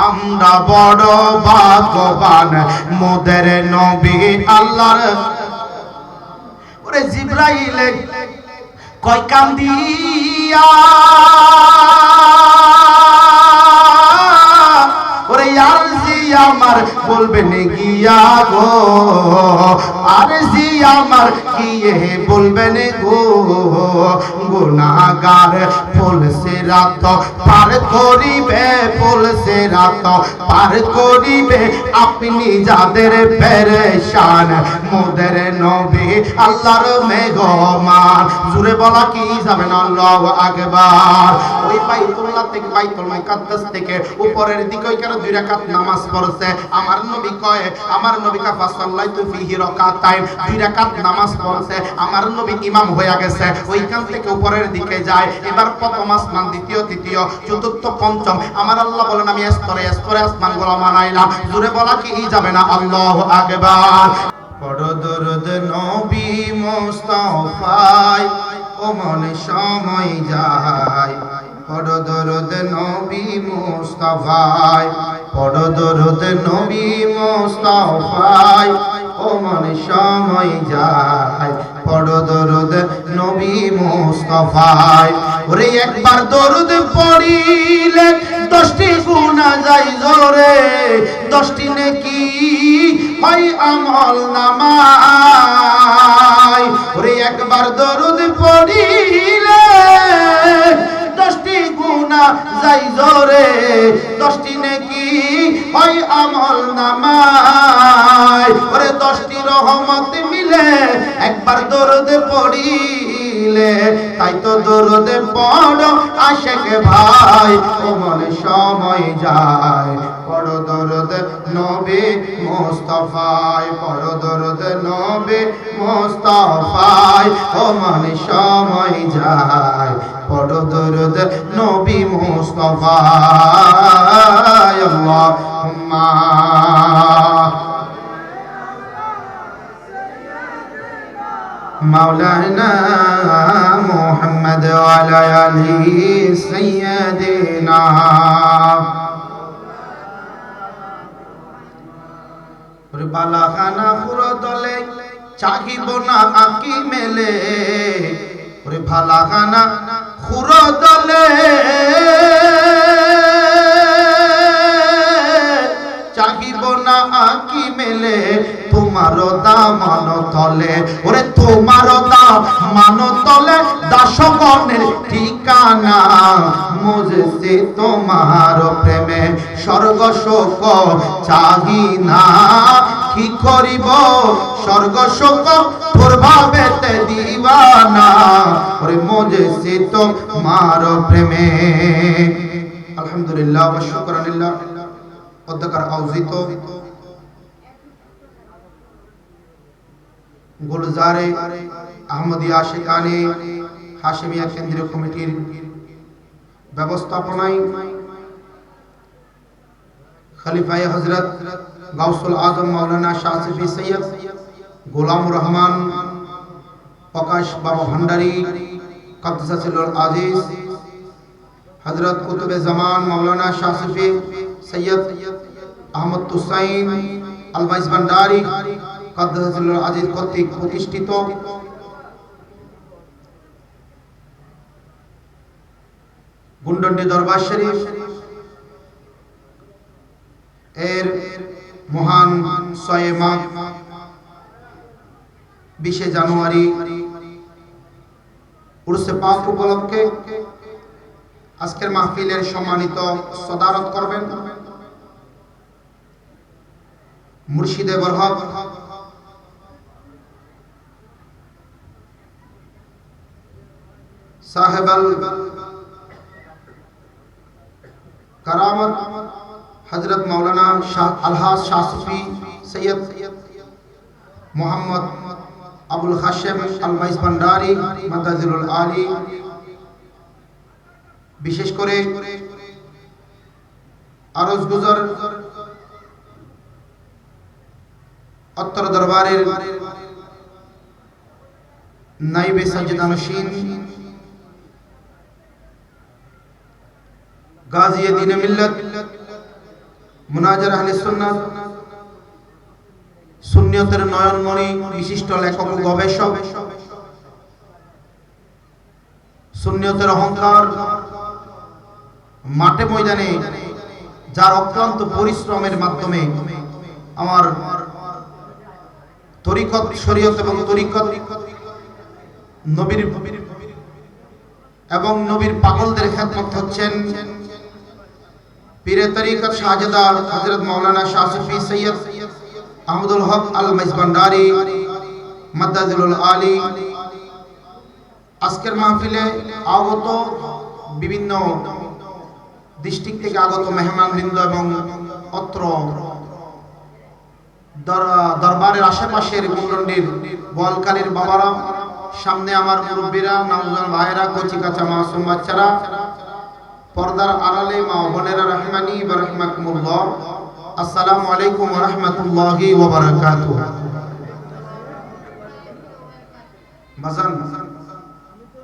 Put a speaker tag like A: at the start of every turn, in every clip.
A: আমরা বড় ভাগ্যবান মোদের নবী আল্লাহর। ওরে জিবরাইল কয় কান্দিয়া ওরে আরজি আমার বলবেন গিয়া গো, আরজি আমার গিয়ে বলবেন গো, গুনাহগার ফুলসে রাত পার করিবে, ফুলসে রাত পার করিবে আপনি যাদের পেরেশান মোদের নবী আল্লাহর মেহমান। জুড়ে বলা কি যাবে না আল্লাহু আকবার। ওই বাইতুল্লাহ থেকে বাইতুল মুকাদ্দাস থেকে উপরের দিকে ওইখানে 2 রাকাত নামাজ পড়ছে আমার নবী কয়, আমার নবী কা ফাসাল্লাইতু ফিহি রাকাতাইন, 2 রাকাত নামাজ পড়ছে আমার নবী ইমাম হয়ে গেছে। ওইখান থেকে উপরের দিকে যায়, এবার প্রথম আসমান, দ্বিতীয়, তৃতীয়, চতুর্থ, পঞ্চম, আমার আল্লাহ বলেন আমি স্তরে স্তরে আসমানগুলো বানাইলাম। জোরে বলা কি যাবে না আল্লাহু আকবার। পড়ো দরুদ নবী মুস্তাফায় ও মনে সময় যায়, পড়ো দরুদ নবী মুস্তাফায়, পড়ো দরুদ নবী মুস্তাফায় ও মনে সময় যায়, পড়ো দরুদ নবী মুস্তাফায়। ওরে একবার দরুদ পড়িলে 10টি গুনাহ যায় জোরে, 10টি নেকি হয় আমল নামায়। ওরে একবার দরুদ পড়িলে 10টি গুনাহ যায় জোরে, 10টি নেকি হয় আমল নামায়। ওরে 10টি রহমত মিলে একবার দরুদ পড়িলে, তাই তো দরুদ পড়ো আশেক ভাই ও মনে সময় যায়, পড়ো দরুদ নবী মুস্তাফায়, পড়ো দরুদ নবী মুস্তাফায় ও মনে সময় যায়, পড়ো দরুদ নবী মুস্তাফায়। আল্লাহুম্মা মাওলানা মুহাম্মদ ওয়া আলা আলিহি সাইয়্যিদিনা। ওরে বালাখানা ফুরদলে চাহিব না আকি মেলে, ওরে ভালাখানা ফুরদলে চাহিব না আকি মেলে, তোমার দামান তলে, ওরে তোমার দামান তলে দাসগণের ঠিকানা, মুজসে তোমার প্রেমে স্বর্গ শোক চাহি না, কি করিব স্বর্গ শোক প্রভাবেতে দিবানা, ওরে মুজসে তোমার প্রেমে। আলহামদুলিল্লাহ ওয়া শুকরানিল্লাহ। অধ্যকার আয়োজিত গুলজারে আহমদিয়া আশিকানে হাশেমিয়া কেন্দ্রীয় কমিটির ব্যবস্থাপনায় খলিফায়ে হযরত গাউসুল আজম মাওলানা শাসিফি সৈয়দ গোলামুর রহমান প্রকাশ বাবা ভান্ডারী কদ্দাসাহুল আজিজ, হযরত কুতুবে জামান মাওলানা শাসিফি সৈয়দ আহমদ তুসাইন আলমাইজ ভান্ডারী কদ্দাসাহুল আজিজ কর্তৃক প্রতিষ্ঠিত গুন্ডন্ডি দরবার শরীফ এর মহান 6 মাঘ 20 জানুয়ারি উরসে পাক উপলক্ষে আজকের মাহফিলের সম্মানিত সদারত করবেন মুর্শিদে বরহক সাহেবাল কারামত হযরত মাওলানা শাহ আলহাজ শাসফি সৈয়দ মোহাম্মদ আবুল হাশেম আলমাইজ ভান্ডারী মাদাজিলুল আলী, বিশেষ করে আরজ গুজর অত্তর দরবারের নাইবে সাজ্জাদানশীন গাজী দ্বীন মিল্লাত মুনাজার আহলে সুন্নাত সুন্নিয়তের নয়নমণি, বিশিষ্ট লেখক ও গবেষক, সুন্নিয়তের অহংকার, মাঠে ময়দানে যার অক্লান্ত পরিশ্রমের মাধ্যমে আমার তরিকত শরীয়ত এবং তরিকত নবীর এবং নবীর পাগলদের খেদমত হচ্ছেন পীরে তরিকত শাহজাদা হযরত মাওলানা শাহ সুফি সৈয়দ আহমদুল হক আল মাইজভান্ডারী মাদ্দাজিলুল আলী। আজকের মাহফিলে আগত বিভিন্ন ডিস্ট্রিক্ট থেকে আগত মেহমানবৃন্দ এবং অত্র দরবারের আশেপাশের গুন্ডন্ডির বলকালীর বাবারা, সামনে আমার মুরব্বীরা, নওজোয়ান ভাইয়েরা, কচি কাঁচা মাসুম বাচ্চারা, পর্দার আড়ালে মা বোনেরা, রাহমানি ওয়া রাহমাকুমুল্লাহ, আসসালামু আলাইকুম ওয়া রাহমাতুল্লাহি ওয়া বারাকাতুহু। বাজান,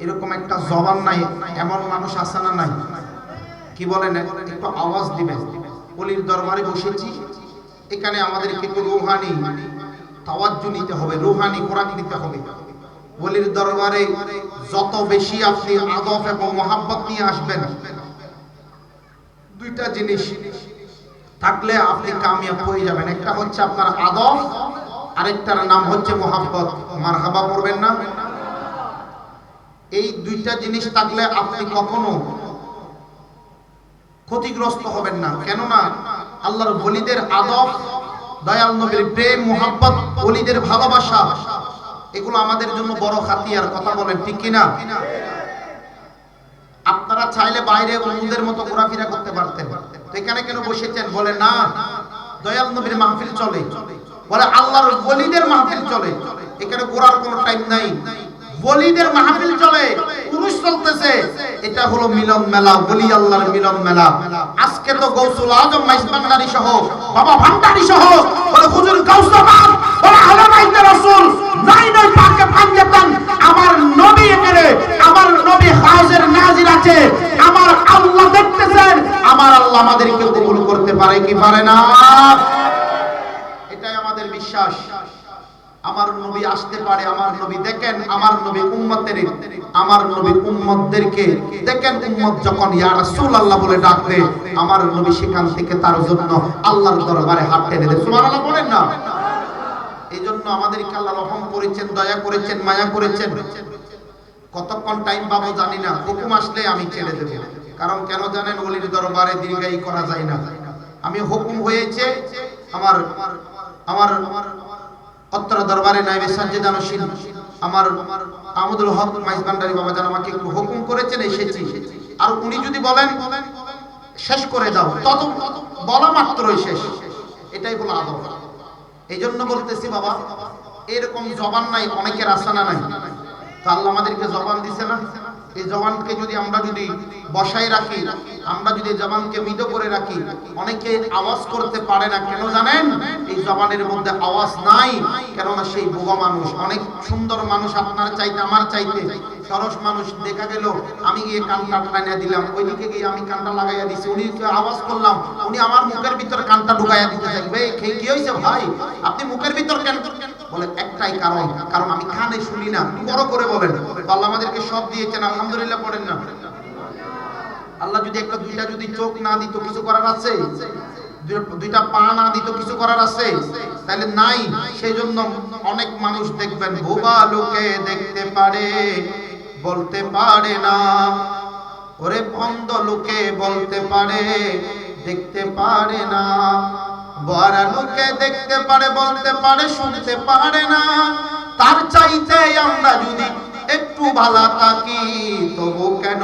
A: এরকম একটা জবান নাই এমন মানুষ আছে না নাই? কি বলেন, একটু আওয়াজ দিবেন। ওলির দরবারে বসেছি, এখানে আমাদেরকে একটু রুহানি তাওয়াজ্জু নিতে হবে, রুহানি কোরআন নিতে হবে। ওলির দরবারে যত বেশি আপনি আদব এবং মহাব্বত নিয়ে আসবেন, দুইটা জিনিস থাকলে আপনি কামিয়াব হয়ে যাবেন। একটা হচ্ছে আপনার আদব, আরেকটার নাম হচ্ছে মহাব্বত। মারহাবা করবেন না? এই দুইটা জিনিস থাকলে আপনি কখনো ক্ষতিগ্রস্ত হবেন না। কেননা আল্লাহর ওলিদের আদব, দয়াল নবীর প্রেম, মুহাব্বত, ওলিদের ভালোবাসা, এগুলো আমাদের জন্য বড় হাতিয়ার। কথা বলেন ঠিক কিনা? আপনারা চাইলে বাইরে অন্যদের মতো ঘোরাফেরা করতে পারতেন, তো এখানে কেন বসেছেন? বলে না, দয়াল নবীর মাহফিল চলে, বলে আল্লাহর ওলিদের মাহফিল চলে, এখানে ঘোরার কোনো টাইম নাই। ওলিদের মাহফিল চলে, পুরুষ চলতেছে, এটা হলো মিলন মেলা, ওলি আল্লাহর মিলন মেলা। আজকে তো গৌসুল আজম মাইজভান্ডারী সহ, বাবা ভান্ডারী সহ, বলে হুজুর গাউসুল, বলে আহলে বাইত রাসূল নাইনের পাকে পাঞ্জাতন, আমার নবী এখানে, আমার নবী হাজির নাজির আছে, আমার আল্লাহ দেখতেছেন, আমার আল্লাহ আমাদেরকে কবুল করতে পারে কি পারে না? এটাই আমাদের বিশ্বাস। আমার নবী আসতে পারে, আমার নবী দেখেন, আমার নবী উম্মতের, আমার নবী উম্মতদেরকে দেখেন, উম্মত যখন ইয়া রাসূলুল্লাহ বলে ডাকবে, আমার নবী সেখান থেকে তার জন্য আল্লাহর দরবারে হাত টেনে দেন। সুবহানাল্লাহ বলেন না? এইজন্য আমাদেরকে আল্লাহ রহম করেছেন, দয়া করেছেন, মায়া করেছেন। কতক্ষণ টাইম পাবো জানি না, হুকুম আসলে আমি ছেড়ে দেব। কারণ কেন জানেন? ওলির দরবারে দীর্ঘায়ী করা যায় না। আমি হুকুম হয়েছে, আমার আমার অত্র দরবারে নাইবে সাজ্জাদা নশীন আমার আহমদুল হক মাইজভান্ডারী বাবা জান আমাকে একটু হুকুম করেছেন, এসেছি। আর উনি যদি বলেন শেষ করে দাও, তত বলা মাত্রই শেষ। এটাই হলো আদব। এই জন্য বলতেছি বাবা, এরকম জবান নাই অনেকের, আসানা নাই। তো আল্লাহ আমাদেরকে জবান দিছে না, এই জবানকে যদি আমরা বসায় রাখি, আমরা যদি জবানকে মৃদ করে রাখি, অনেকে আওয়াজ করতে পারে না। কেন জানেন? এই জবানের মধ্যে আওয়াজ নাই। কেননা সেই বোবা মানুষ, অনেক সুন্দর মানুষ, আপনার চাইতে আমার চাইতে সরস মানুষ দেখা গেল, আমি গিয়ে কানটা টানিয়ে দিলাম, ওইদিকে গিয়ে আমি কানটা লাগাইয়া দিছি, উনি আওয়াজ করলাম, উনি আমার মুখের ভিতর কানটা ঢুকাইয়া দিতে চাইবে। কি হয়েছে ভাই, আপনি মুখের ভিতর কেন? বলে একটাই কারণ, কারণ আমি কানে শুনি না। বড় করে বলেন, আল্লাহ আমাদেরকে সব দিয়েছেন, আলহামদুলিল্লাহ পড়েন না? আল্লাহ যদি একটা দুইটা যদি চোখ না দিত, কিছু করার আছে? দুইটা পা না দিত, কিছু করার আছে? তাহলে নাই। সেই জন্য অনেক মানুষ দেখবেন, বোবা লোকে দেখতে পারে বলতে পারে না, ওরে বন্ধ লোকে বলতে পারে দেখতে পারে না, বড়া লোকে দেখতে পারে বলতে পারে শুনতে পারে না। তার চাইতে আমরা যদি একটু ভালো থাকি, তবু কেন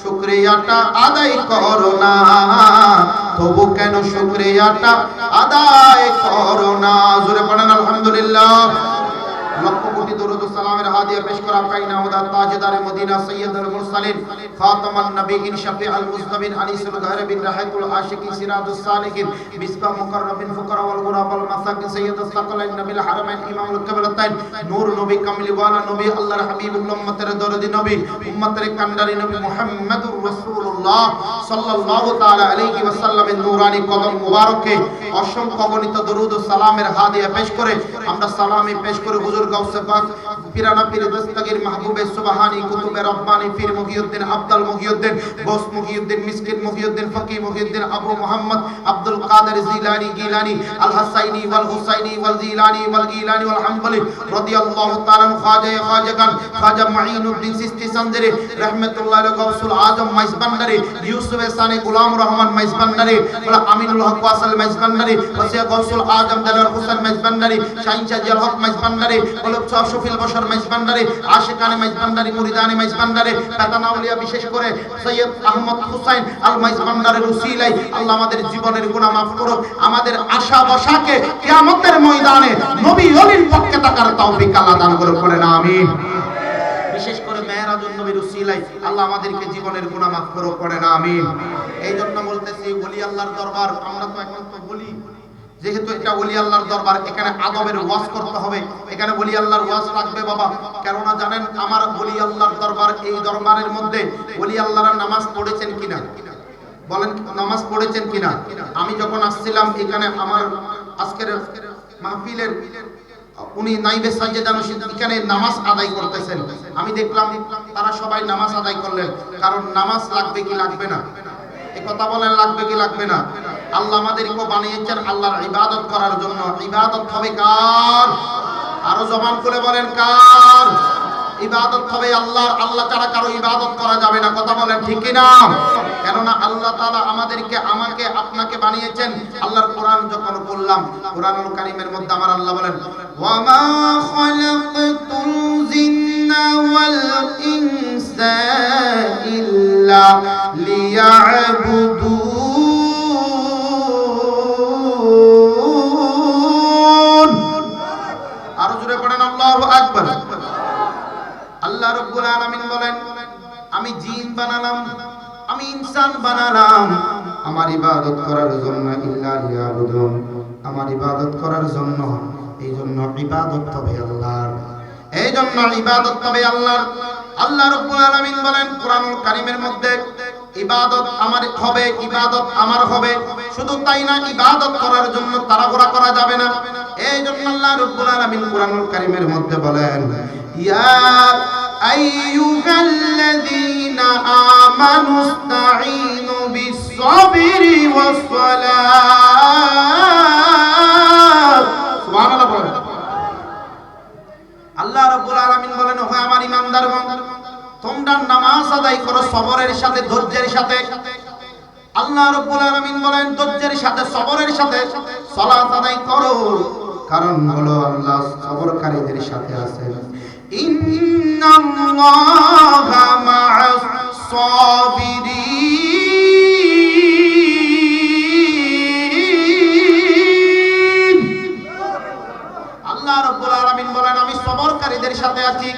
A: শুকরিয়াটা আদায় করো না, তবু কেন শুকরিয়াটা আদায় করো না? জোরে পড়েন আলহামদুলিল্লাহ। লক্ষ কোটি দরুদ ও সালামের হাদিয়া পেশ করা কাইনা ওদা তাজদারে মদিনা সৈয়দুল মুরসালিন খাতামান নবিয়িন শাফিউল মুজতাবিন আনিসুল গায়বিন রাহাতুল আশিকিন সিরাজুস সালিকিন মিসবাহ মুকাররাবিন ফুকারা ওয়াল গুরাবাল মাসাকিন সৈয়দুস সাকালাইন নবীল হারামাইন ইমামুল কিবলাতাইন নূর নবী কামলি ওয়ালা নবী আল্লাহর হাবিবুল উম্মতের দরদি নবী উম্মতের কান্ডারি নবী মুহাম্মদুর রাসূলুল্লাহ রাসূলুল্লাহ সাল্লাল্লাহু তাআলা আলাইহি ওয়াসাল্লামের নূরানি কদম মুবারকে অসংখ্য গণিত দরুদ ও সালামের হাদিয়া পেশ করে আমরা সালামি পেশ করে হুজুর গাউসে পাক পিরানা পীর দস্তগীর মাহবুবে সুবহানী কুতুবে রব্বানী পীর মুহিউদ্দিন আব্দুল মুহিউদ্দিন গোস মুহিউদ্দিন মিসকিন মুহিউদ্দিন ফকি মুহিউদ্দিন আবু মুহাম্মদ আব্দুল কাদের জিলানী গিলানী আল হাসাইনি ওয়াল হুসাইনি ওয়াল জিলানী ওয়াল গিলানী ওয়াল হামবলি রাদিয়াল্লাহু তাআলা খাজাগান খাজা মাঈনুদ্দিন সিস্তি সঞ্জরি রাহমাতুল্লাহ আলাইহি গাউসুল আজম মাইজবান্ডারি ইউসুফ সানি গোলাম রহমান মাইজবান্ডারি ওয়া আমিনুল হক ওয়াসাল মাইজবান্ডারি ওয়া গাউসুল আজম দেলার হোসেন মাইজবান্ডারি শাহিন শাহজাল হক মাইজবান্ডারি ওয়া শফিল বশর মাইজবান্ডারি আশিকানে মাইজবান্ডারি মুরিদানে মাইজবান্ডারি পাতানা আউলিয়া বিশেষ করে সৈয়দ আহমদ হুসাইন আল মাইজবান্ডারের উসিলাই আল্লাহ আমাদের জীবনের গুনাহ মাফ করুক আমাদের আশা বসাকে কিয়ামতের ময়দানে নবী ওলির পক্ষে থাকার তৌফিক আল্লাহ দান করুক বলেন আমিন বিশেষ করে মেহরাজুন নবীর উসিলাই আল্লাহ আমাদেরকে জীবনের গুনাহ মাফ করুক বলেন আমিন এইজন্য বলতেছি ওলি আল্লাহর দরবার আমরা তো এখন তো বলি যেহেতু এটা ওলি আল্লাহর দরবার এখানে আদবের ওয়াজ করতে হবে এখানে ওলি আল্লাহর ওয়াজ লাগবে বাবা কেননা জানেন আমার ওলি আল্লাহর দরবার এই দরবারের মধ্যে ওলি আল্লাহরা নামাজ পড়েছেন কিনা বলেন নামাজ পড়েছেন কিনা আমি যখন আসছিলাম এখানে আমার আজকের মাহফিলের উনি নাইবে সাজ্জাদান এখানে নামাজ আদায় করতেছেন আমি দেখলাম তারা সবাই নামাজ আদায় করলেন কারণ নামাজ লাগবে কি লাগবে না এই কথা বলেন লাগবে কি লাগবে না আল্লাহ আমাদেরকে বানিয়েছেন আল্লাহর ইবাদত করার জন্য ইবাদত হবে কার আরো জবান করে বলেন কার ইবাদত হবে আল্লাহর আল্লাহ ছাড়া কারো ইবাদত করা যাবে না কথা বলেন ঠিক কি না কেননা আল্লাহ তাআলা আমাদেরকে আমাকে আপনাকে বানিয়েছেন আল্লাহর কোরআন যখন বললাম কোরআনুল কারীমের মধ্যে আমার আল্লাহ বলেন ওয়া মা খালাকতুল জিন্না ওয়াল ইনসা ইল্লা লিয়াবুদুন আরো জোরে পড়েন আল্লাহু আকবার আল্লাহ রাব্বুল আলামিন বলেন আমি জিন বানালাম আমি ইনসান বানালাম আমার ইবাদত করার জন্য ইল্লা লিয়াবুদুন আমার ইবাদত করার জন্য এইজন্য ইবাদত হবে আল্লাহর এইজন্য ইবাদত হবে আল্লাহর আল্লাহ রাব্বুল আলামিন বলেন কোরআনুল কারীমের মধ্যে ইবাদত আমার হবে ইবাদত আমার হবে শুধু তাই না ইবাদত করার জন্য তাড়াহুড়া করা যাবে না এইজন্য আল্লাহ রাব্বুল আলামিন কোরআনুল কারীমের মধ্যে বলেন ইয়া আইয়ুহাল্লাযীনা আমানুস্তাঈনু বিস-সাবরি ওয়াস-সালাত সুবহানাল্লাহ বলেন আল্লাহ রাব্বুল আলামিন বলেন হে আমার ঈমানদারগণ তোমরা নামাজ আদায় করো সবরের সাথে ধৈর্যের সাথে আল্লাহ রাব্বুল আলামিন বলেন ধৈর্যের সাথে সবরের সাথে সালাত আদায় করো কারণ হলো আল্লাহ সবরকারীদের সাথে আছেন ইন্নাল্লাহা মা'আস সাবিরিন আল্লাহ রাব্বুল আলামিন বলেন আমি সবরকারীদের সাথে আছি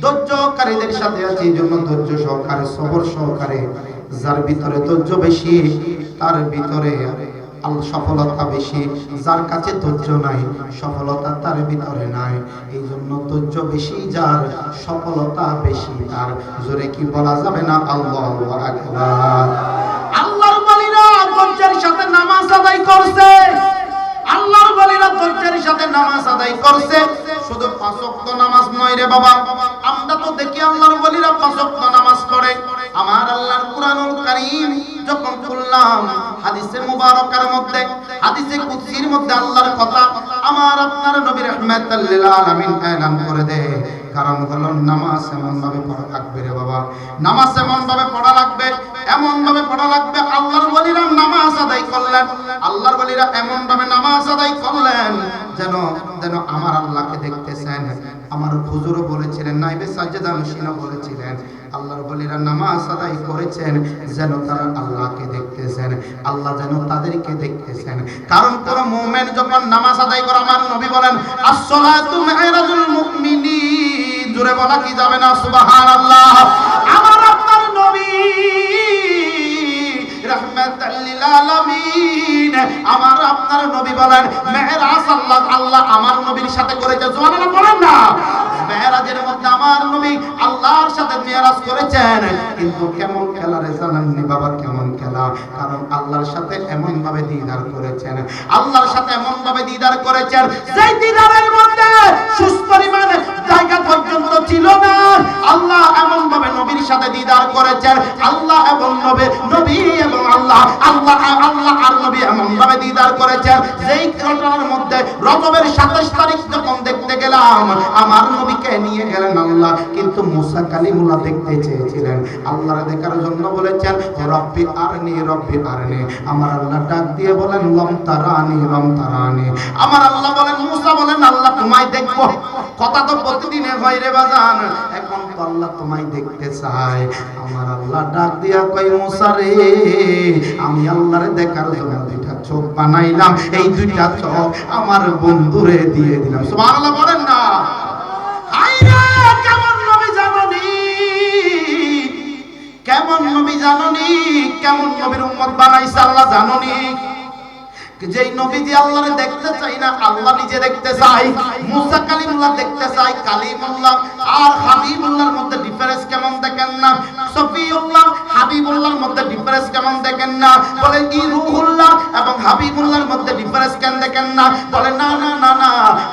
A: ধৈর্যকারীদের সাথে আছি জন্য ধৈর্য সহকারে সবর সহকারে যার ভিতরে ধৈর্য বেশি তার ভিতরে সফলতা বেশি যার কাছে ধৈর্য নাই সফলতা তার ভিতরে নাই এই জন্য ধৈর্য বেশি যার সফলতা বেশি তার জোরে কি বলা যাবে না আল্লাহু আকবার আল্লাহর ওয়ালিরা ধৈর্যের সাথে নামাজ আদায় করছে আল্লাহর ওয়ালিরা ধৈর্যের সাথে নামাজ আদায় করছে শুধু পাঁচ ওয়াক্ত নামাজ নয় রে বাবা আমরা তো দেখি আল্লাহর ওয়ালিরা পাঁচ ওয়াক্ত নামাজ পড়ে আমার আল্লাহর কুরআনুল কারীম যখন খুললাম হাদিসে মুবারকার মধ্যে হাদিসে কুদসির মধ্যে আল্লাহর কথা আমার আপনার নবী রাহমাতুল লিল আলামিন এলান করে দেয় কারণ হলো নামাজ এমন ভাবে পড়া লাগবে রে বাবা নামাজ এমন ভাবে পড়া লাগবে আল্লাহর ওয়ালিরা নামাজ আদায় করলেন আল্লাহর ওয়ালিরা এমন ভাবে নামাজ আদায় করলেন যেন আমার আল্লাহকে দেখতেছেন আমার হুজুরও বলেছিলেন নাইবে সাজ্জাদান শিনা বলেছিলেন আল্লাহর ওয়ালিরা নামাজ আদায় করেছেন যেন তারা আল্লাহকে দেখতেছেন আল্লাহ যেন তাদেরকে দেখতেছেন কারণ কোন মুমিন যখন নামাজ আদায় করে আমার নবী বলেন as-সালাতু মি'রাজুল মুমিনিন জোরে বলা কি যাবে না সুবহানাল্লাহ আমার আপনার নবী রাহমাতাল লিল আলামিন আমার আপনার নবী বলেন মেরাজ আল্লাহ আমার নবীর সাথে করেছে সুবহানাল্লাহ বলেন না মেরাজের মধ্যে আমার নবী আল্লাহর সাথে মেরাজ করেছেন, কিন্তু কেমন খেলা রে জানেননি বাবা, কেমন খেলা? কারণ আল্লাহর সাথে এমন ভাবে দিদার করেছেন, আল্লাহর সাথে এমন ভাবে দিদার করেছেন, যেই দিদারের মধ্যে সুপরিমাণ জায়গা পর্যন্ত ছিল না। আল্লাহ এমন ভাবে নবীর সাথে দিদার করেছেন, আল্লাহ এবং নবী এবং আল্লাহ আর নবী এমন ভাবে দিদার করেছেন, যেই ঘটনার মধ্যে রজবের 27 তারিখ যখন দেখতে গেলাম, আমার নবীকে নিয়ে গেলেন আল্লাহ, কিন্তু মুসা কালিমুল্লাহ দেখতে চেয়েছিলেন। আল্লাহর দেখার জন্য বলেছেন রব্বি আরনি, রব্বি আরনি। আমার আল্লাহ ডাক দিয়ে বলেন লম তারানি, লম তারানি। আমার আল্লাহ বলেন, মুসা বলেন আল্লাহ তোমায় দেখবো। কথা তো প্রতিদিনে হয় রে বাজান, এখন তো আল্লাহ তোমায় দেখতে চায়। আমার আল্লাহ ডাক দিয়া কই মুসা রে, আমি আল্লাহরে দেখার জন্য দুইটা চোখ বানাইলাম, এই দুইটা চোখ আমার বন্ধুরে দিয়ে দিলাম। সুবহানাল্লাহ বলেন না? হায়রে কেমন নবী জাননি, কেমন নবী জাননি, কেমন নবীর উম্মত বানাইছে আল্লাহ জাননি। যেই নবীজি আল্লাহরে দেখতে চাই না, আল্লাহ নিজে দেখতে চাই। মুসা কালিমুল্লাহ দেখতে চাই, কালিমুল্লাহ আর হাবিবুল্লাহর মধ্যে ডিফারেন্স কেমন দেখেন না? সফিউল্লাহ হাবিবুল্লাহর মধ্যে ডিফারেন্স কেমন দেখেন না? বলেন কি রূহুল্লাহ এবং হাবিবুল্লাহর মধ্যে ডিফারেন্স কেন দেখেন না? বলেন না না না না,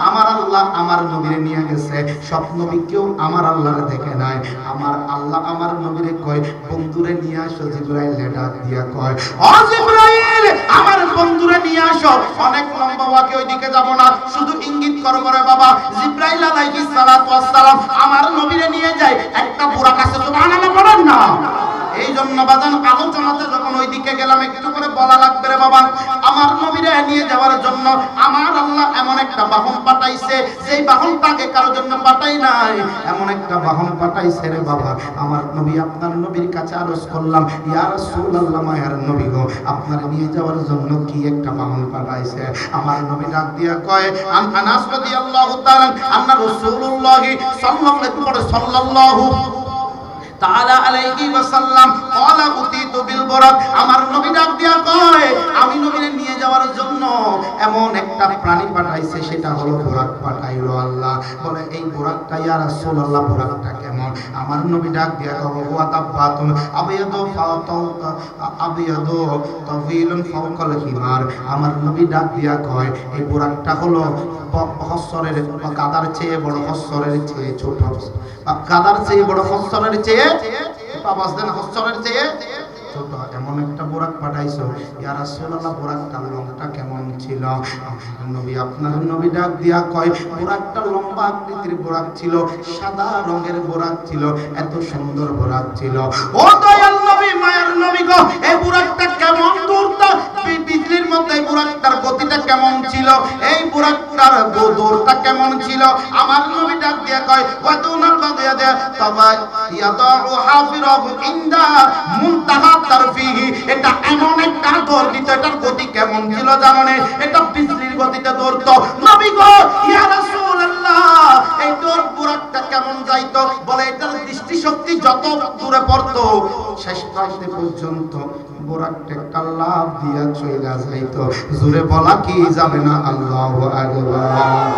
A: আমার আল্লাহ আমার নবীরে নিয়ে গেছে, সব নবী কেউ আমার আল্লাহরে দেখে নাই। আমার আল্লাহ আমার নবীরে কয় বন্ধুরে নিয়ে আসো। জিবরাইল লেডা দিয়া কয় ও জিবরাইল আমার বন্ধুরে নিয়ে আসো। অনেক লম্বা ওয়াকে ওইদিকে যাব না, শুধু ইঙ্গিত করো করে বাবা। জিবরাইল আলাইহিস সালাতু ওয়াস সালাম আমার নবীরে নিয়ে যায়, একটা বুরাক আছে, সুবহানাল্লাহ বলেন না? এই জন্য বাজান আলোচনাতে যখন ওইদিকে গেলাম একটু করে বলা লাগবে রে বাবা, আমার নবীরে নিয়ে যাওয়ার জন্য আমার আল্লাহ এমন একটা বাহন পাঠাইছে, যেই বাহনটাকে কারোর জন্য পাঠাই নাই, এমন একটা বাহন পাঠাইছে রে বাবা। আমার নবী আপনার নবীর কাছে আরজ করলাম, ইয়া রাসূলুল্লাহ মায়ার নবী গো, আপনার নিয়ে যাওয়ার জন্য কি একটা বাহন পাঠাইছে? আমার নবী ডাক দিয়া কয় আনাস রাদিয়াল্লাহু তাআলা আন্না রাসূলুল্লাহ সাল্লাল্লাহু তাআলা আলাইহি ওয়াসাল্লাম ক্বালা উতিতু বিল বুরাক। আমার নবী ডাক দিয়া কয় আমি নবীরে নিয়ে যাওয়ার জন্য এমন একটা প্রাণী পাঠাইছে, সেটা হলো বুরাক পাঠাইলো আল্লাহ। বলে এই বুরাকটা ইয়া রাসূলুল্লাহ, বুরাকটা কেমন? আমার নবী ডাক দিয়া কয় ওয়া তাবাতুন আবিয়াদু ফাওকা আবিয়াদু তাওয়িলুন ফাওকাল হিমার। আমার নবী ডাক দিয়া কয় এই বুরাকটা হলো হস্সরের গাদার চেয়ে বড়, হস্সরের চেয়ে ছোট, গাদার চেয়ে বড়, হস্সরের চেয়ে বাবাস দেন হস্সরের চেয়ে ছোট, এমন একটা বুরাক পাঠাইছো। ইয়া রাসূলুল্লাহ বুরাকটার রংটা কেমন ছিল? নবী আপনার নবী ডাক দিয়া কয় বুরাকটা লম্বা আকৃতির বুরাক ছিল, সাদা রঙের বুরাক ছিল, এত সুন্দর বুরাক ছিল। ও দয়াল নবী মায়ার নবী গো, এই বুরাকটা কেমন দূরটা বিজলির মধ্যে, বুরাকটার গতিটা কেমন ছিল, এই বুরাকটার দৌড়টা কেমন ছিল? আমার নবী ডাক দিয়া কয় ওয়াদুনাল বাদিয়া তাবা ইয়াদাউ হাফিরাহু ইনদা মুনতাহা তারফিহি। এটা এমন একটা দৌড় দিত, এটার গতি কেমন ছিল জানেন? এটা বিজলির গতিতে দৌড়তো। নবী গো ইয়া রাসূলুল্লাহ এই দৌড় বুরাকটা কেমন যাইতো? বলে এটার দৃষ্টিশক্তি যত দূরে পড়তো, শেষ প্রান্তে পর্যন্ত বুরাকটা একটা লাফ দিয়া চইলা যাইতো। জোরে বলা কি যাবে না? আল্লাহু আকবার।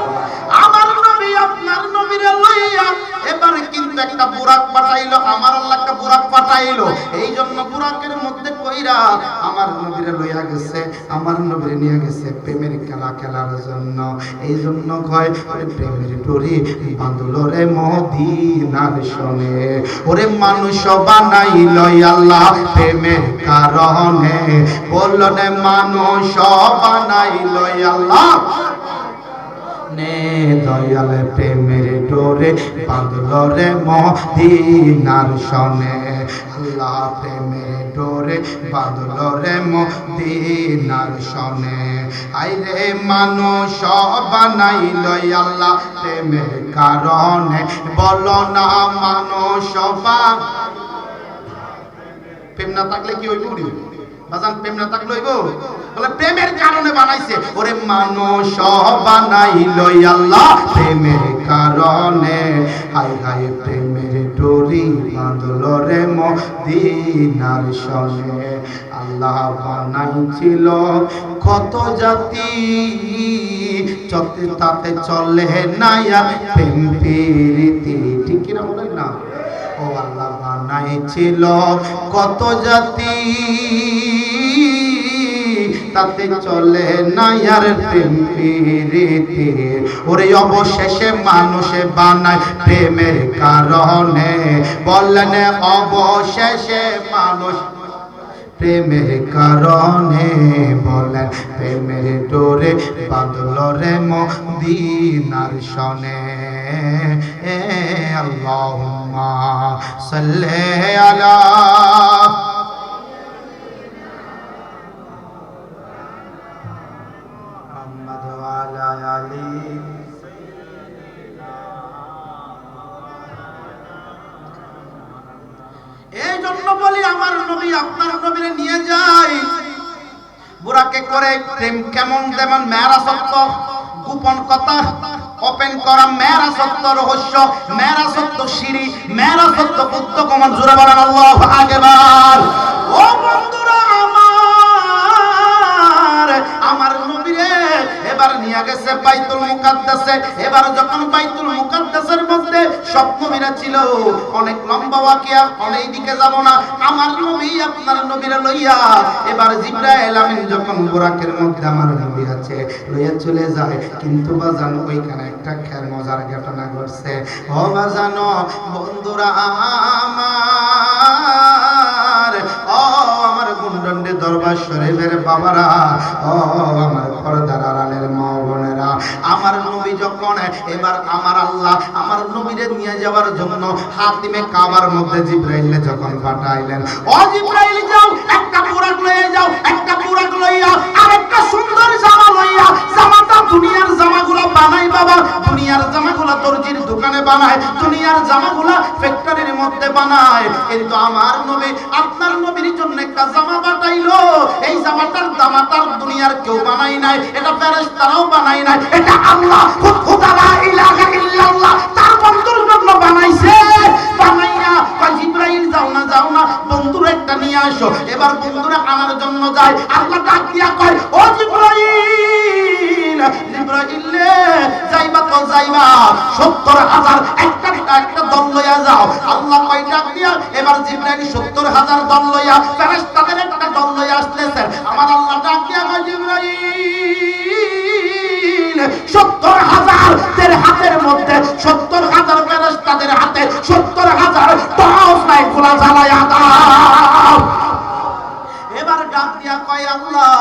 A: আমার নবী আপনার নবীরে লইয়া এবারে কিন্তু একটা বুরাক পাঠাইলো, আমার আল্লাহ একটা বুরাক পাঠাইলো। এই জন্য বুরাকের মধ্যে কইরা আমার নবীরে লইয়া গেছে, আমার নবীরে নিয়ে গেছে প্রেমের খেলা খেলার জন্য। এই জন্য কয় প্রেমের ডোরি বাঁধলো রে মদিনার সনে। ওরে মানুষ বানাইলো আল্লাহ প্রেমের কারণে, বললো রে মানুষ বানাইলো আল্লাহ নে দয়াল প্রেমের ডোরে বাঁধলো রে মদিনার সনে। আল্লাহ প্রেমের ডোরে বাঁধলো রে মদিনার সনে। আইরে মানুষ বানাইলো আল্লাহ প্রেমের কারণে, বলো না মানুষ প্রেম না থাকলে কি হইব? বাজান প্রেম না থাকলে হইব? বলে প্রেমের কারণে বানাইছে। ওরে মানুষ বানাইলো আল্লাহ প্রেমের কারণে, হাই হাই প্রেমের ডোরি বাঁধলো রে মদিনার সনে। আল্লাহ বানাইছিল কত জাতি, তাতে চলে না আর প্রেম প্রীতি। ঠিক কিনা বলেন না? ও আল্লাহ বানাইছিল কত জাতি, তাতে চলে না আর প্রেম প্রীতি। ওরে অবশেষে মানুষে বানায় প্রেমের কারণে, বললেন অবশেষে মানুষ প্রেমের কারণে, বলেন প্রেমের ডোরে বাঁধল রে মদিনার শনে। আল্লাহুম্মা সাল্লি আলা মুহাম্মাদ ওয়া আলা আলি। এই জন্য বলি আমার নবী আপনার নবীরে নিয়ে যায় বুরাকে করে। প্রেম কেমন দেবেন মেরাসত্ব, গোপন কথা ওপেন করা মেরাসত্ব, রহস্য মেরাসত্ব, সিঁড়ি মেরাসত্ব, বুদ্ধ কমন জোরে বলেন আল্লাহু আকবার। ও বন্ধুরা আমার নবীরে এবার নিয়ে গেছে বাইতুল মুকাদ্দাসে। এবার যখন বাইতুল মুকাদ্দাসের মধ্যে সব নবীরা ছিল, অনেক লম্বা ওয়াকিয়া, অনেক দিকে যাব না। আমার নবী আপনার নবীরা লইয়া এবার জিবরাইল আমিন যখন বুরাকের মধ্যে আমার নবী আছে লইয়া চলে যায়, কিন্তু বাজান ওইখানে একটা খের মজার ঘটনা ঘটছে। ও বাজানো বন্ধুরা আমার, ও আমার গুন্ডন্ডে দরবার শরীফের বাবারা, ও আমার পর্দার আড়ালের মা বোনেরা, আমার নবী যখন এবার আমার আল্লাহ আমার নবীরে নিয়ে যাওয়ার জন্য হাতিমে কাবার মধ্যে জিবরাইলে যখন পাঠাইলেন, ও জিবরাইল যাও একটা বুরাক লইয়া যাও, একটা বুরাক লইয়া আর একটা সুন্দর জামা লইয়া। জামাটা দুনিয়ার জামাগুলো বানাই বাবা, দুনিয়ার জামাগুলো দর্জির দোকানে বানায়, দুনিয়ার জামাগুলো ফ্যাক্টরির মধ্যে বানায়, কিন্তু আমার নবী আপনার নবীর জন্য একটা জামা পাঠাইলো। এই জামাটার দামাটার দুনিয়ার কেউ বানাই নাই, এটা ফেরেশতারাও বানাই নাই, এটা আল্লাহ খুদা লা ইলাহা ইল্লাল্লাহ তার বন্ধুর জন্য বানাইছে। বানাইয়া কয় জিবরাইল যাও না বন্ধুর একটা নিয়ে আসো। এবার বন্ধুরা আনার জন্য যায়, আল্লাহ ডাক দিয়া কয় ও জিবরাইল, জিবরাইল যাইবা তো যাইবা ৭০,০০০ একটা দল লইয়া যাও। আল্লাহ কয় ডাক দিয়া এবার জিবরাইল ৭০,০০০ দল লইয়া ফেরেশতাদের একটা দল লইয়া আসতেছেন। আমার আল্লাহ ডাক দিয়া কয় জিবরাইল ৭০,০০০ দের হাতের মধ্যে ৭০,০০০ ফেরেশতাদের হাতে ৭০,০০০ টর্চ লাইট গুলা জ্বালায়া দাও। এবার ডাক দিয়া কয় আল্লাহ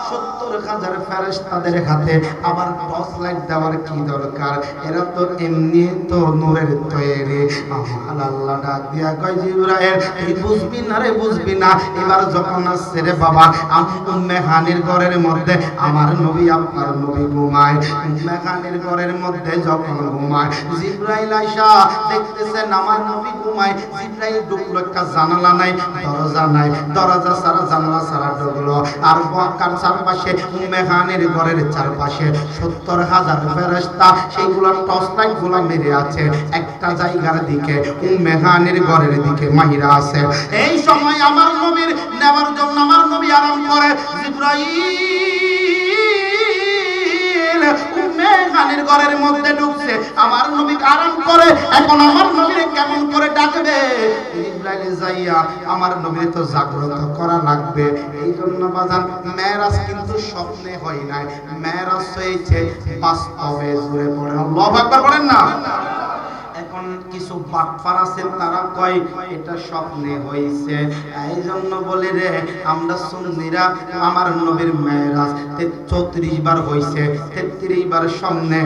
A: ৭০,০০০ ফেরেশতাদের হাতে আবার টর্চ লাইট দেওয়ার কি দরকার, এরা তো এমনি তো নূরের তৈরি। আমার আল্লাহ ডাক দিয়া কয় জিবরাইল এই বুঝবি না রে, বুঝবি না। এবার যখন আসছে রে বাবা উম্মে হানির ঘরের মধ্যে আমার নবী আপনার নবী ঘুমায়, উম্মে হানির ঘরের মধ্যে যখন ঘুমায় জিবরাইল আইসা দেখতেছেন আমার নবী ঘুমায়। জিবরাইল ঢুকলো, একটা জানালা নাই, দরজা নাই, দরজা ছাড়া জানালা ছাড়া ঢুকলো। আর বক্কার চারপাশে উম্মে হানির ঘরের চারপাশে ৭০,০০০ ফেরেশতা সেইগুলো টর্চ লাইট গুলা মেরে আছে একটা জায়গার দিকে, উম্মে হানির ঘরের দিকে মাহিরা আছে। এই সময় আমার নবীর নেওয়ার জন্য আমার নবী আরাম করে। জিবরাইল উম্মে হানির ঘরের মধ্যে ঢুকছে, আমার নবী আরাম করে। এখন আমার নবীরে কেমন করে ডাকবে? জিবরাইল যাইয়া আমার নবীরে তো জাগ্রত করা লাগবে। এই জন্য বাজান মেরাজ কিন্তু স্বপ্নে হয় নাই, মেরাজ হয়েছে বাস্তবে। জোরে পড়ে আল্লাহু আকবার বলেন না। এখন কিছু বাটফার আছে তারা কয় এটা স্বপ্নে হইছে। এই জন্য বলে রে আমরা সুন্নিরা আমার নবীর মেরাজ ৩৪ বার হইছে, ৩৩ বার সামনে,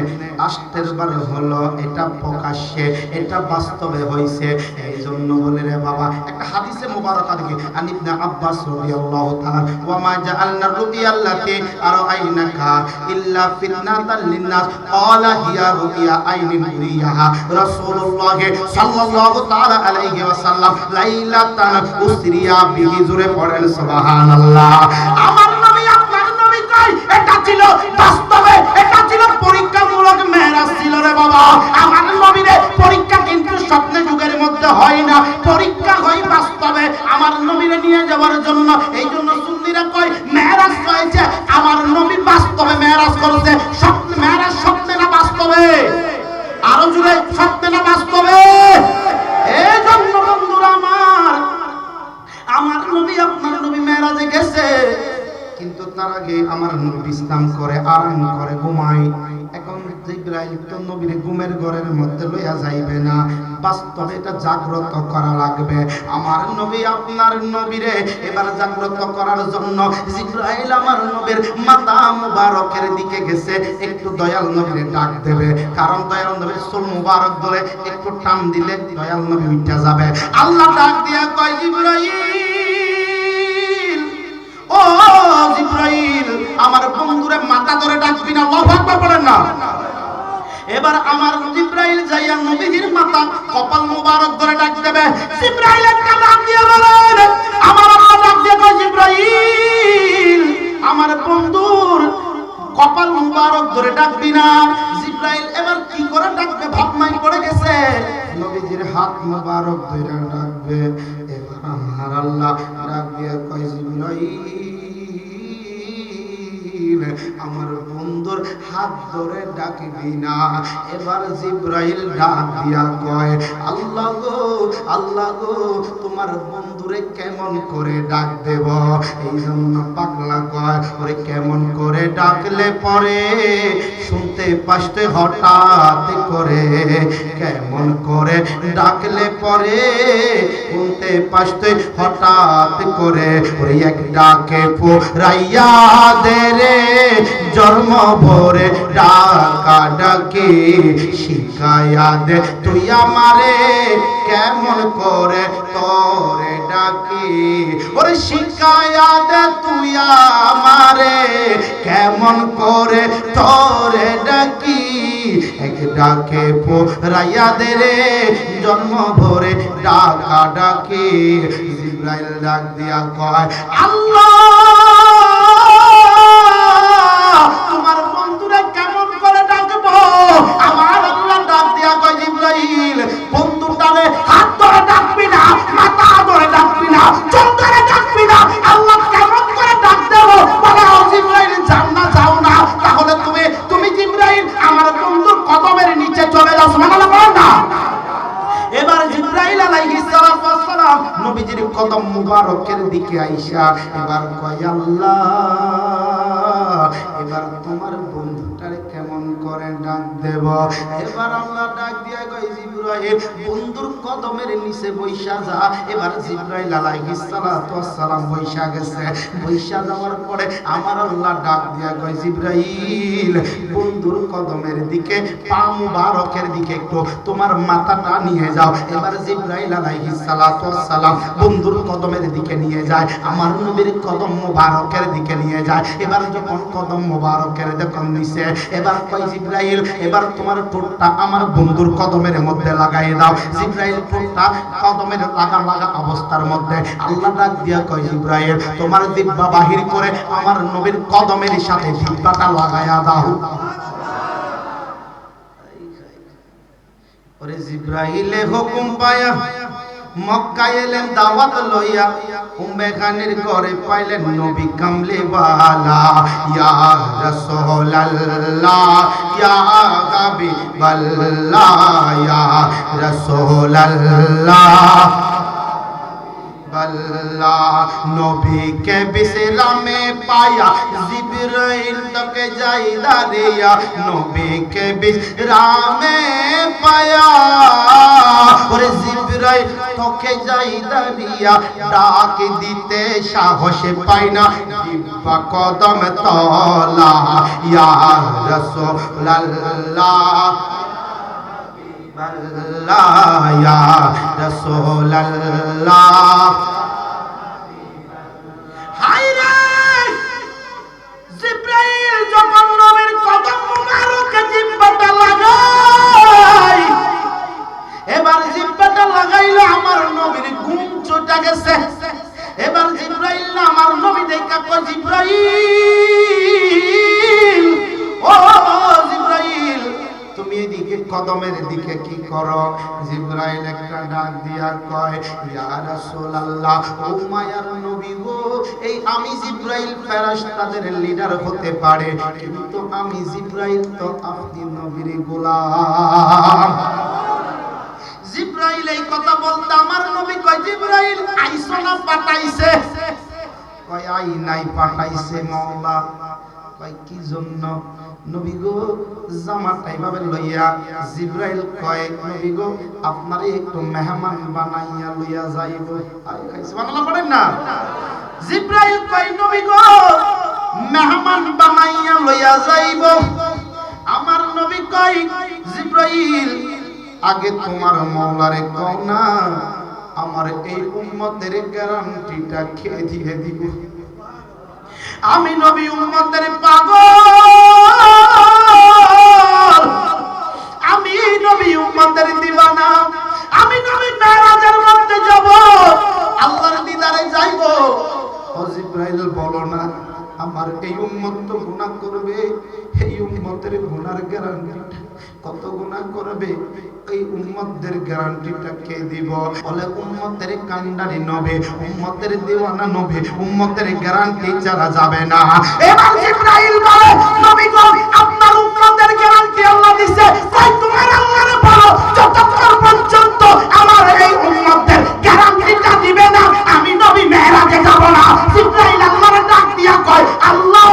A: ৮ বার হলো এটা প্রকাশ্যে, এটা বাস্তবে হইছে। এই জন্য বলে রে বাবা একটা হাদিসে মুবারাকা দেখি আন ইবনে আব্বাস রাদিয়াল্লাহু তাআলা ওয়া মা জাআলনা রুবিয়াল্লাতি আরাইনাকা ইল্লা ফিতনাতাল লিন্নাস ক্বালা হিয়া রুবিয়া আইনিন উরিয়াহা রাসূলুল্লাহ সাল্লাল্লাহু তাআলা আলাইহি ওয়াসাল্লাম লাইলাতান উসরিয়া বিহি। জোরে পড়েন সুবহানাল্লাহ। আমার নবী আপনার নবী কই এটা ছিল বাস্তবে, এটা ছিল পরীক্ষামূলক মেরাজ ছিল রে বাবা। আমার নবীর পরীক্ষা কিন্তু স্বপ্নে যুগের মধ্যে হয় না, পরীক্ষা হয় বাস্তবে আমার নবীরে নিয়ে যাওয়ার জন্য। এই জন্য সুন্নিরা কয় মেরাজ হয়েছে আমার নবী বাস্তবে মেরাজ করেছে, স্বপ্নে মেরাজ করে আরাম করে ঘুমায়। এখন জিবরাইল তো নবীর ঘুমের ঘরের মধ্যে লইয়া যাইবে না, বাস্তবে এটা জাগ্রত করা লাগবে। আমার নবী আপনার নবীরে এবার জাগ্রত করার জন্য জিবরাইল আমার নবীর মাথা মুবারকের দিকে গেছে, একটু দয়াল নবীরে ডাক দেবে, কারণ দয়াল নবীর চুল মুবারক ধরে একটু টান দিলে দয়াল নবী উঠে যাবে। আল্লাহ ডাক দিয়া কয় জিবরাইল, ও জিবরাইল, আমার বন্ধুরে মাথা ধরে ডাকবি না? আল্লাহু আকবার বলেন না। এবার আমার জিবরাইল যাইয়া নবীজির মাথা কপাল মুবারক ধরে ডাক দেবে। জিবরাইল একটা ডাক দিয়ে বলেন, আমার আল্লাহ ডাক দিয়ে কয় জিবরাইল, আমার বন্ধুর কপাল মুবারক ধরে ডাকবি না? জিবরাইল এবার কি করে ডাকবে ভাবনাই পড়ে গেছে, নবীজির হাত মুবারক ধরে ডাকবে। এবার আমার আল্লাহ ডাক দিয়ে কয় জিবরাইল, আমার বন্ধুর হাত ধরে ডাকবি না? এবার জিবরাইল ডাক দিয়া কয়, আল্লাহ গো, আল্লাহ গো, তোমার বন্ধুরে কেমন করে ডাক দেব? এই জন্য পাগলা কয়, ওরে কেমন করে ডাকলে পরে শুনতে পাসতে হঠাৎ করে, কেমন করে ডাকলে পরে শুনতে পাসতে হঠাৎ করে, ওরে এক ডাকে পুরাইয়া দে রে জন্ম ভরে ডাকা ডাকি, শিখাইয়া দে তুই আমারে কেমন করে তোরে ডাকি, ওরে শিখাইয়া দে তুই আমারে কেমন করে তোরে ডাকি, এক ডাকে পুরাইয়া দে রে জন্ম ভরে ডাকা ডাকি। জিবরাইল ডাক দিয়া কয়, আল্লাহ তোমার বন্ধুরা কেমন করে ডাকবো? আমার আল্লাহ ডাক দিয়া কয়, জিবরাইল, বন্ধুটারে হাত ধরে ডাকবি না, মাথা ধরে ডাকবি না, চোখ ধরে ডাকবি না, আল্লাহ কেমন করে ডাক দেবো? বলে ও জিবরাইল, যাও না, যাও না, তাহলে তুমি জিবরাইল আমার বন্ধুর কদমের নিচে চলে যাও। সুবহানাল্লাহ বলেন না। এবার জিবরাইল আলাইহিস সালাতু ওয়াস সালাম নবীজির কদম মুবারকের দিকে আইসা এবার কয়, আল্লাহ এবার তোমার বন্ধুটারে কেমন করে ডাক দেব? এবার আল্লাহ ডাক দিয়া কয়, জিবরাইল বন্ধুর কদমের নিচে বইসা যা। এবার জিবরাইল আলাইহিস সালাতু ওয়াস সালাম বইসা গেছে। বইসা যাওয়ার পরে আমার আল্লাহ ডাক দিয়া কয়, জিবরাইল বন্ধুর কদমের দিকে পা মুবারকের দিকে একটু তোমার মাথাটা নিয়ে যাও। এবার জিবরাইল আলাইহিস সালাতু ওয়াস সালাম বন্ধুর কদমের দিকে নিয়ে যায়, আমার নবীর কদম মুবারকের দিকে নিয়ে যায়। এবার যখন কদম মুবারকের যখন নিচে, এবার কয় জিবরাইল, এবার তোমার ঠোঁটটা আমার বন্ধুর কদমের মধ্যে লাগাই দাও। জিবরাইল ঠোঁটটা কদমের লাগা অবস্থার মধ্যে আল্লাহ ডাক দিয়া কয়, জিবরাইল তোমার জিহ্বা বাহির করে আমার নবীর কদমের সাথে জিহ্বাটা লাগায়া দাও। ওরে জিবরাইলে হুকুম পায়া মক্কা এলেন দাওয়াত লইয়া, উম্মে খানির ঘরে পাইলেন নবী কামলি ওয়ালা। ইয়া রাসূলুল্লাহ ইয়া হাবিবাল্লাহ ইয়া রাসূলুল্লাহ নবীকে বিশ্রামে পায়া জিবরাইল তোকে যাই দাঁড়িয়া, নবীকে বিশ্রামে পায়া ওরে জিবরাইল তোকে যাই দাঁড়িয়া, ডাক দিতে সাহস পাই না জিহ্বা কদম তলা। ইয়া রাসূলুল্লাহ ইয়া রাসূলুল্লাহ। হায়রে জিবরাইল যখন নবীর কদম মুবারকে জিহ্বাটা লাগাই, এবার জিহ্বাটা লাগাইলো আমার নবীর ঘুম ছুটে গেছে। এবার জিবরাইল আমার নবী দেখা কয়, জিবরাইল ও জিবরাইল তুমি এদিকে কদমের দিকে কি করো? জিবরাইল একটা ডাক দিয়া কয়, ইয়া রাসূলুল্লাহ ও মায়ার নবী গো, এই আমি জিবরাইল ফেরেশতাদের লিডার হতে পারে, কিন্তু আমি জিবরাইল তো আপনি নবীর গোলাম। জিবরাইল এই কথা বলতে আমার নবী কয়, জিবরাইল আইছো না পাঠাইছে? কয় আই নাই, পাঠাইছে মাওলা। ভাই কি জন্য? নবী গো জামাটা এইভাবে লইয়া জিবরাইল কয় নবী গো আপনারে একটু মেহমান বানাইয়া লইয়া যাইব। সুবহানাল্লাহ পড়েন না। জিবরাইল কয় নবী গো মেহমান বানাইয়া লইয়া যাইব। আমার নবী কয় জিবরাইল আগে তোমার মাওলারে কও না আমার এই উম্মতের গ্যারান্টিটা খেয়ে দিয়ে দিব। আমি নবী উম্মতের পাগল, আমি নবী উম্মতের দিওয়ানা, আমি নবী মেরাজের মধ্যে যাব, আল্লাহর দিদারে যাইব। ও জিবরাইল বলো না আমার এই উম্মত তো গুনাহ করবে, এই উম্মতের গুনার গ্যারান্টিটা কত গুনাহ করবে, এই উম্মতদের গ্যারান্টিটা কে দিব? বলে উম্মতের কান্ডারি নবী, উম্মতের দিওয়ানা নবী, উম্মতের গ্যারান্টি ছাড়া যাবে না। এবার জিবরাইল বলে নবী গো আপনার উম্মতের গ্যারান্টি আল্লাহ দিছে, কই তোমার আল্লাহরে বলো যতক্ষণ পর্যন্ত আমার এই উম্মতের গ্যারান্টিটা দিবে না আমি নবী মেরাজে যাব না। জিবরাইল আল্লাহর ডাক দিয়া কয় আল্লাহ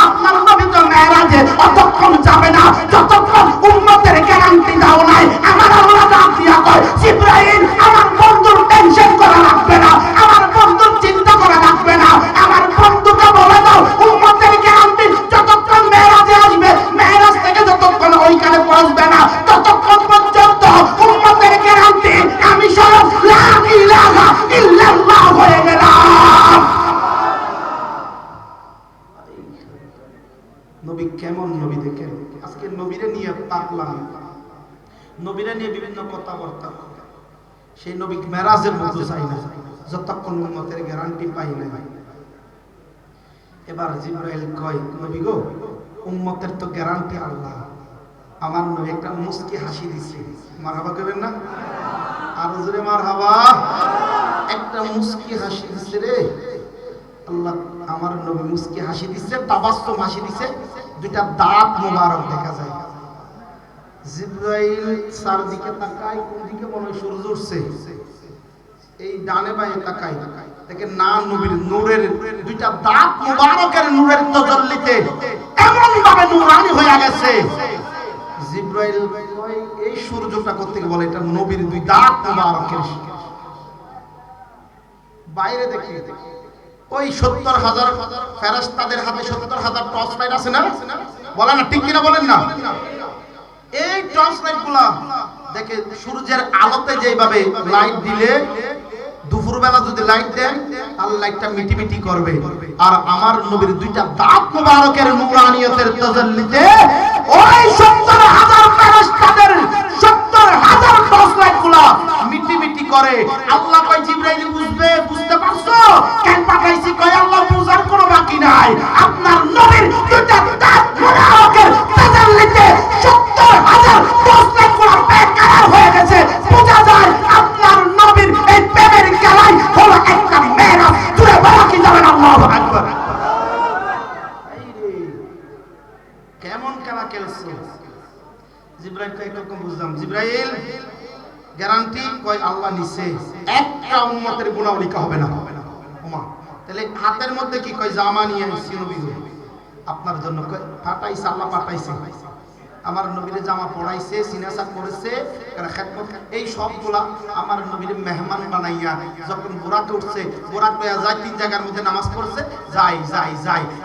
A: আপনার নবী তো মেরাজে অতক্ষণ যাবে না যতক্ষণ উম্মতের গ্যারান্টি দাও নাই। আমার আল্লাহ ডাক দিয়া কয় জিবরাইল আমার বন্ধুর টেনশন করা লাগবে না, আমার বন্ধুর চিন্তা করা লাগবে না, আমার বন্ধুকে বলে দাও উম্মতের গ্যারান্টি যতক্ষণ মেরাজে আসবে, মেরাজ থেকে যতক্ষণ ওইখানে পৌঁছবে না ততক্ষণ পর্যন্ত উম্মতের গ্যারান্টি আমি সব লা ইলাহা ইল্লাল্লাহ হয়ে গেলাম। নবী কেমন নবী দেখেন, আজকে নবীরে নিয়ে পাকলাম, নবীরে নিয়ে বিভিন্ন কথাবার্তা, সেই নবী মেরাজের মধ্যে যাই না যতক্ষণ উম্মতের গ্যারান্টি পাই না। এবার জিবরাইল কয় নবী গো উম্মতের তো গ্যারান্টি আল্লাহ, আমার নবী একটা মুস্কি হাসি দিছে, মারহাবা কইবেন না? আরো জোরে মারহাবা। একটা মুস্কি হাসি দিছে রে আল্লাহ, আমার নবী মুস্কি হাসি দিছে, তাবাসসুম হাসি দিছে, দুইটা দাঁত মোবারক দেখা যায়। জিবরাইল চারদিকে তাকায়, কোন দিকে মনে হয় সূর্য উঠছে, এই ডানে বাঁয়ে তাকায়, দেখে না নবীর নূরের দুইটা দাঁত মোবারকের নূরের তাজাল্লিতে এমন ভাবে নূরানি হয়ে গেছে। জিবরাইল কয় এই সূর্যটা কোত্থেকে? বলে এটা নবীর দুই দাঁত মোবারকের। বাইরে দেখি ওই 70,000 ফেরেশতাদের হাতে 70,000 টর্চ লাইট আছে না? বলেন না ঠিক কিনা বলেন না? এই টর্চ লাইট গুলা দেখে সূর্যের আলোতে যেভাবে লাইট দিলে দুপুরবেলা যদি লাইট দেন তাহলে লাইটটা মিটিমিটি করবে, আর আমার নবীর দুইটা দাঁত মোবারকের নূরানিয়তের তাজাল্লিতে ওই 70,000 ফেরেশতাদের 70,000 টর্চ লাইট গুলা মিটিমিটি করে। আল্লাহ কয় জিবরাইল বুঝতে পারছো কেন পাঠাইছি? কয় আল্লাহ বুঝার কোনো বাকি নাই, আপনার নবীর দুইটা দাঁত মোবারকের তাজাল্লিতে 70,000 টর্চ লাইট গুলা বেকার হয়ে গেছে। বোঝা যায় আপনার নবীর এই প্রেমের খেলাই হলো একটা মেরাজ। জুড়ে বলা কি যাবেন আল্লাহু আকবার। কেমন খেলা খেলছো? জিবরাইল কয় এরকম বুঝলাম। জিবরাইল গ্যারান্টি কয় আল্লাহ নিছে, একটা উম্মতের গুনাহ লিখা হবে না। ওমা তাহলে হাতের মধ্যে কি কয় জামা নিয়ে আসছি নবী গো আপনার জন্য, কয় পাঠাইছে আল্লাহ পাঠাইছে, আমার নবীরে জামা পড়াইছে, সিনাসা করেছে, খেদমত, এই সবগুলা আমার নবীরে মেহমান বানাইয়া যখন বুরাকে উঠছে, বুরাক লইয়া যায় 3 জায়গার মধ্যে নামাজ পড়ছে, যাই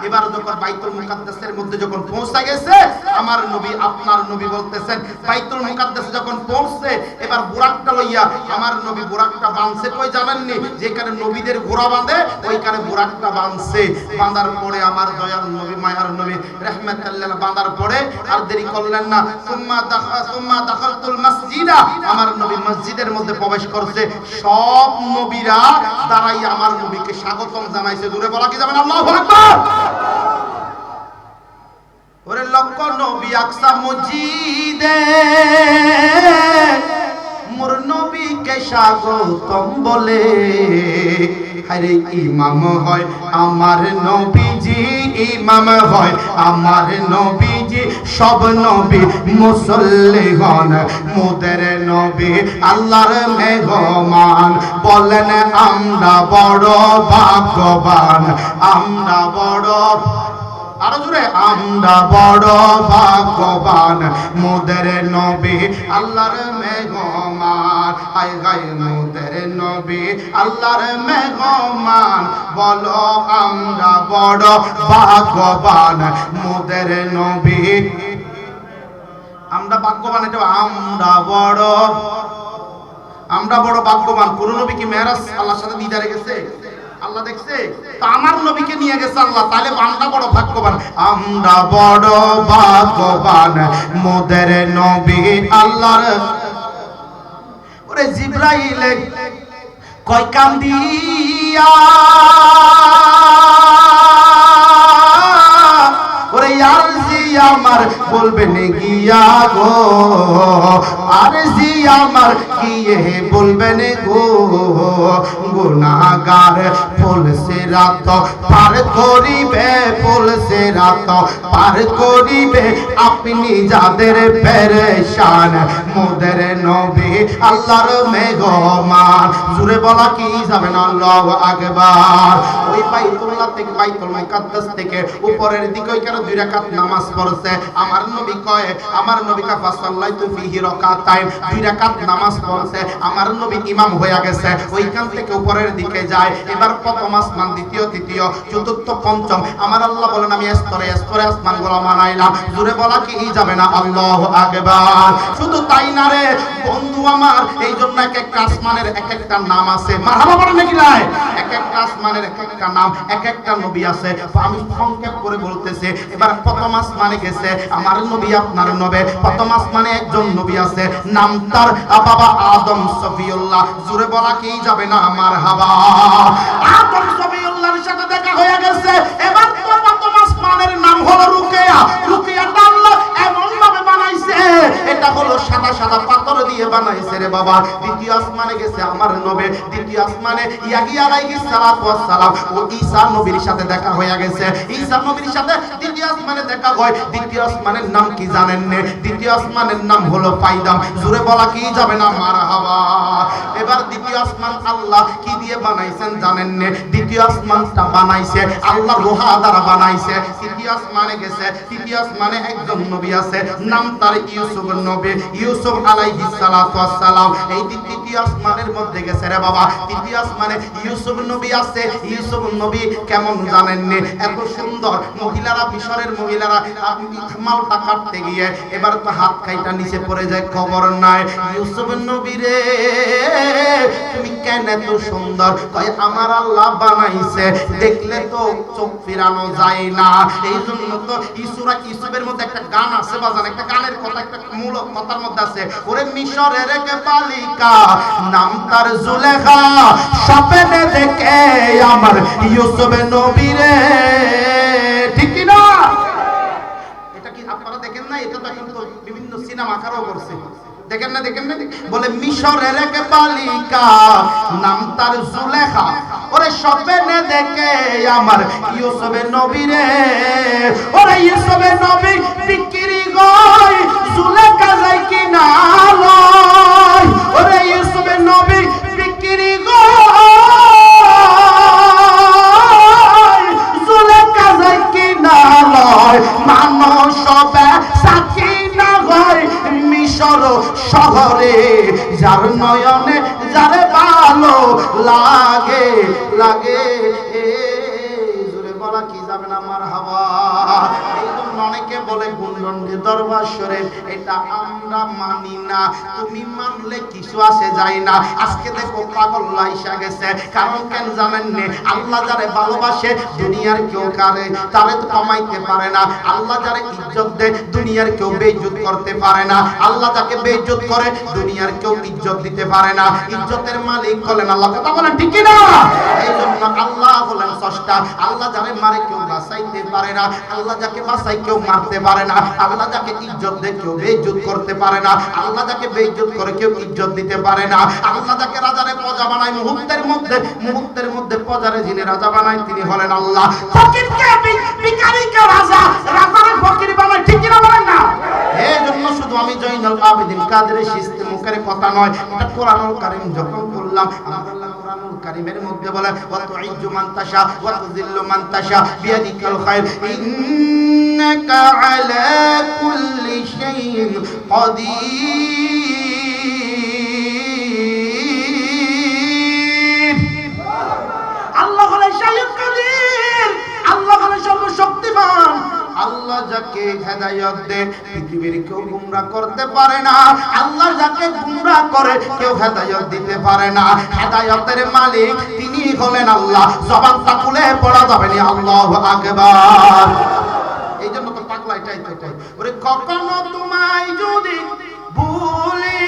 A: এবার যখন বাইতুল মুকাদ্দাসের মধ্যে যখন পৌঁছা গেছে আমার নবী, আপনার নবী বলতেছেন বাইতুল মুকাদ্দাসে যখন পৌঁছছে এবার বুরাকটা লইয়া আমার নবী বুরাকটা বাঁধছে, কই জানেননি যেখানে নবীদের ঘোড়া বাঁধে ওইখানে বুরাকটা বাঁধছে। বাঁধার পরে আমার দয়াল নবী মায়ার নবী রাহমাতুল্লাহ বাঁধার পরে আর দেরি করলেন না, সুম্মা দাখালতুল মসজিদা, আমার নবী মসজিদের মধ্যে প্রবেশ করছে, সব নবীরা দাঁড়াই আমার নবীকে স্বাগতম জানাইছে। দূরে বলা কি যাবেন আল্লাহু আকবার। ওরে লক্ষ নবী আকসা মসজিদে মোর নবীকে স্বাগতম বলে, আরে ইমাম হয় আমার নবীজি, ইমাম হয় আমার নবীজি, সব নবী মুসল্লি হন মোদের নবী আল্লাহর মেহমান। বলেন আমরা বড় ভাগ্যবান, আমরা বড় আরো জোরে, আমরা বড় ভাগ্যবান মোদের নবী আল্লাহর মেহমান। হায় হায় মোদের নবী আল্লাহর মেহমান, বলো আমরা বড় ভাগ্যবান মোদের নবী। আমরা ভাগ্যবান, এটা আমরা বড় ভাগ্যবান। কোন নবী কি মেরাজ আল্লাহর সাথে দিদারে গেছে? আল্লাহ দেখছে তো আমার নবীকে নিয়ে গেছে আল্লাহ, তাহলে আমরা বড় ভাগ্যবান। আমরা বড় ভাগ্যবান মোদের নবী আল্লাহর। ওরে জিবরাইল কয় কান্দিয়া, ওরে আরজি আমার বলবেন গিয়া গো, আরজি আমার গিয়ে বলবেন গো, গুনাহগার ফুলসে রাত পার করিবে, ফুলসে রাত পার করিবে, আপনি যাদের পেরেশান মোদের নবী আল্লাহর মেহমান। জুড়ে বলা কি যাবে না, আল্লাহু আকবার। ওই বাইতুল্লাহ থেকে, বাইতুল মুকাদ্দাস থেকে উপরের দিকে ওইখানে 2 রাকাত নামাজ পড়ছে। আমার নবী কয়, আমার নবী কা ফাসাল্লাইতু ফিহি রাকাতাইন, 2 রাকাত নামাজ পড়ছে। আমার নবী ইমাম হয়ে গেছে। ওইখান থেকে উপরের দিকে যায়। এবার প্রথম আসমান, দ্বিতীয়, তৃতীয়, চতুর্থ, পঞ্চম। আমার আল্লাহ বলেন আমি স্তরে স্তরে আসমানগুলো বানাইলাম। জুড়ে বলা কি যাবে না, আল্লাহু আকবার। শুধু তাই না রে বন্ধু আমার, এই জন্য এক একটা আসমানের এক একটা নাম আছে। মারহাবা বলেন নাকি নাই? এক একটা আসমানের এক একটা নাম, এক একটা নবী আছে। আমি সংক্ষেপ করে বলতেছি। এবার প্রথম আসমানে গেছে আমার নবী, আপনার নবী। প্রথম আসমানে একজন নবী আছে, নাম তার বাবা আদম সফিউল্লাহ। জুড়ে বলা কি যাবে না, মারহাবা। আদম সফিউল্লাহর সাথে দেখা হয়ে গেছে। এবার তো প্রথম আসমানের নাম হলো রুকিয়া। রুকিয়াটা আল্লাহ এমন ভাবে বানাইছে, এটা হলো সাদা সাদা পাথর দিয়ে বানাইছে রে বাবা। দ্বিতীয় আসমানে গেছে আমার নবী। দ্বিতীয় আসমানে ইয়াহিয়া আলাইহিস সালাতু ওয়াস সালাম ও ঈসা নবীর সাথে দেখা হয়ে গেছে। ঈসা নবীর সাথে দ্বিতীয় আসমানে দেখা হয়। দ্বিতীয় আসমানের নাম কি জানেন না? দ্বিতীয় আসমানের নাম হলো পায়দাম। জোরে বলা কি যাবে না, মারহাবা। এবার দ্বিতীয় আসমান আল্লাহ কি দিয়ে বানাইছেন জানেন না? দ্বিতীয় আসমানটা বানাইছে আল্লাহ লোহা দ্বারা বানাইছে। তৃতীয় আসমানে গেছে। তৃতীয় আসমানে একজন নবী আছে, নাম তার ইউসুফ নবী, ইউসুফ আলাইহিস সালাতু ওয়াস সালাম। এই তৃতীয় আসমানের মধ্যে গেছে রে বাবা। তৃতীয় আসমানে ইউসুফ নবী আছে। ইউসুফ নবী কেমন জানেন না? এত সুন্দর। মহিলারা, মিশরের মহিলারা মালটা কাটতে গিয়ে এবার তো হাত কাইটা নিচে পড়ে যায়, খবর নাই। ইউসুফ নবী রে তুমি কেন এত সুন্দর? কয় আমার আল্লাহ বানাইছে, দেখলে তো চোখ ফিরানো যায় না। এই জন্য তো ইউসুফের মধ্যে একটা গান আছে বাজান, একটা গানের কথা, একটা মূল কথার মধ্যে আছে, ওরে মিশরের এক বালিকা নাম তার জুলেখা, স্বপ্নে দেখে আমার ইউসুফ নবী রে। ঠিক কি না? এটা কি আপনারা দেখেন না? এটা তো এখন তো বিভিন্ন সিনেমা আকারও করছে, দেখেন না? দেখেন না? বলে মিশরের এক বালিকা নাম তার জুলেখা, ওরে স্বপ্নে দেখে আমার ইউসুফ নবী রে। ওরে ইউসুফ নবী বিক্রি গই, জুলেখা যাই কি না লয়। ওরে ইউসুফ নবী বিক্রি গই, জুলেখা যাই কি না লয়। মানুষ সবে সাক্ষী না হয় মিশর শহরে, যার নয়নে যারে ভালো লাগে লাগে। জোরে বলা কি যাবে না, মারহাবা। এই জন্য অনেকে বলে গুণগণ্ডি দরবার শরীফ, এটা আমরা মানি না। তুমি মানলে কিছু আসে যায় না। আজকে দেখো পাগল লাইসা গেছে। কারণ কেন জানেন নে? আল্লাহ যারে ভালোবাসে দুনিয়ার কেউ কারে তারে তো কমাইতে পারে না। আল্লাহ যারে ইজ্জত দেয় দুনিয়ার কেউ বেইজ্জত করতে পারে না। আল্লাহ যাকে বেইজ্জত করে দুনিয়ার কেউ ইজ্জত দিতে পারে না। ইজ্জতের মালিক হলেন আল্লাহ। কথা বলেন ঠিক কি না? এই জন্য আল্লাহ হলেন স্রষ্টা। আল্লাহ যারে মারে কেউ বাঁচাইতে পারে না। আল্লাহ যাকে বাঁচাই কেউ মারতে পারে না। আল্লাহ যাকে ইজ্জত দেয় কেউ বেইজ্জত করতে পারে না। আল্লাহ যাকে বেইজ্জত করে কেউ ইজ্জত দিতে পারে না। আল্লাহ যাকে রাজারে প্রজা বানায় মুহূর্তের মধ্যে প্রজারে যিনি রাজা বানায় তিনি হলেন আল্লাহ। ফকিরকে ভিখারিকে রাজা, রাজারে ফকির বানায়। ঠিক কি না বলেন না? এই জন্য শুধু আমি জয়নুল আবেদিন কাদের চিশতি মুখের কথা নয়, এটা কোরআনুল কারীম যখন বললাম আমার আল্লাহ কোরআনুল কারীমের মধ্যে বলে ওয়া তুইজ্জু মান তাশা ওয়া তুযিল্লু মান তাশা বিয়াদিকাল খায়র ইন্নাকা আলা কুল্লি শাইইন কাদির। আল্লাহ হলেন শাইউল কাদির, আল্লাহ হলেন সর্বশক্তিমান। আল্লাহ যাকে হেদায়েত দেয় পৃথিবীর কেউ গুমরাহ করতে পারে না, আল্লাহ যাকে গুমরাহ করে কেউ হেদায়েত দিতে পারে না। হেদায়েতের মালিক তিনি হলেন আল্লাহ। জবানটা খুলে পড়া যাবে না আল্লাহু আকবার। এই জন্য তো পাগলা এটাই তো কয় ওরে কখনো তোমায় যদি ভুলি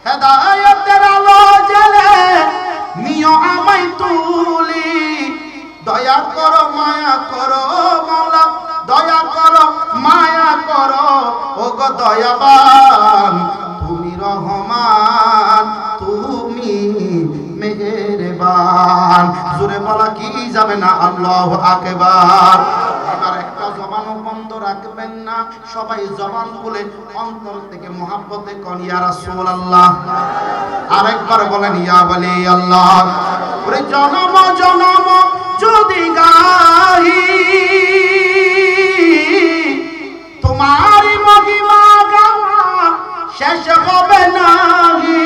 A: হেদায়েতের আলো জ্বলে নিও আমায় তুলি। দয়া করো মায়া করো মাওলা, দয়া করো মায়া করো ওগো দয়াবান, তুমি রহমান তুমি মেহেরবান। জোরে বলা কি যাবে না আল্লাহু আকবার। এবার একটা জবানও বন্ধ রাখবেন না, সবাই জবান খুলে অন্তর থেকে মহব্বতে কোন ইয়া রাসূলুল্লাহ। আরেকবার বলেন ইয়া ওয়ালি আল্লাহ। ওরে জনম জনম যদি গাহি তোমার মহিমা গাওয়া শেষ হবে নাহি।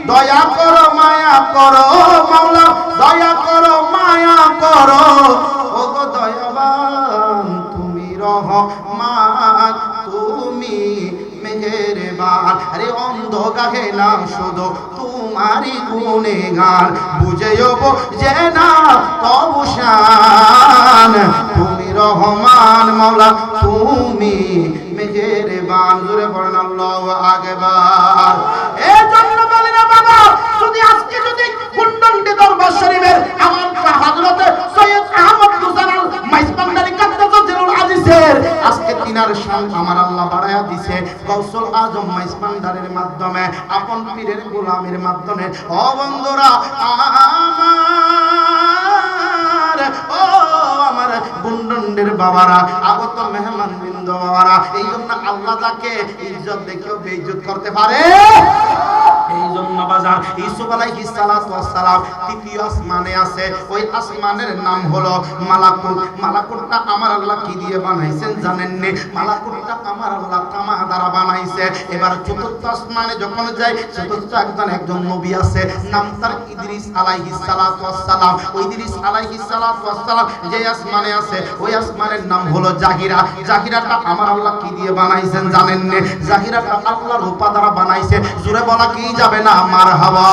A: দয়া করো মায়া করো মাওলা, দয়া করো মায়া করো ওগো দয়াবান, তুমি রহমান তুমি মেহেরবান। আরে অন্ধ গাহে না শুধু তোমারই গুণগান, বুঝেও যে না তবু শান, তুমি রহমান মাওলা তুমি মেহেরবান। জোরে পড়েন আল্লাহু আকবার। এই জন্য বলি না বাবা, যদি আজকে যদি কুণ্ডন্ডি দরবার শরীফের আমার হযরত সৈয়দ আহমদ হুসাইন মাইজবান্ডারি কাদ্দাসুল আজিজের আজকে তিনার শান আমার আল্লাহ বাড়ায়া দিয়েছে গৌসুল আজম মাইজবান্ডারির মাধ্যমে, আপন পীরের গোলামের মাধ্যমে। ও বন্ধুরা আমার, ও আমার কুণ্ডন্ডির বাবারা, আগত মেহমান বৃন্দ বাবারা, এই জন্য আল্লাহ যাকে ইজ্জত দেখেও বেইজ্জত করতে পারে। এই জন্য বাজার ইউসুফ আলাইহিস সালাতু ওয়াস সালাম তৃতীয় আসমানে আছে, ওই আসমানের নাম হলো মালাকুত। মালাকুতটা আমার আল্লাহ কি দিয়ে বানাইছেন জানেন নি? মালাকুতটা আমার আল্লাহ তামা দ্বারা বানাইছে। এবার চতুর্থ আসমানে যখন যায়, চতুর্থ একজন নবী আছে, নাম তার ইদ্রিস আলাইহিস সালাতু ওয়াস সালাম। ওই ইদ্রিস আলাইহিস সালাতু ওয়াস সালাম যে আসমানে আছে, ওই আসমানের নাম হলো জাহিরা। জাহিরাটা আমার আল্লাহ কি দিয়ে বানাইছেন জানেন নি? জাহিরাটা আল্লাহর রূপা দ্বারা বানাইছে। জোরে বলা কি যাবে না মারহাবা।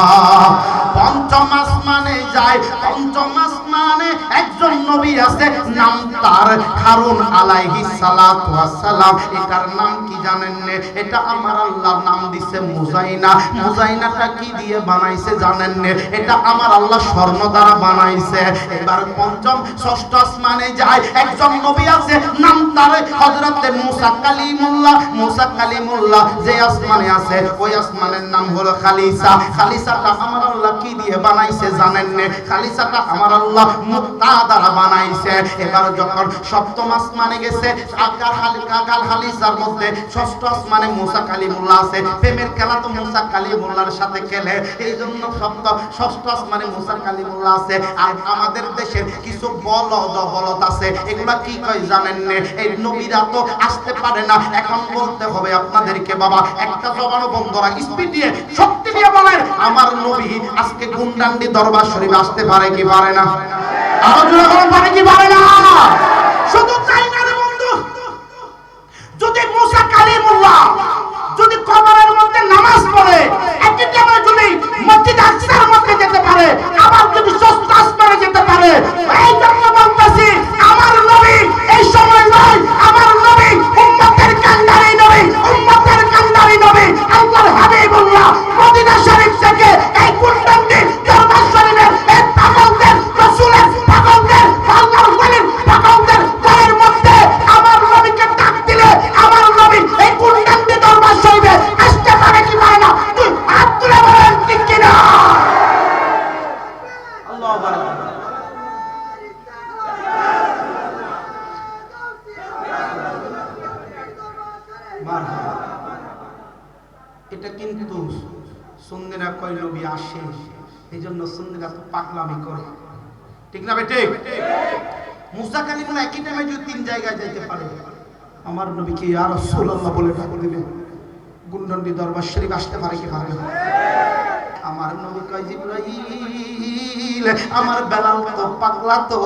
A: পঞ্চম আসমানে যায়, পঞ্চম আসমানে একজন নবী আছে, নাম তার হারুন আলাইহিস সালাতু ওয়াস সালাম। এটার নাম কি জানেন নে? এটা আমার আল্লাহর নাম দিছে মুজাইনা। মুজাইনাটা কি দিয়ে বানাইছে জানেন নে? এটা আমার আল্লাহ স্বর্ণ দ্বারা বানাইছে। এবার পঞ্চম ষষ্ঠ আসমানে যায়, একজন নবী আছে, নাম তার হযরতে মুসা কালিমুল্লাহ। মুসা কালিমুল্লাহ যে আসমানে আছে, ওই আসমানের নাম হলো খালিসা। খালিসাটা আমার আল্লাহ কি দিয়ে বানাইছে জানেন নে? খালিসাটা আমার আল্লাহ মুক্তা দ্বারা বানাইছে। এবার যখন সপ্তম আসমানে গেছে, কাকাল খালিসার মধ্যে ষষ্ঠ আসমানে মুসা কালিমুল্লাহ আছে। প্রেমের খেলা তো মুসা কালিমুল্লাহর সাথে খেলে, এই জন্য ষষ্ঠ আসমানে মুসা কালিমুল্লাহ আছে। আর আমাদের দেশের কিছু বলদ আছে, এগুলা কি কয় জানেন নে? এই নবীরা তো আসতে পারে না। এখন বলতে হবে আপনাদেরকে বাবা, একটা জবানও বন্ধ রাখ, স্পিড দিয়ে শক্তি দিয়ে বলেন আমার নবী আজকে কুণ্ডান্ডি দরবার শরীফে আসতে পারে কি পারে না? আরো জোরে বলেন পারে কি পারে না? শুধু তাই না রে বন্ধু, যদি মুসা কালিমুল্লাহ যদি কবরের মধ্যে নামাজ পড়ে, একই টাইমে যদি মসজিদ আকসার মধ্যে যেতে পারে, আবার যদি ষষ্ঠ আসমানে যেতে পারে, এই জন্য বলতেছি আমার নবী এই সময় নয়, আমার নবী উম্মতের কান্ডারি নবী, উম্মতের কান্ডারি নবী আল্লাহর হাবিবুল্লাহ মদিনা শরীফ থেকে এই কুণ্ডান্ডি দরবার শরীফের এই পাগলদের রাসূলের পাগলদের আল্লাহর ওয়ালির পাগলদের ঘরের মধ্যে আমার নবীকে ডাক দিলে আমার নবী এই কুণ্ডান্ডি দরবার শরীফে আসতে পারে কি পারে না? তুই হাত তুলে বলেন ঠিক কি না? আল্লাহু আকবার। এটা কিন্তু সুন্নিরা কয় নবী আসে, এই জন্য সুন্নিরা তো পাগলামি করে, ঠিক না বেটে? মুসা কালিমুল্লাহ একই টাইমে যদি 3 জায়গায় যাইতে পারে, আমার নবীকে ইয়া রাসূলুল্লাহ বলে ডাক দিলে গুন্ডন্ডি দরবার শরীফ আসতে পারে কি পারে না? আমার নবী কয় জিবরাইল, আমার বেলাল তো পাগলা, তো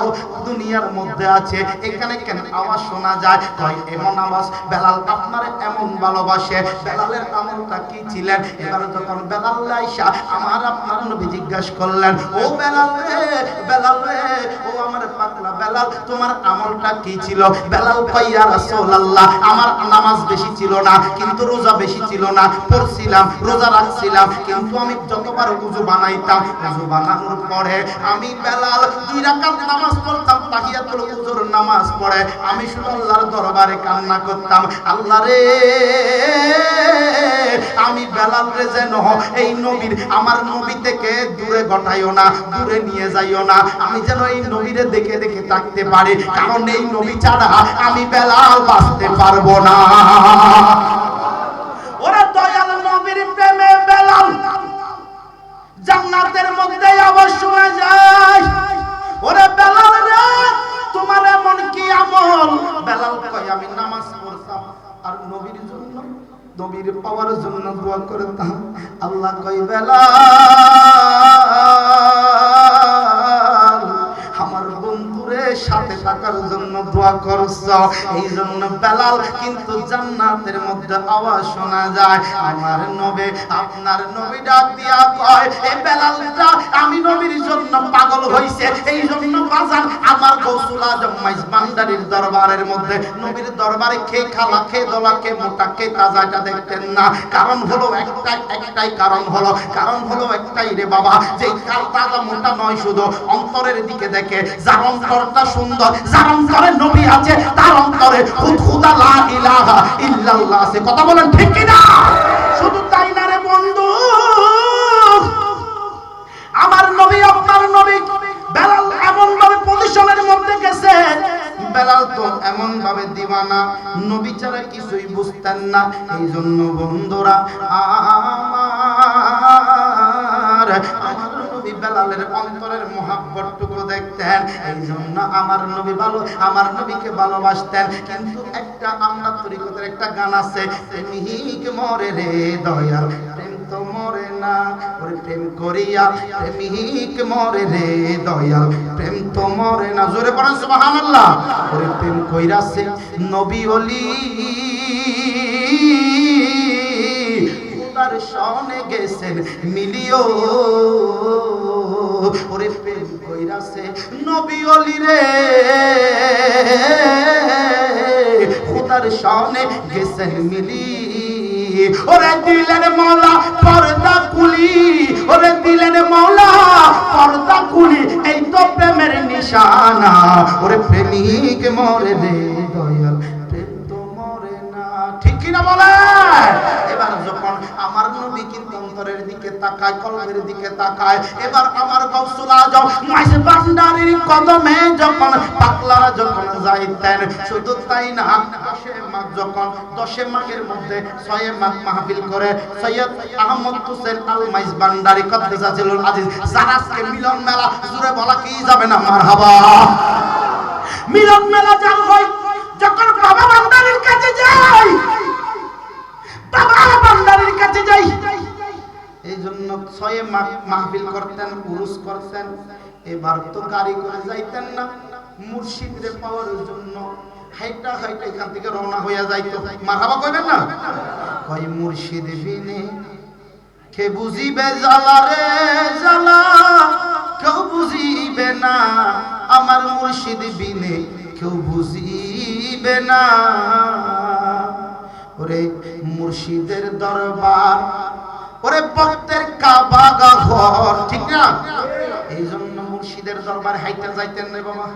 A: দুনিয়ার মধ্যে আছে, এখানে কেন আওয়াজ শোনা যায়? কয় এমন আওয়াজ, বেলাল আপনার এমন ভালোবাসে। বেলালের আমলটা কি ছিলেন? এবার যখন বেলাল আয়েশা আমার আপনার নবী জিজ্ঞাসা করলেন, ও বেলাল রে, বেলাল রে, ও আমার পাগলা বেলাল, তোমার আমলটা কি ছিল? বেলাল কয় ইয়া রাসূলুল্লাহ, আমার নামাজ বেশি ছিল না, কিন্তু রোজা বেশি ছিল না, পড়ছিলাম, রোজা রাখছিলাম, কিন্তু আমি যতবার ওযু বানাইতাম, ওযু বানানোর পরে আমি বেলাল 2 রাকাত নামাজ পড়তাম, তাহিয়াতুল ওযুর নামাজ পড়ে আমি শুধু আল্লাহর দরবারে কান্না করতাম, আল্লাহ রে, আমি বেলাল রে যেন এই নবীর, আমার নবী থেকে দূরে গটাইও না, দূরে নিয়ে যাইও না, আমি যেন এই নবীরে দেখে দেখে থাকতে পারি, কারণ এই নবী ছাড়া আমি বেলাল বাঁচতে পারবো না। ওরে দয়াল নবীর প্রেমে বেলাল জান্নাতের মধ্যে আবার শোনা যায়। ওরে বেলাল রে, তোমার এমন কি আমল? বেলাল কয় আমি নামাজ পড়তাম আর নবীর জন্য, নবীর পাওয়ার জন্য দোয়া করতাম। আল্লাহ কয় বেলাল, আমার বন্ধুরে সাথে থাকার জন্য দোয়া করছ, এই জন্য বেলাল কিন্তু জান্নাতের মধ্যে আওয়াজ শোনা যায়। আমার নবী, আপনার নবী ডাক দিয়া কয়, এই বেলালটা আমি নবীর জন্য পাগল হইছে, এই জন্য বাজান আমার গৌসুল আজম মাইজ ভান্ডারীর দরবারের মধ্যে, নবীর দরবারে কে খালা, কে দলা, কে মোটা, কে তাজা, এটা দেখতেন না। কারণ হলো একটাই কারণ হলো একটাই রে বাবা, যে তাজা মোটা নয়, শুধু অন্তরের দিকে দেখে। যার অন্তরটা সুন্দর, যার অন্তরে নবী আছে, তার অন্তরে খুদা লা ইলাহা ইল্লাল্লাহ আছে। কথা বলেন ঠিক কি না? শুধু তাই না রে বন্ধু, আমার নবী, আপনার নবী বেলাল এমন ভাবে পজিশনের মধ্যে গেছে, বেলাল তো এমন ভাবে দিওয়ানা, নবী ছাড়া কিছুই বুঝতেন না। এই জন্য বন্ধুরা আমার নবী বেলালের অন্তরের মহব্বতটুকু দেখতেন, এই জন্য আমার নবী আমার নবীকে ভালোবাসতেন। কিন্তু একটা আমরা তরিকতের একটা গান আছে, প্রেমিক মরে রে দয়াল, প্রেম তো মরে না, ওরে প্রেম করিয়া প্রেমিক মরে রে দয়াল, প্রেম তো মরে না। জোরে পড়েন সুবহানাল্লাহ। ওরে প্রেম কইরাছে নবী ওলি, খোদার শনে গেছেন মিলিও, ওরে প্রেম কইরাছে নবী ওলি রে, খোদার শনে গেছেন মিলি। ওরে দিলেন মওলা পর্দা কুলি, ওরে দিলেন মওলা পর্দা কুলি, এই তো প্রেমের নিশানা। ওরে প্রেমিক মরে রে দয়াল, প্রেম তো মরে না। ঠিক কি না বলে? এবার যখন আমার নবী কিন্তু অন্তরের দিকে তাকায়, কলবের দিকে তাকায়, এবার আমার গৌসুল আজম মাইজ ভান্ডারীর কদমে যখন পাগলারা যখন যাইতেন, শুধু তাই না, 10 মাঘের মধ্যে 6 মাঘ মাহফিল করে সৈয়দ আহমদ হোসেন আল মাইজ ভান্ডারী কদ্দাসাহুল আজিজ, যার আজকে মিলন মেলা, জুড়ে বলা কি যাবে না মারহাবা। মিলন মেলা যার হয় যখন বাবা ভান্ডারীর কাছে যাই, বাবা ভান্ডারীর কাছে যাই, এই জন্য 6 মাঘ মাহফিল করতেন, উরুস করতেন। এবার তো গাড়ি করে যাইতেন না, মুর্শিদরে পাওয়ার জন্য হাইটা হাইটা এখান থেকে রওনা হইয়া যাইতো। মারহাবা কইবেন না? কই মুর্শিদ বিনে কে বুঝিবে জ্বালা রে জ্বালা, কেউ বুঝিবে না, আমার মুর্শিদ বিনে কেউ বুঝিবে না। ওরে মুর্শিদের দরবার, ওরে ভক্তের কাবা ঘর, ঠিক না? এই জন্য মুর্শিদের দরবার হাইটা যাইতেন রে বাবা,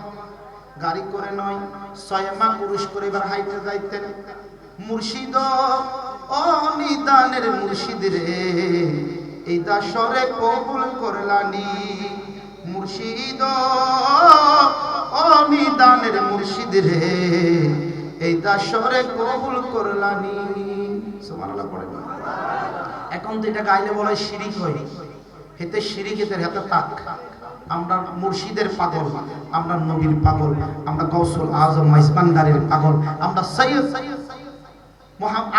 A: গাড়ি করে নয়, 6 মাঘ পুরুষ করে এবার হাইতে যাইতেন। মুর্শিদ ও নিদানের মুর্শিদ রে, এই দাসরে কবুল করলানি, মুর্শিদ ও নিদানের মুর্শিদ রে, এই দাসরে কবুল করলানি। সুবহানাল্লাহ পড়ে। এখন তো এটা গাইলে বলে শিরিক হয়, হেতে শিরিকের হাতে তাক। আমরা মুর্শিদের পাগল, আমরা নবীর পাগল, আমরা গৌসুল আজম মাইজবান্ডারির পাগল, আমরা সৈয়দ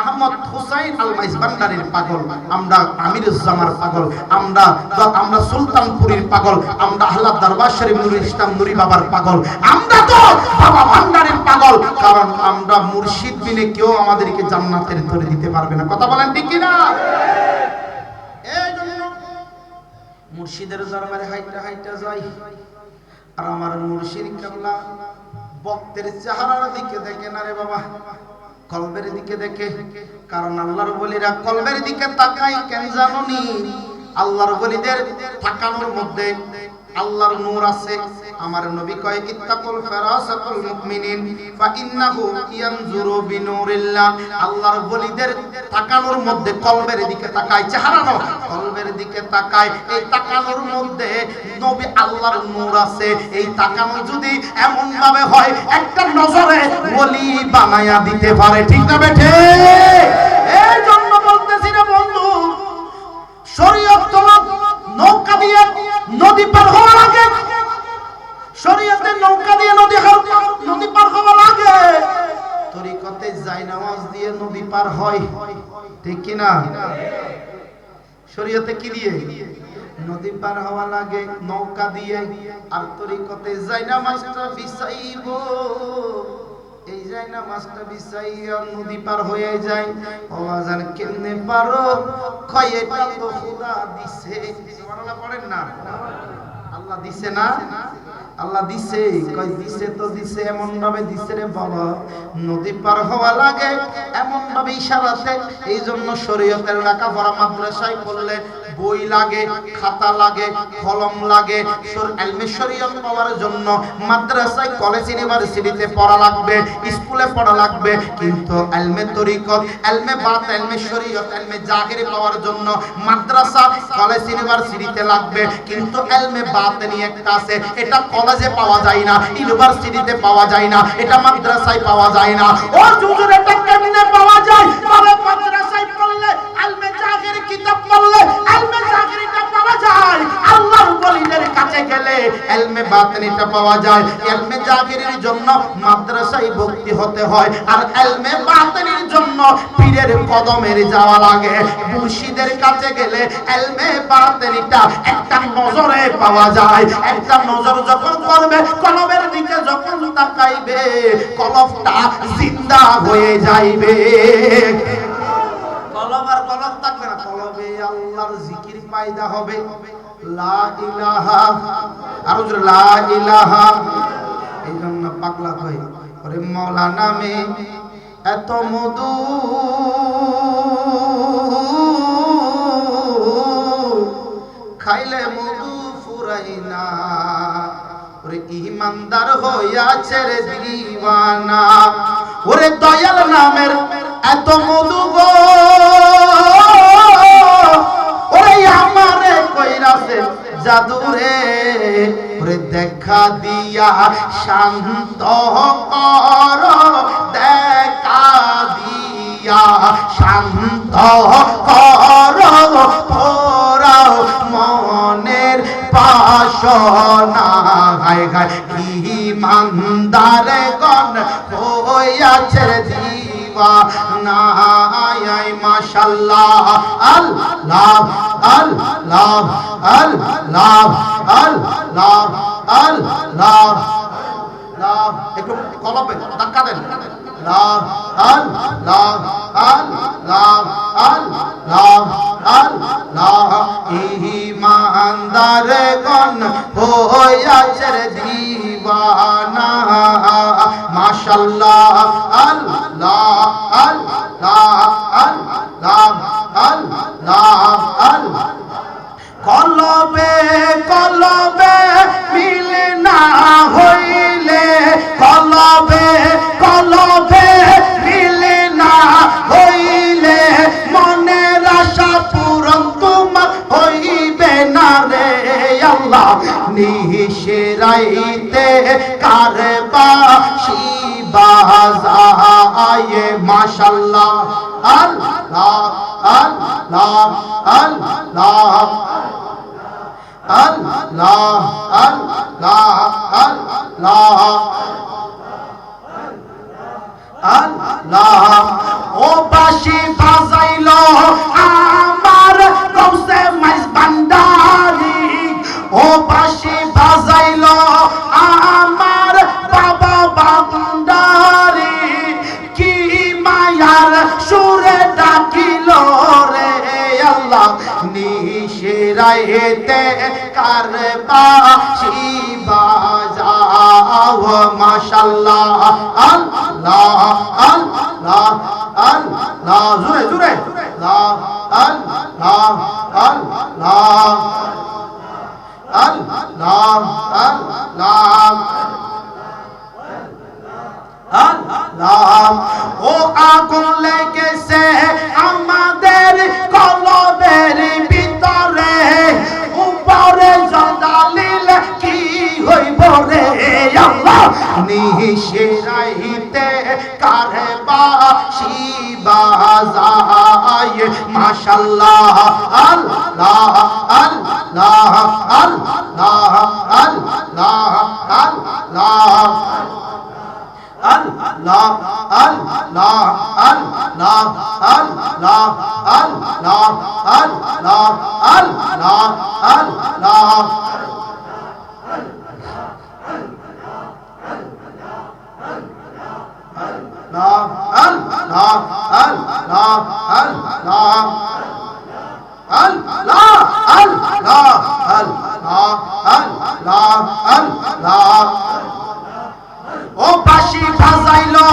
A: আহমদ হুসাইন আল মাইজবান্ডারির পাগল, আমরা আমিরুজ্জামার পাগল, আমরা সুলতানপুরীর পাগল, আমরা আহলা দরবার শরীফ নুরুল ইসলাম নুরি বাবার পাগল, আমরা তো বাবা ভান্ডারির পাগল। কারণ আমরা মুর্শিদ বিনে কেউ আমাদেরকে জান্নাতের তরে দিতে পারবে না। কথা বলেন ঠিক কি না? মুর্শিদের দরবারে হাইটা হাইটা যাই, আর আমার মুর্শিদ কেবলা ভক্তের চেহারার দিকে দেখে না রে বাবা, কলবের দিকে দেখে। কারণ আল্লাহর ওলিরা কলবের দিকে তাকায় কেন জানোনি? আল্লাহর ওলিদের তাকানোর মধ্যে আল্লাহর নূর আছে। আমার নবী কয় ইত্তাকুল ফিরাসাতুল মুমিনিন ফা ইন্নাহু ইয়ানজুরু বিনুরিল্লাহ। আল্লাহর ওলিদের তাকানোর মধ্যে কলবের দিকে তাকায়, চেহারা না, কলবের দিকে তাকায়। এই তাকানোর মধ্যে নবী আল্লাহর নূর আছে। এই তাকানো যদি এমন ভাবে হয় একটা নজরে ওলি বানায়া দিতে পারে, ঠিক না বেঠে? এই জন্য বলতেছি রে বন্ধু, শরীয়ত তলব নৌকা দিয়ে নদী পার হওয়ার আগে, শরীয়তের নৌকা দিয়ে নদী পার হওয়ার আগে তরিকতে জায়নামাজ দিয়ে নদী পার হয়, ঠিক কি না? শরীয়তে কি দিয়ে নদী পার হওয়া লাগে? নৌকা দিয়ে। আর তরিকতে জায়নামাজটা বিছাইব, এই জায়নামাজটা বিছাইয়া নদী পার হয়ে যায়। আওয়াজান কেমনে পারো? কয় এটা তো খোদা দিছে। সুবহানাল্লাহ পড়েন না? আল্লাহ দিছে না? আল্লাহ দিছে, কয় দিছে তো দিছে, এমন ভাবে দিছে রে বাবা, নদী পার হওয়া লাগে এমন ভাবে ইশারাতে। এই জন্য শরীয়তের লেখাপড়া মাদ্রাসায় পড়লে বই লাগে, খাতা লাগে, কলম লাগে। ইলমে শরীয়ত পাওয়ার জন্য মাদ্রাসায়, কলেজ, ইউনিভার্সিটিতে পড়া লাগবে, স্কুলে পড়া লাগবে। কিন্তু ইলমে তরিকত, ইলমে বাত, ইলমে শরীয়ত, ইলমে জাহিরি পাওয়ার জন্য মাদ্রাসা, কলেজ, ইউনিভার্সিটিতে লাগবে। কিন্তু ইলমে বাতিনি একটা আছে, এটা কলেজে পাওয়া যায় না, ইউনিভার্সিটিতে পাওয়া যায় না, এটা মাদ্রাসায় পাওয়া যায় না। ও হুজুর, এটা কেমনে পাওয়া যায়? তবে মাদ্রাসায় পড়লে, ইলমে জাহিরি কিতাব পড়লে ইলমে জাহিরিটা পাওয়া যায়। আল্লাহর ওলিদের কাছে গেলে ইলমে বাতিনিটা পাওয়া যায়। ইলমে জাহিরির জন্য মাদ্রাসায় ভর্তি হতে হয়, আর ইলমে বাতিনির জন্য পীরের কদমের যাওয়া লাগে। মুর্শিদের কাছে গেলে ইলমে বাতিনিটা একটা নজরে পাওয়া যায়। একটা নজর যখন করবে, কলবের দিকে যখন তাকাইবে, কলবটা জিন্দা হয়ে যাইবে। কলব আর কলব থাকবে না, কলবে আল্লাহর জিকির পায়দা হবে। লা ইলাহা, আর লা ইলাহা। এই জন্য পাগলা কই, ওরে মওলা নামে এত মধু, খাইলে মধু ফুরাই না। ওরে ইমানদার হইয়াছে রে দিওয়ানা। ওরে দয়াল নামের এত মধু গো, ওরে আমারে কইরাছে জাদুরে। ওরে দেখা দিয়া শান্ত কর, দেখা দিয়া শান্ত কর, ওরাও মনের বাসনা। হায় হায় ইমানদার গণ হইয়াছে দিওয়ানা। মাশাআল্লাহ, আল্লাহ আল্লাহ আল্লাহ আল্লাহ আল্লাহ। একটু কলবে ধাক্কা দেন। আল্লাহ আল্লাহ আল্লাহ আল্লাহ আল্লাহ। ইমানদার গণ হইয়াছে দিওয়ানা। মাশাআল্লাহ, আল্লাহ আল্লাহ আল্লাহ আল্লাহ আল্লাহ। কলবে কলবে মিল না হইলে, কলবে কলবে মিল না হইলে, মনের আশা পূরণ তোমার হইবে না রে আল্লাহ। নিশিরাইতে কারবাশি বাজায়ে। মাশাআল্লাহ, আল্লাহ আল্লাহ আল্লাহ আল্লাহ আল্লাহ আল্লাহ আল্লাহ ও বাঁশি বাজাইলো আমার গৌসে মাইজ ভান্ডারি ও বাঁশি বাজাইলো আমার বাবা ভান্ডারি কি মায়ার সুরে ডাকিলো রে আল্লাহ নিশিরাইতে কার বাঁশি বাজাও মাশাআল্লাহ আল্লাহ আল্লাহ আল্লাহ জোরে জোরে আল্লাহ আল্লাহ আল্লাহ আল্লাহ আল্লাহ আল্লাহ ও আগুন লেগেছে আমাদের কলবের ভিতরে উপরে জলালিল কি হইব রে আল্লাহ নিশিরাইতে কারে বাঁশি বাজায় মাশাআল্লাহ আল্লাহ আল্লাহ আল্লাহ আল্লাহ আল্লাহ Allah Allah Allah Allah Allah Allah Allah Allah ও বাঁশি বাজাইলো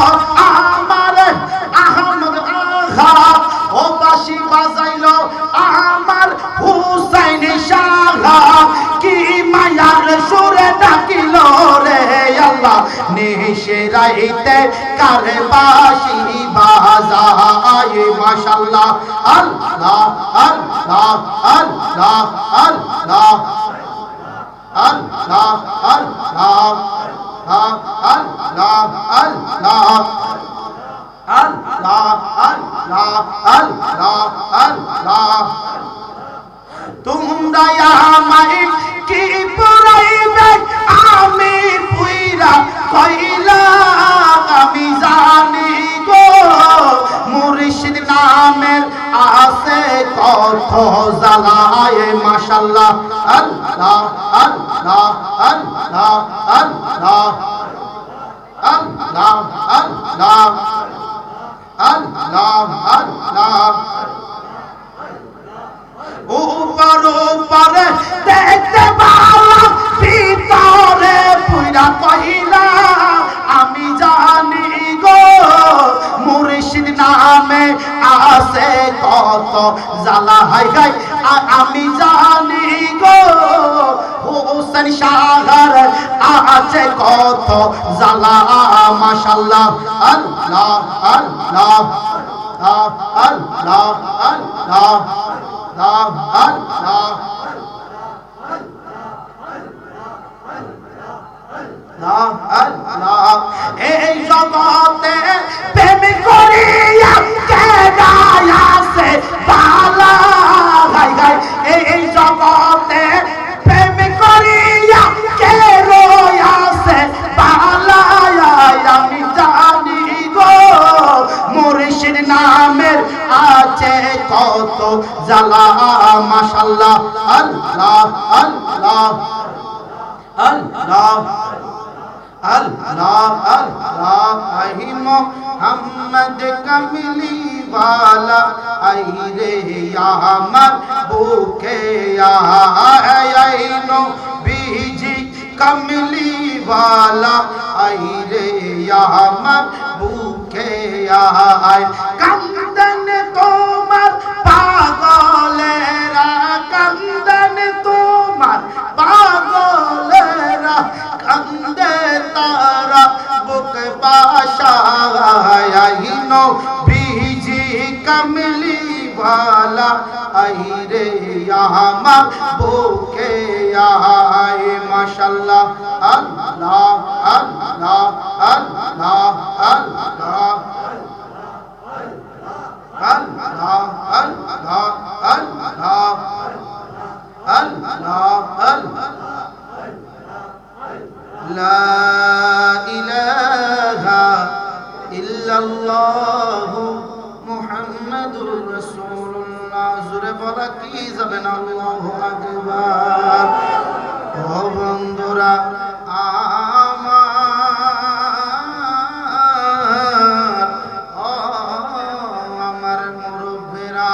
A: আমার আহমদ আঘা ও বাঁশি বাজাইলো আমার হুসাইন শাহ কি মায়ার সুরে ডাকিলো রে আল্লাহ নিশিরাইতে কারে বাঁশি বাজায় মাশাআল্লাহ আল্লাহ আল্লাহ আল্লাহ আল্লাহ আল্লাহ আল্লাহ Allah Allah Allah Allah Allah Allah তোমরা আমায় কি পুরাইবে আমি পুইরা কইলা আমি জানি গো মুর্শিদ নামের আছে কত জ্বালায় মাশাআল্লাহ আল্লাহ আল্লাহ আল্লাহ আল্লাহ আল্লাহ আল্লাহ আল্লাহ আল্লাহ উপর উপরে দেখতে পাওয়া ভিতরে পুরা কইলা আমি জানি গো মুর্শিদ নামে আছে কত জ্বালা হাই গাই আমি জানি গো হুসেন শাহর আছে কত জ্বালা মাশাআল্লাহ আল্লাহ আল্লাহ আল্লাহ আল্লাহ আল্লাহ আল্লাহ এই জগতে প্রেম করিয়া কে আছে বালা গাই গাই এই জগতে প্রেম করিয়া কে আছে বালা আমি জানি গো মুর্শিদ নামের আছে কত জ্বালা মাশাআল্লাহ আল্লাহ আল্লাহ আল্লাহ আল্লাহ আল্লাহ আহি মোহাম্মদ কমলি वाला आई रे আমার বুকে আইনো বিজি কমলি वाला आई রে আমার বুকে আয় কান্দন তোমার পাগলেরা কান্দন তোমার পাগলেরা কান্দে তারা বুক বাসাইনো বিজি কমলি वाला आई रे আমার বুকে আয় মাশাআল্লাহ আল্লাহ আল্লাহ আল্লাহ আল্লাহ আল্লাহ আল্লাহ আল্লাহ আল্লাহ আল্লাহ লা ইলাহা ইল্লাল্লাহ মুহাম্মাদুর রাসূলুল্লাহ। জোরে বলা কি যাবেন আল্লাহু আকবার। ও বন্ধুরা আমার মুরব্বিরা,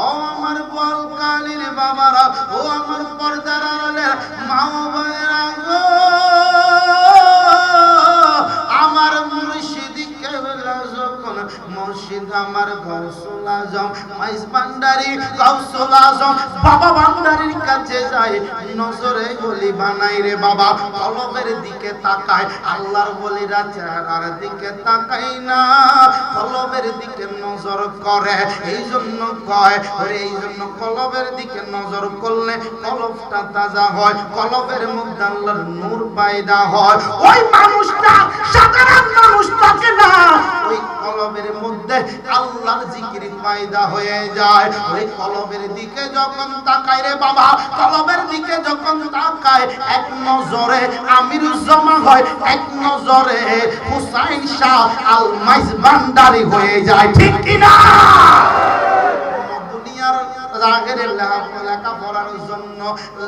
A: ও আমার বলকালীর বাবারা, ও আমার পর্দার আড়ালের মা বোনেরা গো, আমার মুর্শিদ কেবলা যখন মুর্শিদ আমার গাউসুল আজম মাইজ ভান্ডারী গাউসুল আজম বাবা ভান্ডারীর কাছে যায়, নজরে গলি বানাই রে বাবা, কলবের দিকে তাকায়। আল্লাহর ওলিরা চেহারার দিকে তাকায় না, কলবের দিকে নজর করে। এই জন্য কয় ওরে, এই জন্য কলবের দিকে নজর করলে কলবটা তাজা হয়, কলবের মধ্যে আল্লাহর নূর পয়দা হয়। ওই মানুষটা সাধারণ মানুষ থাকে না, ওই কলবের মধ্যে আল্লাহর জিকির পয়দা হয়ে যায়। ওই কলবের দিকে যখন তাকায় রে বাবা, কলবের দিকে যখন তাকায়, এক নজরে আমিরুজ্জামান হয়, এক নজরে হুসাইন শাহ আল মাইজ ভান্ডারী হয়ে যায়। ঠিক কি না? দুনিয়ার লাগের লেখা পড়ার জন্য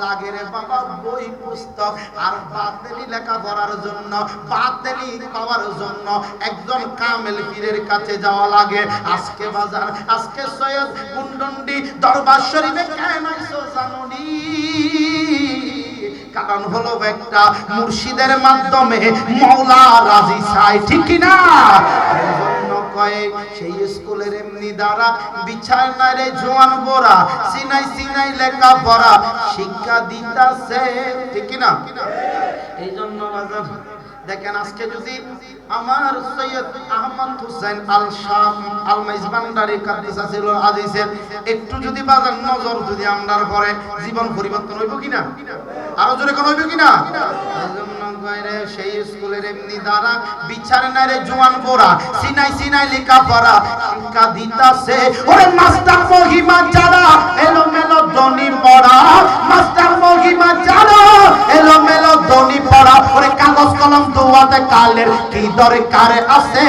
A: লাগের বাবা বই পুস্তক, আর বাতেলি লেখা পড়ার জন্য, বাতেলি পাওয়ার জন্য একজন কামেল পীরের কাছে যাওয়া লাগে। আজকে বাজার, আজকে সৈয়দ কুন্ডন্ডি দরবার শরীফে কেন আইছো জানুনি? কারণ হলো একটা মুর্শিদের মাধ্যমে মওলা রাজি চাই। ঠিক কি না? সেই স্কুলের এমনি দ্বারা বিছায় না রে জোয়ান বোরা, সিনাই সিনাই লেখা পড়া শিক্ষা দিতাছে। ঠিক কি না? এই জন্য বাজার দেখেন, আজকে যদি আমার সৈয়দ আহমদ হুসাইন আল শাহ আল মাইজ ভান্ডারী কাদ্দিসাছিল আজিজের একটু যদি বাজার নজর যদি আমরার পরে, জীবন পরিবর্তন হইব কিনা? আরো জোরে কোন হইব কিনা? এজন্য কইরে সেই স্কুলের এমনি দ্বারা বিচার না রে জোয়ান বোরা, সিনাই সিনাই লেখা পড়া শিক্ষা দিতাছে। ওরে মাস্টার মহিমা যারা এলো মেলো ধ্বনি পড়া, মাস্টার মহিমা যারা এলো মেলো ধ্বনি পড়া। ওরে কাগজ কলম দুয়াতে কালের কি দরকার আছে?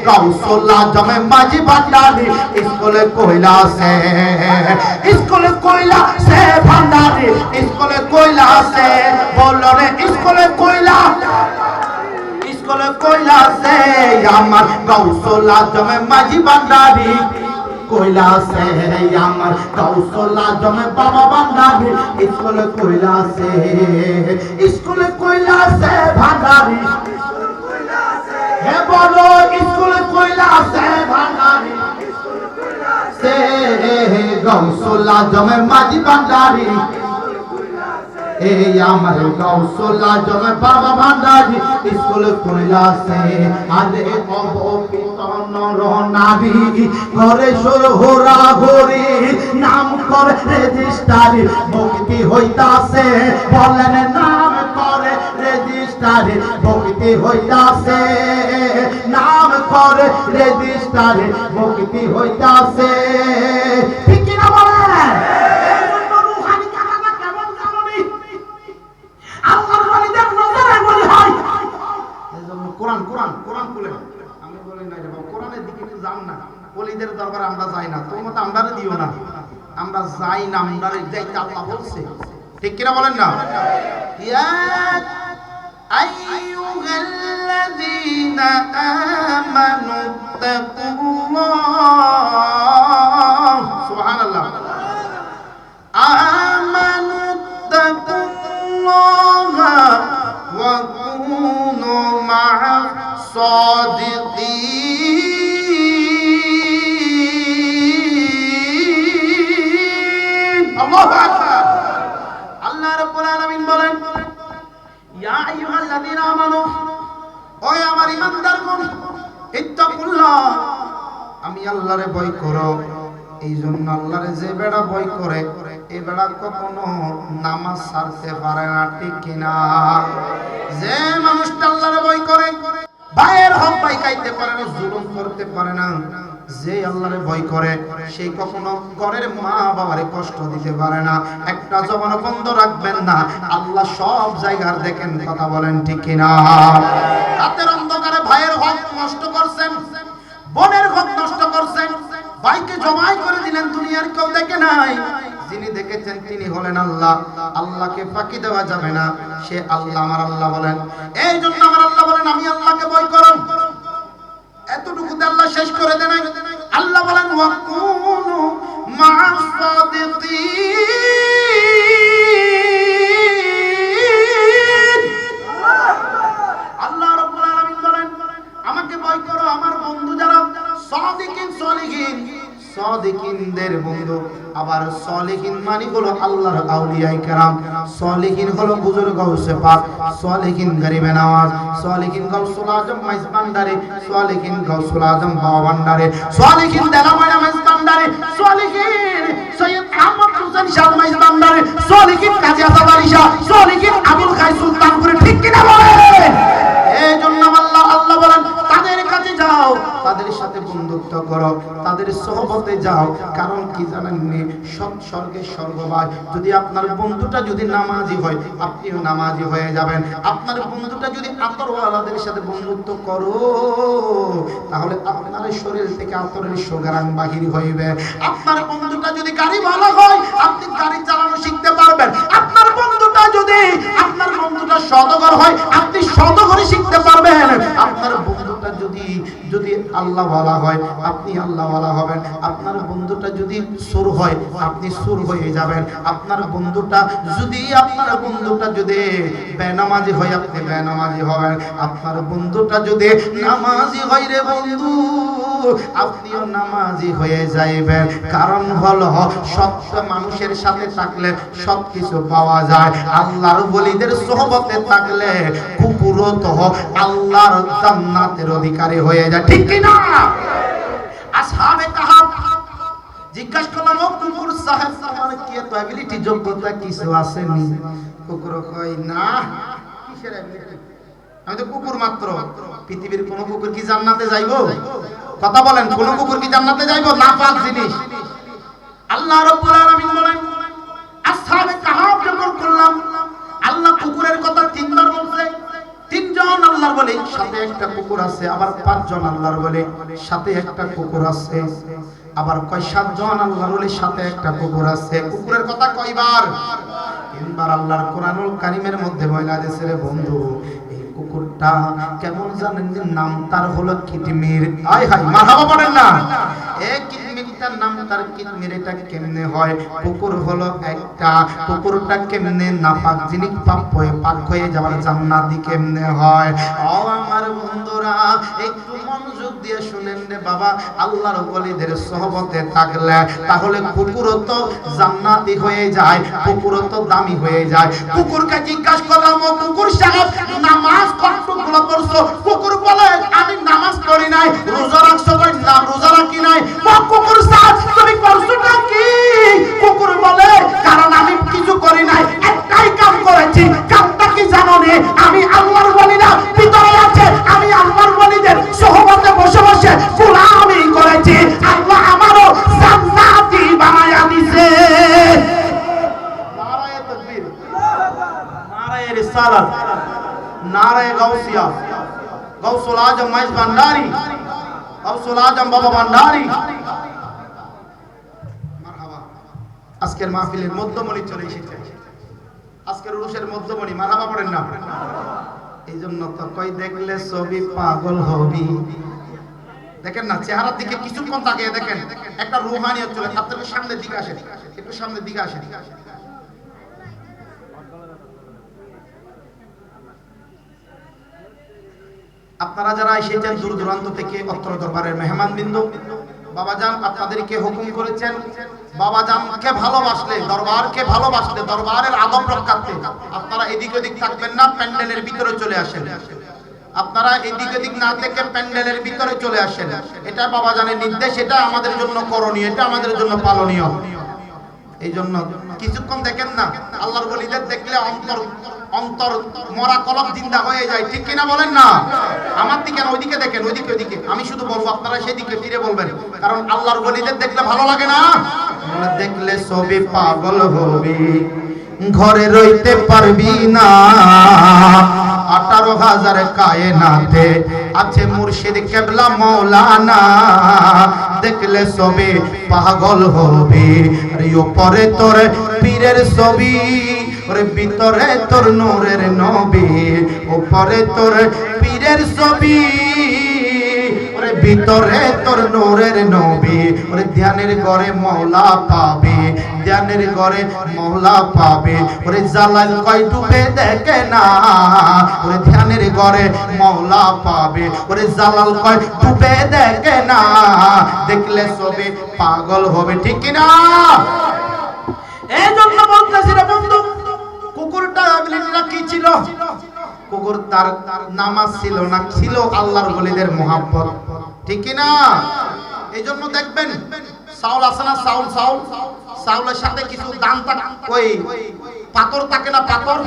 A: গাউসুল আজম মাঝি ভান্ডারী স্কুলে কইলা আছে, স্কুলে কইলা সে ভান্ডারী স্কুলে কইলা আছে। বলো রে স্কুলে কইলা, স্কুলে কইলা আছে আমার গাউসুল আজম মাঝি ভান্ডারী কইলা আছে, আমার গাউসুল আজম বাবা ভান্ডারী স্কুলে কইলা আছে, স্কুলে কইলা আছে ভান্ডারী। হে বলো স্কুলে কইলা আছে ভান্ডারী, সে গাউসুল আজম মাঝি ভান্ডারী, এই আমার গাউসুল আজম বাবা ভান্ডারী স্কুলে কইলা আছে। আরে অবপিত নর নারী ঘরে সুর হোরা হরি নাম করে রেজিস্টারি ভক্তি হইতাছে, বলেন নাম করে রেজিস্টারি ভক্তি হইতাছে, নাম করে রেজিস্টারি ভক্তি হইতাছে। ঠিক কি না বলেন? কোরআন কোরআন কোরআন খুলে আমি বলি না রে বাবা, কোরআনের দিকে একটু যান না। ওলিদের দরবারে আমরা যাই না, তোর মতো আমরারে দিও না, আমরা যাই না, আমরারে যাইতে আল্লাহ বলছে। ঠিক কিনা বলেন না? ইয়া আইয়ুহাল্লাযীনা আমানু তাকুল্লাহ, সুবহানাল্লাহ, আমানু তাকুল্লাহ ওয়া কুনু মা'আস সাদিকিন। আল্লাহু আকবার। আল্লাহ রাব্বুল আলামিন বলেন, ইয়া আইয়ুহাল্লাযীনা আমানু, ও আমার ঈমানদারগণ, ইত্তাকুল্লাহ, আমি আল্লাহরে ভয় করো। এই জন্য আল্লাহরে যে বেড়া ভয় করে, এই বেড়া কখনো নামাজ ছাড়তে পারে না। ঠিক কিনা? যে মানুষটা আল্লাহরে ভয় করে, ভাইয়ের হক ভাই খাইতে পারে না, জুলুম করতে পারে না, যে আল্লাহরে ভয় করে সেই কখনো ঘরের মা বাবারে কষ্ট দিতে পারে না। একটা জবান বন্ধ রাখবেন না, আল্লাহ সব জায়গার দেখেন। কথা বলেন ঠিক কিনা? রাতের অন্ধকারে ভাইয়ের হক নষ্ট করছেন, বোনের হক নষ্ট করছেন, ভাইকে জমাই করে দিলেন, দুনিয়ার কেউ দেখে নাই। যিনি দেখেছেন তিনি হলেন আল্লাহ। আল্লাহকে ফাঁকি দেওয়া যাবে না, সে আল্লাহ। আমার আল্লাহ বলেন, এই জন্য আমার আল্লাহ বলেন আমি আল্লাহকে ভয় করো। এতটুকুতে আল্লাহ শেষ করে দেন। আল্লাহ বলেন ওয়াকুনু মা'আস সাদিকিন। আল্লাহ রাব্বুল আলামিন বলেন আমাকে ভয় করো, আমার বন্ধু যারা সাদিকিন, সলিহিন, সাদিকিনদের বন্ধু। আবার সলিহিন মানে হলো আল্লাহর আউলিয়ায়ে কেরাম। সলিহিন হলো বুজুর্গ গাউসে পাক, সলিহিন গরিবে নওয়াজ, সলিহিন গাউসুল আজম মাইজ ভান্ডারী, সলিহিন গাউসুল আজম বাবা ভান্ডারী, সলিহিন দেলামায়া মাইজ ভান্ডারী, সলিহিন সৈয়দ আহমদ হোসেন শাহ মাইজ ভান্ডারী, সলিহিন কাজী আসাদ আলী শাহ, সলিহিন আবুল খাই সুলতানপুরে। ঠিক কিনা বলেন? এই জন্য আল্লাহ বলেন তাদের কাছে যাও, তাদের সাথে বন্ধুত্ব করো, তাদের সোহবতে যাও। কারণ কি জানেননি? সব স্বর্গের স্বর্গবাস। যদি আপনার বন্ধুটা যদি নামাজি হয়, আপনিও নামাজি হয়ে যাবেন। আপনার বন্ধুটা যদি আতরওয়ালাদের সাথে বন্ধুত্ব করো, তাহলে আপনার শরীর থেকে আতরের সুগন্ধ বাহির হইবে। আপনার বন্ধুটা যদি গাড়ি ভালো হয়, আপনি গাড়ি চালানো শিখতে পারবেন। আপনার বন্ধুটা সদগর হয়, আপনি সদগরে শিখতে পারবেন। আপনার বন্ধুটা যদি আল্লাহ ওয়ালা হয়, আপনি আল্লাহ ওয়ালা হবেন। আপনার বন্ধুটা যদি সুর হয়, আপনি সুর হয়ে যাবেন। আপনার বন্ধুটা যদি বেনামাজি হয়, আপনি বেনামাজি হবেন। আপনার বন্ধুটা যদি নামাজি হয় রে বন্ধু, আপনিও নামাজি হয়ে যাইবেন। কারণ হলো সত্য মানুষের সাথে থাকলে সবকিছু পাওয়া যায়। আল্লাহর ওলিদের সোহবতে থাকলে কুকুরও তো আল্লাহর জান্নাতের অধিকারী হয়ে যায়। ঠিক কি না? আসহাবে কাহাফ জিজ্ঞাসা করলাম, ও কুকুর সাহেব, তোমার কি এত অ্যাবিলিটি, যোগ্যতা কিছু আছে নি? কুকুর কই না। কিসের অ্যাবিলিটি? আমি তো কুকুর মাত্র। পৃথিবীর কোন কুকুর কি জান্নাতে যাইবো? কথা বলেন, কোন কুকুর কি জান্নাতে যাইবো? নাপাক জিনিস। আল্লাহ রাব্বুল আলামিন বলেন আসহাবে কাহাফ যখন করলাম, আল্লাহ কুকুরের কথা তিনবার বলছে। তিনজন আল্লাহর বলি সাথে একটা কুকুর আছে, আবার পাঁচজন আল্লাহর বলি সাথে একটা কুকুর আছে, আবার কয় সাতজন আল্লাহর বলি সাথে একটা কুকুর আছে। কুকুরের কথা কয়বার? তিনবার। আল্লাহর কোরআনুল কারীমের মধ্যে বলা আছে রে বন্ধু, এই কুকুরটা কেমন জানেন? নাম তার হলো কিতমির। আয় হায়, মারহাবা পড়েন না। এই কিতমিরটার নাম তার কিতমির। এটা কেমনে হয়? কুকুর হলো একটা, কুকুরটা কেমনে নাপাক জিনিস পাক হয়ে যাবার জান্নাতি কেমনে হয়? ও আমার বন্ধুরা, একটু মনোযোগ দিয়ে শুনেন রে বাবা। আল্লাহর ওলিদের সোহবতে থাকলে তাহলে কুকুরও তো জান্নাতি হয়ে যায়, কুকুরও তো দামি হয়ে যায়। কুকুরকে জিজ্ঞাসা করলাম, ও কুকুর সাহেব, নামাজ কতগুলো পড়ছো? কুকুর বলে আমি নামাজ পড়ি নাই। রোজা রাখছো? না, রোজা রাখি নাই। ও কুকুর সাহেব, তুমি করছোটা কি? কুকুর বলে কারণ আমি কিছু করি নাই, একটাই কাম করেছি। কামটা কি জানো নে? আমি আল্লাহর ওলিরা ভিতরে আছে, আমি আল্লাহর ওলিদের সোহবতে বসে বসে গোলামি করেছি। আল্লাহ আমারও জান্নাতি বানায়া দিয়েছে। নারায়ে তাকবীর, নারায়ে রিসালাত, নারায়ে গাউসিয়া, গাউসুল আজম মাইজ ভান্ডারী, গাউসুল আজম বাবা ভান্ডারী। মারহাবা। আজকের মাহফিলের মধ্যমণি চলে এসেছে, আজকের উরুসের মধ্যমণি। মারহাবা পড়েন না? এই জন্য তো কই দেখলে ছবি পাগল হবি। দেখেন না, চেহারার দিকে কিছুক্ষণ তাকিয়ে দেখেন, একটা রুহানিয়ত চলে। আপনাদের সামনের দিকে আসেন, একটু সামনের দিকে আসেন। আপনারা যারা এসেছেন দূর দূরান্ত থেকে, অত্র দরবারের মেহমানবৃন্দ, বাবাজান আপনাদেরকে হুকুম করেছেন, বাবাজানকে ভালোবাসলে, দরবারকে ভালোবাসলে, দরবারের আদব রক্ষার্থে আপনারা এদিক ওদিক থাকবেন না, প্যান্ডেলের ভিতরে চলে আসেন। আপনারা এদিক ওদিক না থেকে প্যান্ডেলের ভিতরে চলে আসেন। এটা বাবাজানের নির্দেশ, এটা আমাদের জন্য করণীয়, এটা আমাদের জন্য পালনীয়। এই জন্য কিছুক্ষণ দেখেন না, আল্লাহর ওলিদের দেখলে অন্তর অন্তর মরা কলব জিন্দা হয়ে যায়, ঠিক কিনা বলেন না? আমার দিকে না, ওইদিকে দেখেন, ওইদিকে ওইদিকে। আমি শুধু বলবো, আপনারা সেদিকে ফিরে বলবেন, কারণ আল্লাহর ওলিদের দেখলে ভালো লাগে না? দেখলে ছবি পাগল হবি, ঘরে রইতে পারবি না। 18,000 কায়নাতে আছে মুর্শিদ কেবলা মৌলানা, দেখলে ছবি পাগল হবি। আর উপরে তোর পীরের ছবি, ওরে ভিতরে তোর নূরের নবী। উপরে তোর পীরের ছবি, ওরে ভিতরে তোর নূরের নবী। ওরে ধ্যানের ঘরে মওলা পাবে, ধ্যানের ঘরে মওলা পাবে। ওরে জালাল কয় ডুবে দেখে না, ওরে ধ্যানের ঘরে মওলা পাবে। ওরে জালাল কয় ডুবে দেখে না, দেখলে সবে পাগল হবে, ঠিক কিনা? এই জন্য বলতেছি রে বন্ধু, কুকুরটা আবিলিটিটা কি ছিল? কুকুর তার নামাজ ছিল না, ছিল আল্লাহর ওলিদের মোহাব্বত, ঠিক কি না? এই জন্য দেখবেন সাউল আছে না, সাউলের সাথে কিছু দান ওই পাথর থাকে না, পাথর।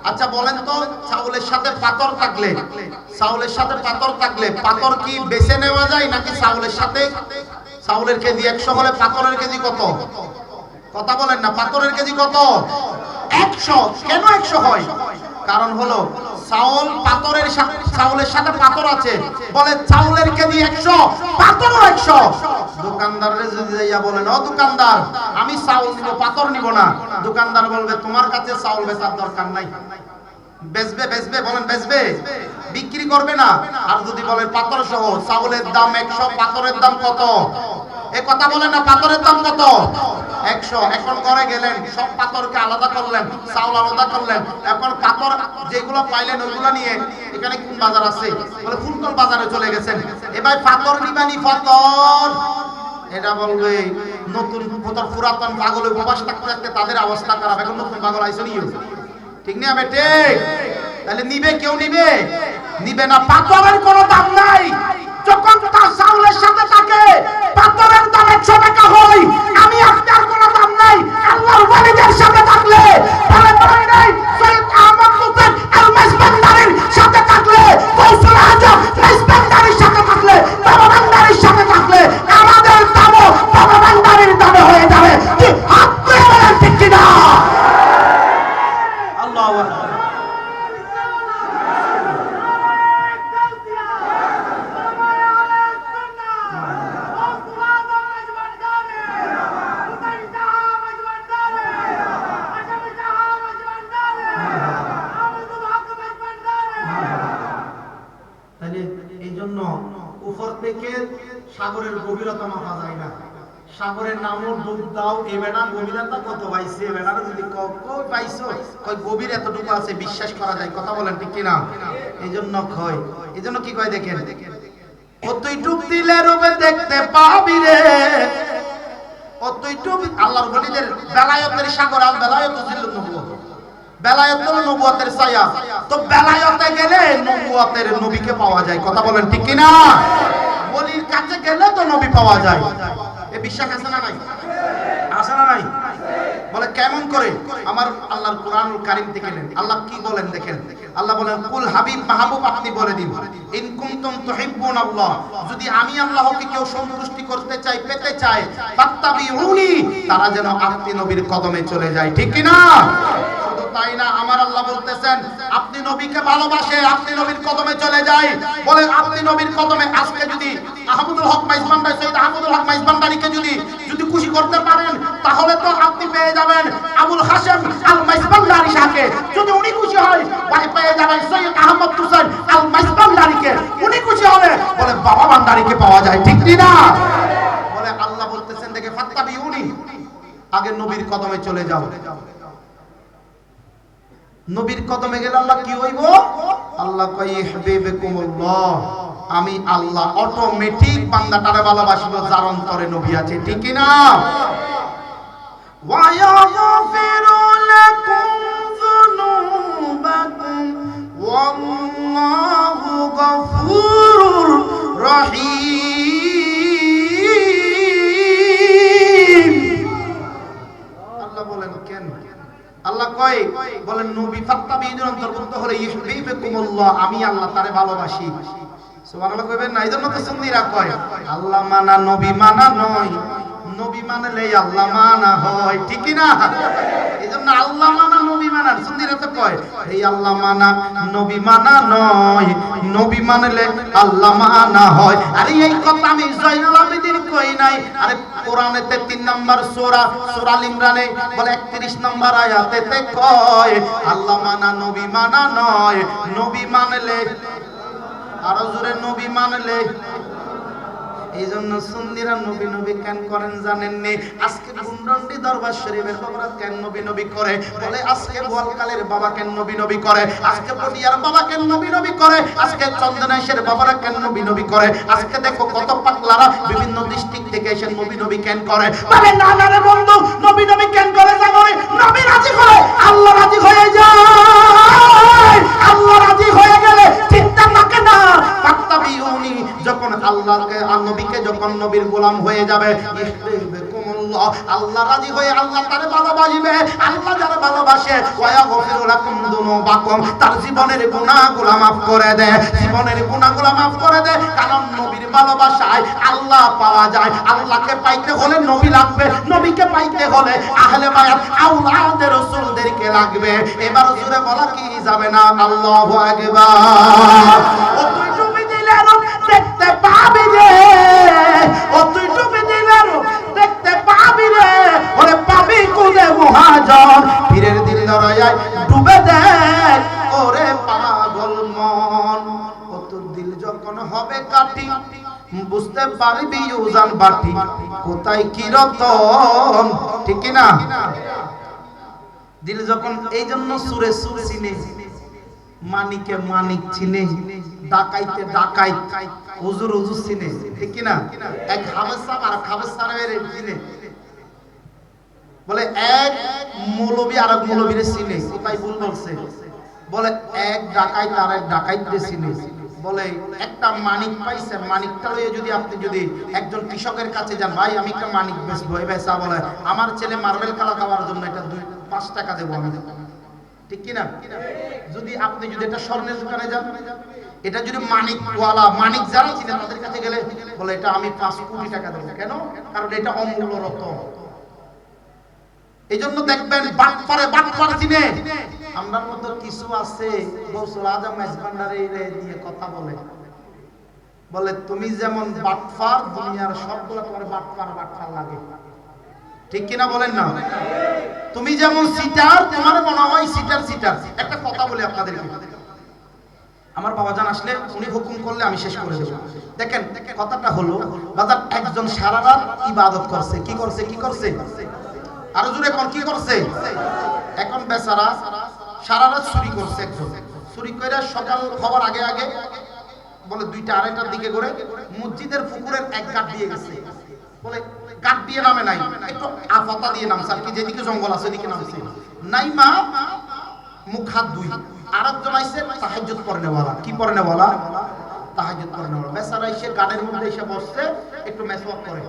A: আচ্ছা বলেন তো, সাউলের সাথে পাথর থাকলে, সাউলের সাথে পাথর থাকলে পাথর কি বেছে নেওয়া যায় নাকি? সাউলের সাথে, সাউলের কেজি 100 হলে পাথরের কেজি কত? কথা বলেন না, পাথরের কেজি কত? 100। কেন 100 হয়? কারণ হলো চাউল পাথরের সাথে, চাউলের সাথে পাথর আছে, বলে চাউলের কেজি 100, পাথরও 100। দোকানদারে যদি যাইয়া বলেন, ও দোকানদার আমি চাউল নিব, পাথর নিব না, দোকানদার বলবে তোমার কাছে চাউল বেচার দরকার নাই। বেচবে, বেচবে, বলেন বেচবে? বিক্রি করবে না। আর যদি বলেন পাথর সহ, চাউলের দাম 100, পাথরের দাম কত? এ কথা বলেন না, পাথরের দাম কত? 100। এখন ঘরে গেলেন, সব পাথরকে আলাদা করলেন, চাউল আলাদা করলেন। এখন পাথর যেগুলো পাইলেন ওইগুলো নিয়ে এখানে কোন বাজার আছে? বলে ফুলতল বাজারে চলে গেছেন। এবার পাথর নিবানি, পাথর এটা বলবে নতুন পাথর, পুরাতন পাগল উপবাস থাকতে থাকতে তাদের অবস্থা খারাপ। এখন নতুন পাগল আইসো নিও, ঠিক না? আমি ঠিক। তাহলে নিবে, কেউ নিবে? নিবে না। পাথরের কোনো দাম নাই। যখন তার চাউলের সাথে থাকে পাথরের দাম 100 টাকা হয়, আমি আপনার কোনো দাম নাই। আল্লাহর ওলিদের সাথে থাকলে তাহলে বলে নাই, সৈয়দ আহমদ হোসেন আল মাইজবান্দারির সাথে থাকলে, কৌশল আজম মাইজবান্দারির সাথে থাকলে, বাবা ভান্ডারির সাথে থাকলে আমাদের দামও বাবা ভান্ডারির দামে হয়ে যাবে। কি হাত করে বলেন, ঠিক কিনা? আল্লাহু আকবার। উপর থেকে সাগরের গভীরতা মাপা যায় না। সাগরের নামও ডুব দাও, এ বেড়া গভীরতা কত পাইছে? এ বেড়ার যদি কই পাইছো, কই গভীর এতটুকু আছে, বিশ্বাস করা যায়। কথা বলেন, ঠিক কিনা? এই জন্য কয়, এই জন্য কি কয় দেখেন, ও তুই ডুব দিলে রূপে দেখতে পাবি রে, ও তুই ডুব। আল্লাহর ওলিদের বেলায়েতের সাগর, আল বেলায়েত জিল্লুন নবুয়ত, বেলায়েত হলো নবুয়তের ছায়া। তো বেলায়েতে গেলে নবুয়তের নবীকে পাওয়া যায়। কথা বলেন, ঠিক কিনা? ওলির কাছে গেলে তো নবী পাওয়া যায়। এই বিশ্বাস আছে না নাই? আছে না নাই? বলে কেমন করে? আমার আল্লাহর কোরআনুল কারীম থেকে নেন। আল্লাহ কি বলেন দেখেন। আল্লাহ বলেন, কুল হাবিব, মাহবুব আপনি বলে দিন, ইন কুনতুম তুহিব্বুনাল্লাহ, যদি আমি আল্লাহকে কেউ সন্তুষ্টি করতে চাই, পেতে চাই, ফাত্তাবিউনি, তারা যেন আপনি নবীর কদমে চলে যায়, ঠিক কি না? শুধু তাই না, আমার আল্লাহ বলতেছেন আপনি নবীকে ভালোবাসে, আপনি নবীর কদমে চলে যায়। বলে আপনি নবীর কদমে, আজকে যদি আহমদুল হক মাইজবান্ডারি, সৈয়দ আহমদুল হক মাইজবান্ডারিকে যদি খুশি করতে পারেন, তাহলে তো আপনি পেয়ে যাবেন আবুল হাশেম আল মাইজবান্ডারি শাহকে। যদি উনি খুশি হয়, ভাই পেয়ে যাবেন সৈয়দ আহমদ হোসেন আল মাইজবান্ডারিকে। উনি খুশি হলে বলে বাবা ভান্ডারিকে পাওয়া যায়, ঠিক না? বলে আল্লাহ বলতেছেন দেখে, ফাত্তাবিউনি, আগে নবীর কদমে চলে যাও। নবীর কদমে গেলে আল্লাহ কি হইব? আল্লাহ কয় ইহবিবকুমুল্লাহ, আমি আল্লাহ অটোমেটিক বান্দাটারে ভালোবাসবো যার অন্তরে নবী আছে, ঠিক কি না? ওয়া ইয়াগফিরু লাকুম যুনুবাকুম ওয়াল্লাহু গফুরুর রহিম। আল্লাহ বলেন কেন? আল্লাহ কয় বলেন নবী ফাত্তাবিউর অন্তর্ভুক্ত হলে ইউহিব্বুকুমুল্লাহ, আমি আল্লাহ তারে ভালোবাসি। সুবহানাল্লাহ কইবেন না? এইজন্য তো সুন্নিরা কয় আল্লাহ মানা নবী মানা নয়, নবী মানলে আল্লাহ মানা হয়, ঠিক কি না? এইজন্য আল্লাহ মানা নবী মানা, সুন্নিরা তো কয় এই আল্লাহ মানা নবী মানা নয়, নবী মানলে আল্লাহ মানা হয়। আরে এই কথা আমি জয়নুল আবেদিন কই নাই, আরে কোরআনেতে 3 নম্বর সূরা সূরা আল ইমরানে বলে 31 নম্বর আয়াতেতে কয় আল্লাহ মানা নবী মানা নয়, নবী মানলে, আরো জোরে নবী মানলে। এই জন্য সুন্নিরা নবী নবী কেন করেন জানেন নি? আজকে গুন্ডন্ডি দরবার শরীফের বাবারা কেন নবী নবী করে? বলে আজকে বোয়ালকালের বাবা কেন নবী নবী করে? আজকে পটিয়ার বাবা কেন নবী নবী করে? আজকে চন্দনেশের বাবারা কেন নবী নবী করে? আজকে দেখো কত পাগলারা বিভিন্ন ডিস্ট্রিক্ট থেকে এসে নবী নবী কেন করে? বলে না না রে বন্ধু, নবী নবী কেন করে জানো? নবী রাজি হয়, আল্লাহ রাজি হয়ে যায়। আল্লাহ রাজি হয়ে গেলে চিন্তা থাকে না। ফাত্তাবিউনি, যখন আল্লাহকে আর নবীকে যখন নবীর গোলাম হয়ে যাবে, ইউহিব্বুকুমুল্লাহ, আল্লাহ রাজি হয়ে আল্লাহ তারে ভালোবাসবে। আল্লাহ যারা ভালোবাসে ওয়া ইয়াগফিরু লাকুম যুনুবাকুম, তার জীবনের গুনাহগুলো maaf করে দেয়, জীবনের গুনাহগুলো maaf করে দেয়। কারণ নবীর ভালোবাসায় আল্লাহ পাওয়া যায়। আল্লাহকে পাইতে হলে নবী লাগবে, নবীকে পাইতে হলে আহলে বায়াত আওলাদে রাসূলদেরকে লাগবে। এবার জোরে বলা কি যাবে না? আল্লাহু আকবার। ও তুই ডুবে দিলে দেখতে পাবি রে, ও তুই ডুবে দিলে দেখতে পাবি রে, ওরে পাবি কোলে মহাজন, পীরের দিল দরায় ডুবে দেখ ওরে পাগল মন। ও তোর দিল যখন হবে কাটি, বুঝতে পারবি উজান বাটি, কোথায় কি রতন, ঠিক কি না? দিল যখন, এই জন্য সুরে সুর চিনে, মানিকে মানিক চিনে, ডাকাইতে ডাকাইত, হুজুর হুজুর চিনে, ঠিক কি না? এক হাবেসা আর হাবেসারের চিনে। বলে এক মৌলবী আর এক মৌলবীরে চিনে, কোথায় ভুল বলছে? বলে এক ডাকাইত আর এক ডাকাইতরে চিনে। বলে একটা মানিক পাইছেন, মানিকটা লইয়ে যদি আপনি যদি একজন কৃষকের কাছে যান, ভাই আমি একটা মানিক বেচবো, এই বেচা বলে আমার ছেলে মার্বেল খেলা খাওয়ার জন্য এটা 5 টাকা দেবো আমি, ঠিক কি না? যদি আপনি যদি এটা স্বর্ণের দোকানে যান, এটা যদি মানিকওয়ালা, মানিক যারা চিনেন তাদের কাছে গেলে বলে এটা আমি 5 কোটি টাকা দেবো। কেন? কারণ এটা অমূল্য রত্ন। এই জন্য দেখবেন বাটপার চিনে। আমরার মতো কিছু আছে গৌসুল আজম মেজবান্ডারে নিয়ে কথা বলে, বলে তুমি যেমন বাটপার, দুনিয়ার সবগুলো তোমার বাটপার লাগে, ঠিক কিনা বলেন না? তুমি যেমন সিটার, তোমার মনে হয় সিটার। একটা কথা বলি আপনাদেরকে, আমার বাবাজান আসলে উনি হুকুম করলে আমি শেষ করে দেব। দেখেন কথাটা হলো, বাজার একজন সারা রাত ইবাদত করছে, কি করছে? আরো জোরে কোন কি করছে? এখন বেচারা সারা রাত চুরি করছে। একজন চুরি করে সকাল খবর আগে বলে 2টা 2:30টার দিকে করে মসজিদের পুকুরের এক গাঁট দিয়ে গেছে। বলে গাঁট দিয়ে নামে নাই, একটু আফাতা দিয়ে নামছে, আর কি যেদিকে জঙ্গল আছে ওদিকে নামছে। নাই মা মুখ হাত ধুই। আরেকজন আইছে তাহাজ্জুদ পড়নেওয়ালা। কি পড়নেওয়ালা? তাহাজ্জুদ পড়নেওয়ালা। বেচারা এসে গানের মধ্যে এসে বসছে, একটু মেসওয়াক করে,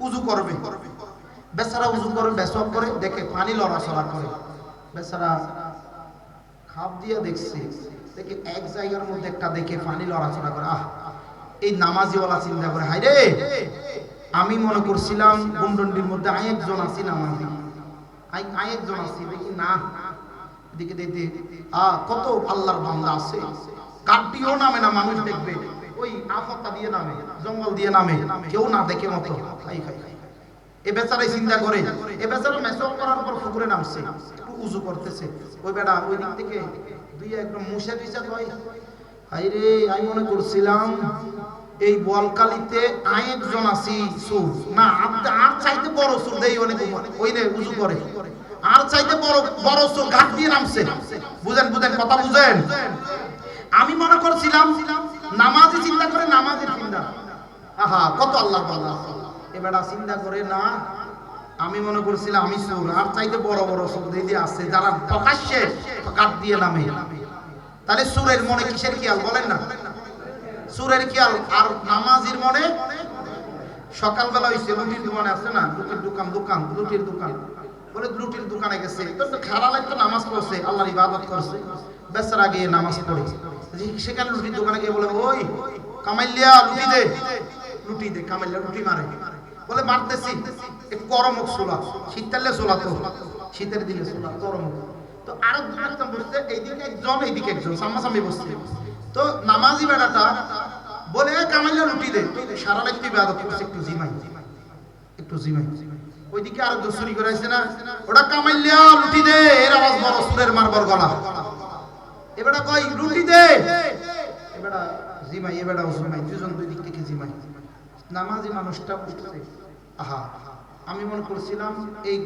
A: উযু করবে। বেচারা উযু করে, মেসওয়াক করে, দেখে পানি লড়াচড়া করে। বেচারা খাপ দিয়ে দেখছে, দেখে এক জায়গার মধ্যে একটা দেখে পানি লড়াচড়া করে। এই নামাজিওয়ালা চিন্তা করে, হায় রে, আমি মনে করছিলাম গুন্ডন্ডির মধ্যে একজন আছি নামাজি, একজন আছি, দেখি না, দিকে দেখতে কত আল্লাহর বান্দা আছে, কাটিও নামে না, মানুষ দেখবে ওই আফতা দিয়ে নামে, জঙ্গল দিয়ে নামে, কেউ না দেখে মতো খাই। এ বেচারাই চিন্তা করে, এ বেচারা মেসওয়াক করার পর পুকুরে নামছে, একটু উযু করতেছে। ওই বেটা ওই দিক থেকে দুই একদম মুছে দিছে, কয় হায় রে, আমি মনে করছিলাম এই বোয়ালকালিতে একজন আছি সুর না, আর চাইতে বড় সুর দেই অনেক, ওই রে উযু করে, আর চাইতে বড় সুর গাছ দিয়ে নামছে। বুঝেন কথা বুঝেন? আমি মনে করছিলাম নামাজি চিন্তা করে, নামাজের চিন্তা, কত আল্লাহর বান্দা। এবারে চিন্তা করে না, আমি মনে করছিলাম আমি সুর, আর চাইতে বড় সুর দিয়ে আছে যারা প্রকাশ্যে গাছ দিয়ে নামে। তাহলে সুরের মনে কিসের খেয়াল বলেন না? সুরের খেয়াল। আর নামাজির মনে সকালবেলা হইছে লুটির দোকানে আছে না, লুটির দোকান, লুটির দোকান, বলে রুটির দোকানে গেছে, তো খারাপ লাগতো, নামাজ পড়ছে, আল্লাহর ইবাদত করছে, বেচারা গিয়ে নামাজ পড়ে, সেখানে রুটির দোকানে গিয়ে বলে ওই কামাইলিয়া রুটি দে, কামাইলিয়া রুটি মারে, বলে মারতেছি, একটু গরম হোক চুলা, শীতকালে চুলা, তো শীতের দিনে চুলা গরম হোক। তো আরো দুজন বসছে, এইদিকে একজন এইদিকে একজন সামনাসামনি বসছে। তো নামাজি বেড়াটা বলে কামাইলিয়া রুটি দে, সারা রাত ইবাদত করছে, একটু জিমাই একটু জিমাই। ওইদিকে আরেকজন চুরি করে আসছে না, ওটা কামাইলিয়া রুটি দে, এর আওয়াজ বড়, সুরের মারবর গলা, এবারে কই রুটি দে, এবারে জিমাই, এবারে জিমাই, দুজন দুই দিক থেকে জিমাই। নামাজি মানুষটা উঠছে, আহা আমি মনে করছিলাম এই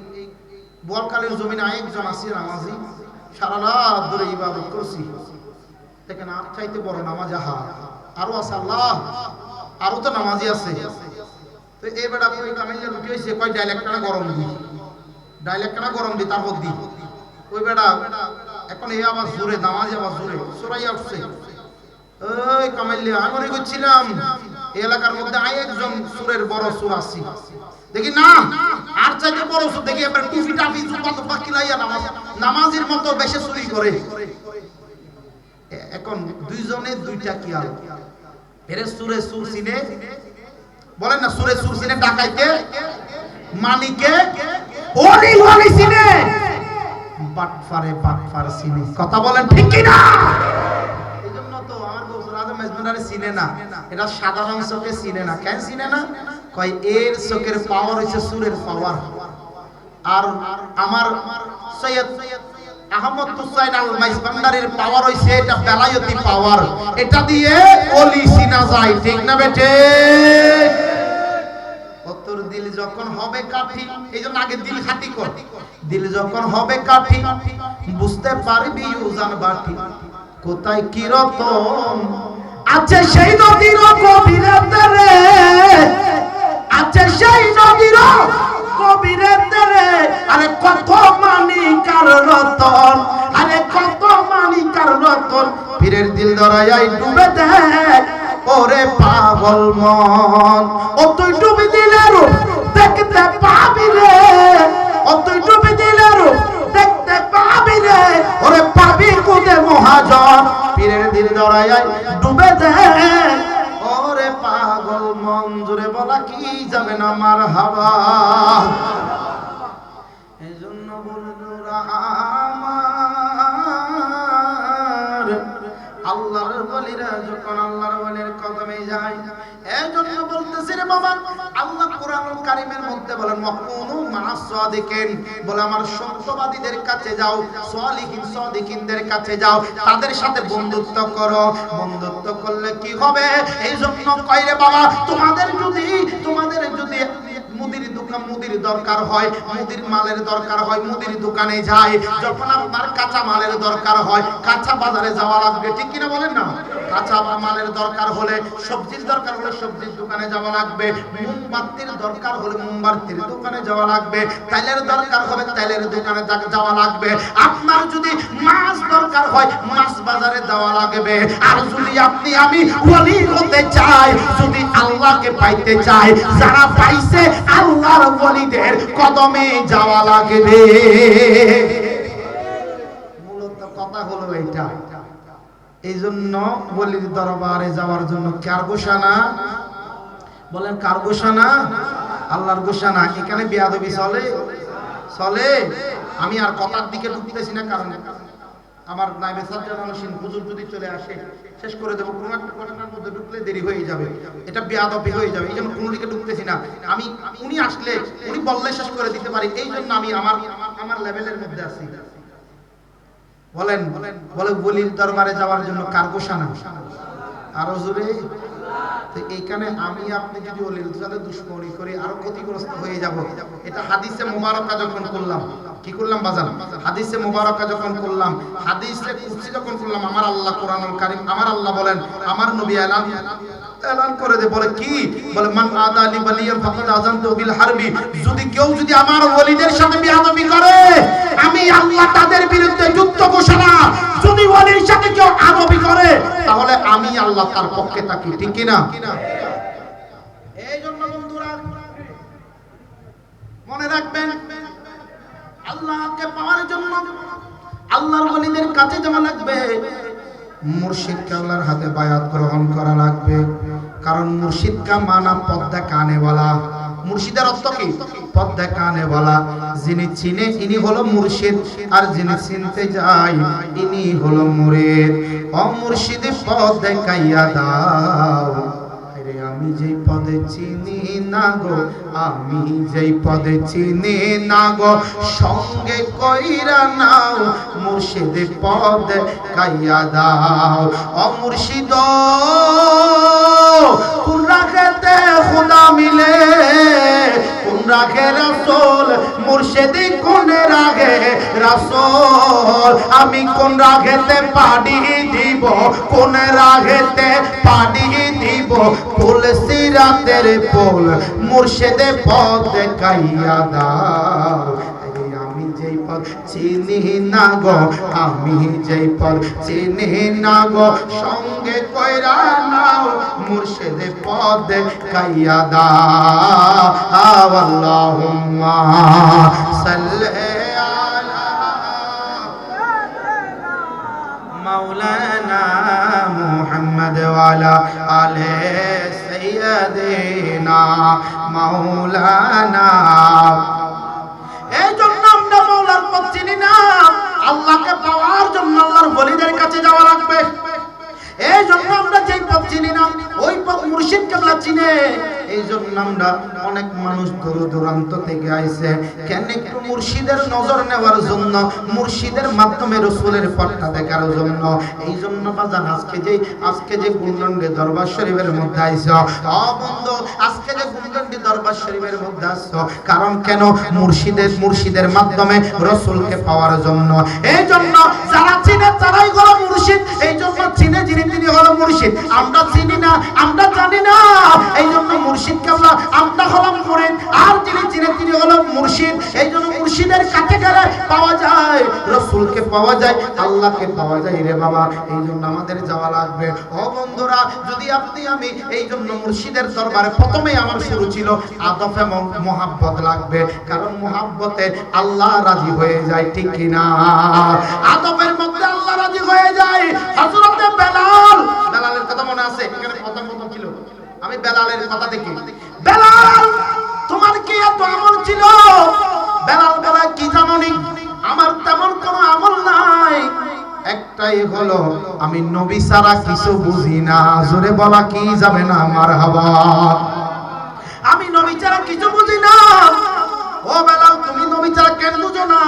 A: বোয়ালখালীর জমিনে আরেকজন আছে নামাজি, সারা রাত ধরে ইবাদত করছি, দেখেন আর চাইতে বড় নামাজ, আহা আরো আছে, আল্লাহ আরো তো নামাজি আছে। তো এই বেটা কই কামাইলিয়া রুটি হইছে, কই ডাইলেক্টটা গরম দি, ডাইলেক্টটা গরম দি, তারপর দি। ওই বেটা এখন এই আবার জোরে, নামাজি আবার জোরে সরাইয়া উঠছে, ওই কামাইলিয়া আমি মনে করছিলাম এই এলাকার মধ্যে একজন সুরের বড় সুর আছে, দেখি না আর চাইতে বড় সুর দেখি, এবার টুপি টাপি জুব্বা তো বাকি লাইয়া নামাজের মতো বেশি চুরি করে। এখন দুইজনে দুইটা কিয়াল, এরে সুরে সুর চিনে, বলেন না সুরে সুর চিনে, ডাকাইতে মানিকে ওলি ওলি চিনে, বাটফারে বাটফার চিনে, কথা বলেন ঠিক কি না? এইজন্য তো আমার গৌসুল আজম মেজবান্ডারে চিনে না, এটা সাধারণ চোখে চিনে না। কেন চিনে না? কয় এর চোখের পাওয়ার হইছে সুরের পাওয়ার, আর আমার সৈয়দ আহমদ হুসাইন আল মেজবান্ডারের পাওয়ার হইছে এটা বেলায়েতি পাওয়ার, এটা দিয়ে ওলি চিনা যায়, ঠিক না বেটে? তোর দিল যখন হবে কাঠি, এইজন্য আগে দিল খাটি কর, দিল যখন হবে কাঠি বুঝতে পারবি উজান বাটি, কোথায় কি রতন আছে সেই নদীর গভীরেতে রে, আছে সেই নদীর গভীরেতে রে, আরে কত মানিকার রতন, আরে কত মানিকার রতন, পীরের দিল দরায় ডুবে দেখ ওরে পাগল মন, ও তুই ডুবে দিলের দেখতে পাবি রে, ও তুই ডুবে দিলের দেখতে পাবি রে, ওরে পাবি কোদে মহাজন, পীরের দিল দরায় ডুবে দেখ ওরে পাগল মন, জোরে বলা কি যাবে না মারহাবা। এজন্য বন্ধুরা আমার আল্লাহর ওলিরা যখন আল্লাহর ওলির কদমে যায়, এজন্য বলতেছি রে বাবা, আল্লাহ কোরআনুল কারীমের মধ্যে বলেন ওয়াকুনু মা'আস সাদিকিন, বলে আমার সত্যবাদীদের কাছে যাও, সালিহিন সাদিকিনদের কাছে যাও, তাদের সাথে বন্ধুত্ব করো। বন্ধুত্ব করলে কি হবে? এইজন্য কই রে বাবা, তোমাদের যদি মুদির দরকার হয়, মুদির মালের দরকার হয়, মুদির দোকানে যায়, যখন আপনার কাঁচা মালের দরকার হয়, কাঁচা বাজারে যাওয়া লাগবে, ঠিক কিনা বলেন না? কাঁচা মালের দরকার হলে, সবজির দরকার হলে সবজির দোকানে যাওয়া লাগবে, মোমবাতির দরকার হলে মোমবাতির দোকানে যাওয়া লাগবে, তেলের দরকার হবে তেলের দোকানে যাওয়া লাগবে, আপনার যদি মাছ দরকার হয় মাছ বাজারে যাওয়া লাগবে। আর যদি আপনি আমি ওলি হতে চাই, যদি আল্লাহকে পাইতে চাই, যারা পাইছে আল্লাহর ওলিদের কদমে যাওয়া লাগবে। মূলত কথা হলো এইটা। এই জন্য ওলির দরবারে যাওয়ার জন্য কার ঘোষণা? বলেন কার ঘোষণা? আল্লাহর ঘোষণা। এখানে বেয়াদবি চলে? আমি আর কথার দিকে ঢুকতেছি না, কারণ আমার নাইবে সাজ্জাদুল হুজুর যদি চলে আসে শেষ করে দেব, কোনো একটা ঘটনার মধ্যে ঢুকলে দেরি হয়ে যাবে, এটা বেয়াদবি হয়ে যাবে। এই জন্য কোনো দিকে ঢুকতেছি না। আমি উনি আসলে উনি বললে শেষ করে দিতে পারি, এই জন্য আমি আমার লেভেলের মধ্যে আছি। বলেন বলে ওলির দরবারে যাওয়ার জন্য কার ঘোষণা? আরো জোরে। তো এইখানে আমি আপনি যদি ওলির সাথে দুশমনি করি আরো ক্ষতিগ্রস্ত হয়ে যাব। এটা হাদিসে মুবারকা যখন করলাম, কি করলাম বাজান? হাদিসে মুবারকা যখন করলাম, হাদিসে কুরসি যখন করলাম, আমার আল্লাহ কোরআনুল কারীম, আমার আল্লাহ বলেন, আমার নবী এলান করে দে, বলে কি? বলে মান আদা লি ওয়ালিয়ান ফাকাদ আযানতু বিল হারবি, যদি আমার ওলিদের সাথে বিয়াদবি করে আমি আল্লাহ তাদের বিরুদ্ধে যুদ্ধ ঘোষণা। যদি ওলির সাথে কেউ আদবি করে তাহলে আমি আল্লাহ তার পক্ষে থাকি, ঠিক কি না? এই জন্য বন্ধুরা মনে রাখবেন, কাছে যাওয়া লাগবে, মুর্শিদ কেবলার হাতে বায়াত গ্রহণ করা লাগবে। কারণ মুর্শিদ কা মানা পদ্মা কানে বলা। মুর্শিদের অর্থ কি? পদ্মা কানে বলা। যিনি চিনে ইনি হলো মুর্শিদ, আর যিনি চিনতে যায় ইনি হলো মুরিদ। ও মুর্শিদ পদ দেখাইয়া দাও, আমি যেই পদে চিনি না গো, আমি যেই পদে চিনি না গো, সঙ্গে কইরা নাও মুর্শিদ পদ কাইয়া দাও। ও মুর্শিদ কোন রাখেতে খুদা মিলে, কোন রাখে রাসূল, মুর্শিদ কোন রাখে রাসূল। আমি কোন রাখেতে পাড়ি দিব, কোন রাখেতে পাড়ি দিব, ফুল সিরাতের ফুল মুর্শিদে পদ দেখাইয়া দাও। আমি যেই পদ চিনি না গো, আমি যেই পদ চিনি না গো, সঙ্গে কইরা নাও মুর্শিদে পদ দেখাইয়া দাও। আল্লাহুম্মা সাল্লি আলা মাওলানা মুহাম্মদ ওয়া আলা আলে সাইয়্যিদিনা মাওলানা। এই জন্য আমরা মাওলার পথ চিনি না, আল্লাহকে পাওয়ার জন্য আল্লাহর ওলিদের কাছে যাওয়া লাগবে। এই জন্য আমরা যেই পথ চিনি না ওই পথ মুর্শিদ কেবলা চিনে। এই জন্য আমরা অনেক মানুষ দূর দূরান্ত থেকে আইছে কেন? একটু মুর্শিদের নজর নেওয়ার জন্য, মুর্শিদের মাধ্যমে রাসূলের পথটা দেখার জন্য। এই জন্য বাজান আজকে যে গুলন্ডি দরবার শরীফের মধ্যে আইছো, ও বন্ধু আজকে যে গুলন্ডি দরবার শরীফের মধ্যে আসছো, কারণ কেন? মুর্শিদের মাধ্যমে রাসূলকে পাওয়ার জন্য। এই জন্য যারা চিনে তারাই হলো মুর্শিদ। এই জন্য চিনে যিনি তিনি হলো মুর্শিদ। আমরা চিনি না, আমরা জানি না, এই জন্য মুর্শিদ কেবলা আমরা হলাম মুরিদ, আর যিনি চিনে তিনি হলো মুর্শিদ। এই জন্য মুর্শিদের কাছে গেলে পাওয়া যায় রাসূলকে, পাওয়া যায় আল্লাহকে, পাওয়া যায় রে বাবা। এই জন্য আমাদের যাওয়া লাগবে। ও বন্ধুরা, যদি আপনি আমি, এই জন্য মুর্শিদের দরবারে প্রথমেই আমার শুরু ছিল আদব এবং মোহাব্বত লাগবে। কারণ মোহাব্বতে আল্লাহ রাজি হয়ে যায়, ঠিক কি না? আদবের মধ্যে আল্লাহ রাজি হয়ে যায়। হযরতে বেলালের কথা মনে আছে? এখানে প্রথম ছিল, আমি বেলালের কথা দেখি। বেলাল তোমার কি এত আমল ছিল? বেলাল বলে কি জানোনি? আমার তেমন কোনো আমল নাই, একটাই হলো আমি নবী ছাড়া কিছু বুঝি না। জোরে বলা কি যাবে না? মারহাবা। আমি নবী ছাড়া কিছু বুঝি না। ও বেলাল তুমি নবী ছাড়া কেন বুঝো না?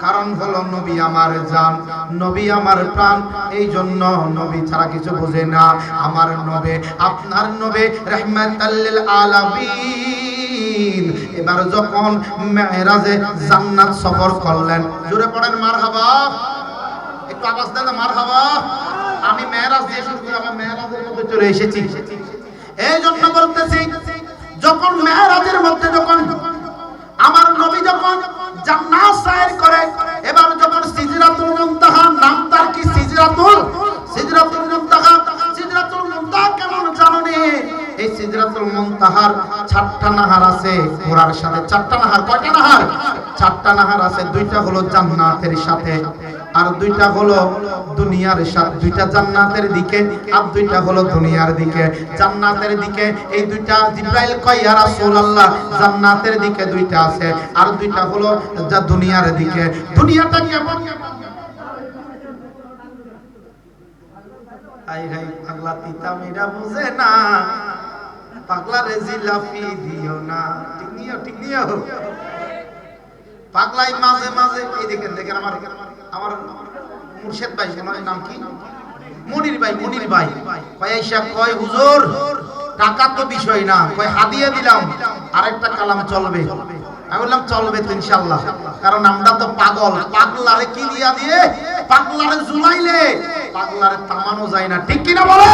A: কারণ হলো নবী আমার জান, নবী আমার প্রাণ। এই জন্য নবী ছাড়া কিছু বুঝে না। আমার নবী, আপনার নবী রাহমাতাল লিল আলামিন এবার যখন মেরাজে জান্নাত সফর করলেন, জোরে পড়েন মারহাবা। একটু আওয়াজ দেন না মারহাবা। আমি মেরাজ দিয়ে শুরু করে আমার মেরাজের মধ্যে চলে এসেছি। এই জন্য বলতেছি, যখন মেরাজের মধ্যে যখন আমার নবী যখন জান্নাত সায়ের করে, এবার যখন সিদরাতুল মুনতাহা, নাম তার কি? সিদরাতুল মুনতাহা। সিদরাতুল মুনতাহা কেমন জানেন? এই সিদরাতুল মুনতাহার 4টা নাহার আছে ঘোড়ার সাথে। 4টা নাহার। কয়টা নাহার? 4টা নাহার আছে। 2টা হলো জান্নাতের সাথে, আর 2টা হলো দুনিয়ার সাথে। 2টা জান্নাতের দিকে আর 2টা হলো দুনিয়ার দিকে। জান্নাতের দিকে এই 2টা জিবরাইল কয় ইয়া রাসূলুল্লাহ জান্নাতের দিকে 2টা আছে, আর 2টা হলো যা দুনিয়ার দিকে। দুনিয়াটা কেমন? আই হাই পাগলা তিতা মেরা বুঝে না, পাগলা রে জিলাপি দিও না। ঠিক নিও পাগলাই মাঝে মাঝে। এই দেখেন আমার মুর্শিদ ভাই, নাম কি? মনির ভাই কয় আইসা কয় হুজুর টাকা তো বিষয় না, কয় হাদিয়া দিলাম, আরেকটা কালাম চলবে। আমি বললাম চলবে তো ইনশাআল্লাহ, কারণ আমরা তো পাগল। পাগলারে কি দিয়া দিয়ে? পাগলারে জুলাইলে পাগলারে থামানো যায় না, ঠিক কিনা বলে?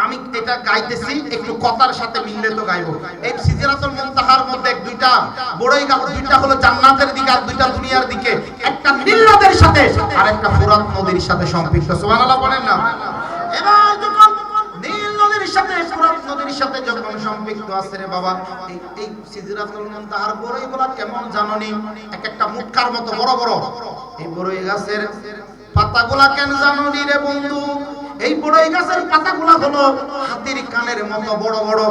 A: আমি এটা গাইতেছি একটু কথার সাথে মিললে তো গাইবো। এই সিদরাতুল মুনতাহার মধ্যে 2টা বড়ই গাছ, 2টা হলো জান্নাতের দিকে আর 2টা দুনিয়ার দিকে। একটা নীল নদের সাথে আর একটা ফুরাত নদীর সাথে সম্পৃক্ত। সুবহানাল্লাহ বলেন না? এবার যখন নীল নদীর সাথে ফোরাত নদীর সাথে যখন সম্পৃক্ত আছে রে বাবা, এই সিদরাতুল মুনতাহার বড়ইগুলা কেমন জাননি, এক একটা মুক্কার মতো বড় বড়। এই বড়ই গাছের পাতাগুলা কেন জাননি রে বন্ধু? এই বড়ই গাছের পাতাগুলা হলো হাতির কানের মতো বড় বড়।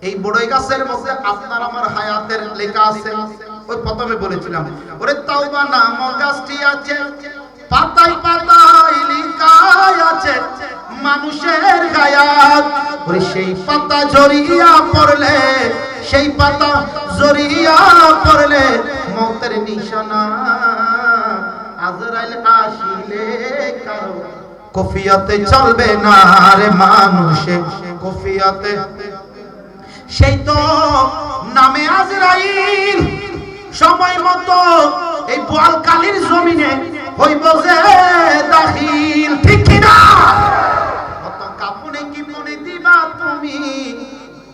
A: এই বড়ই গাছের মধ্যে আপনার আমার হায়াতের লেখা আছে। ওই প্রথমে বলেছিলাম ওরে তাওবা নামক গাছটি আছে, পাতায় পাতায় লেখা আছে মানুষের হায়াত। ওরে সেই পাতা জড়িয়া পড়লে, সেই পাতা জড়িয়া পড়লে মওতের নিশানা। আজরাইল আসিলে কারো কফিয়াতে চলবে না রে মানুষে, কফিয়াতে সেই তো নামে আজরাইল সময় মতো এই বোয়ালখালীর জমিনে হইব যে দাখিল, ঠিক কি না? কত কাপুনে কি মনে দিবা তুমি,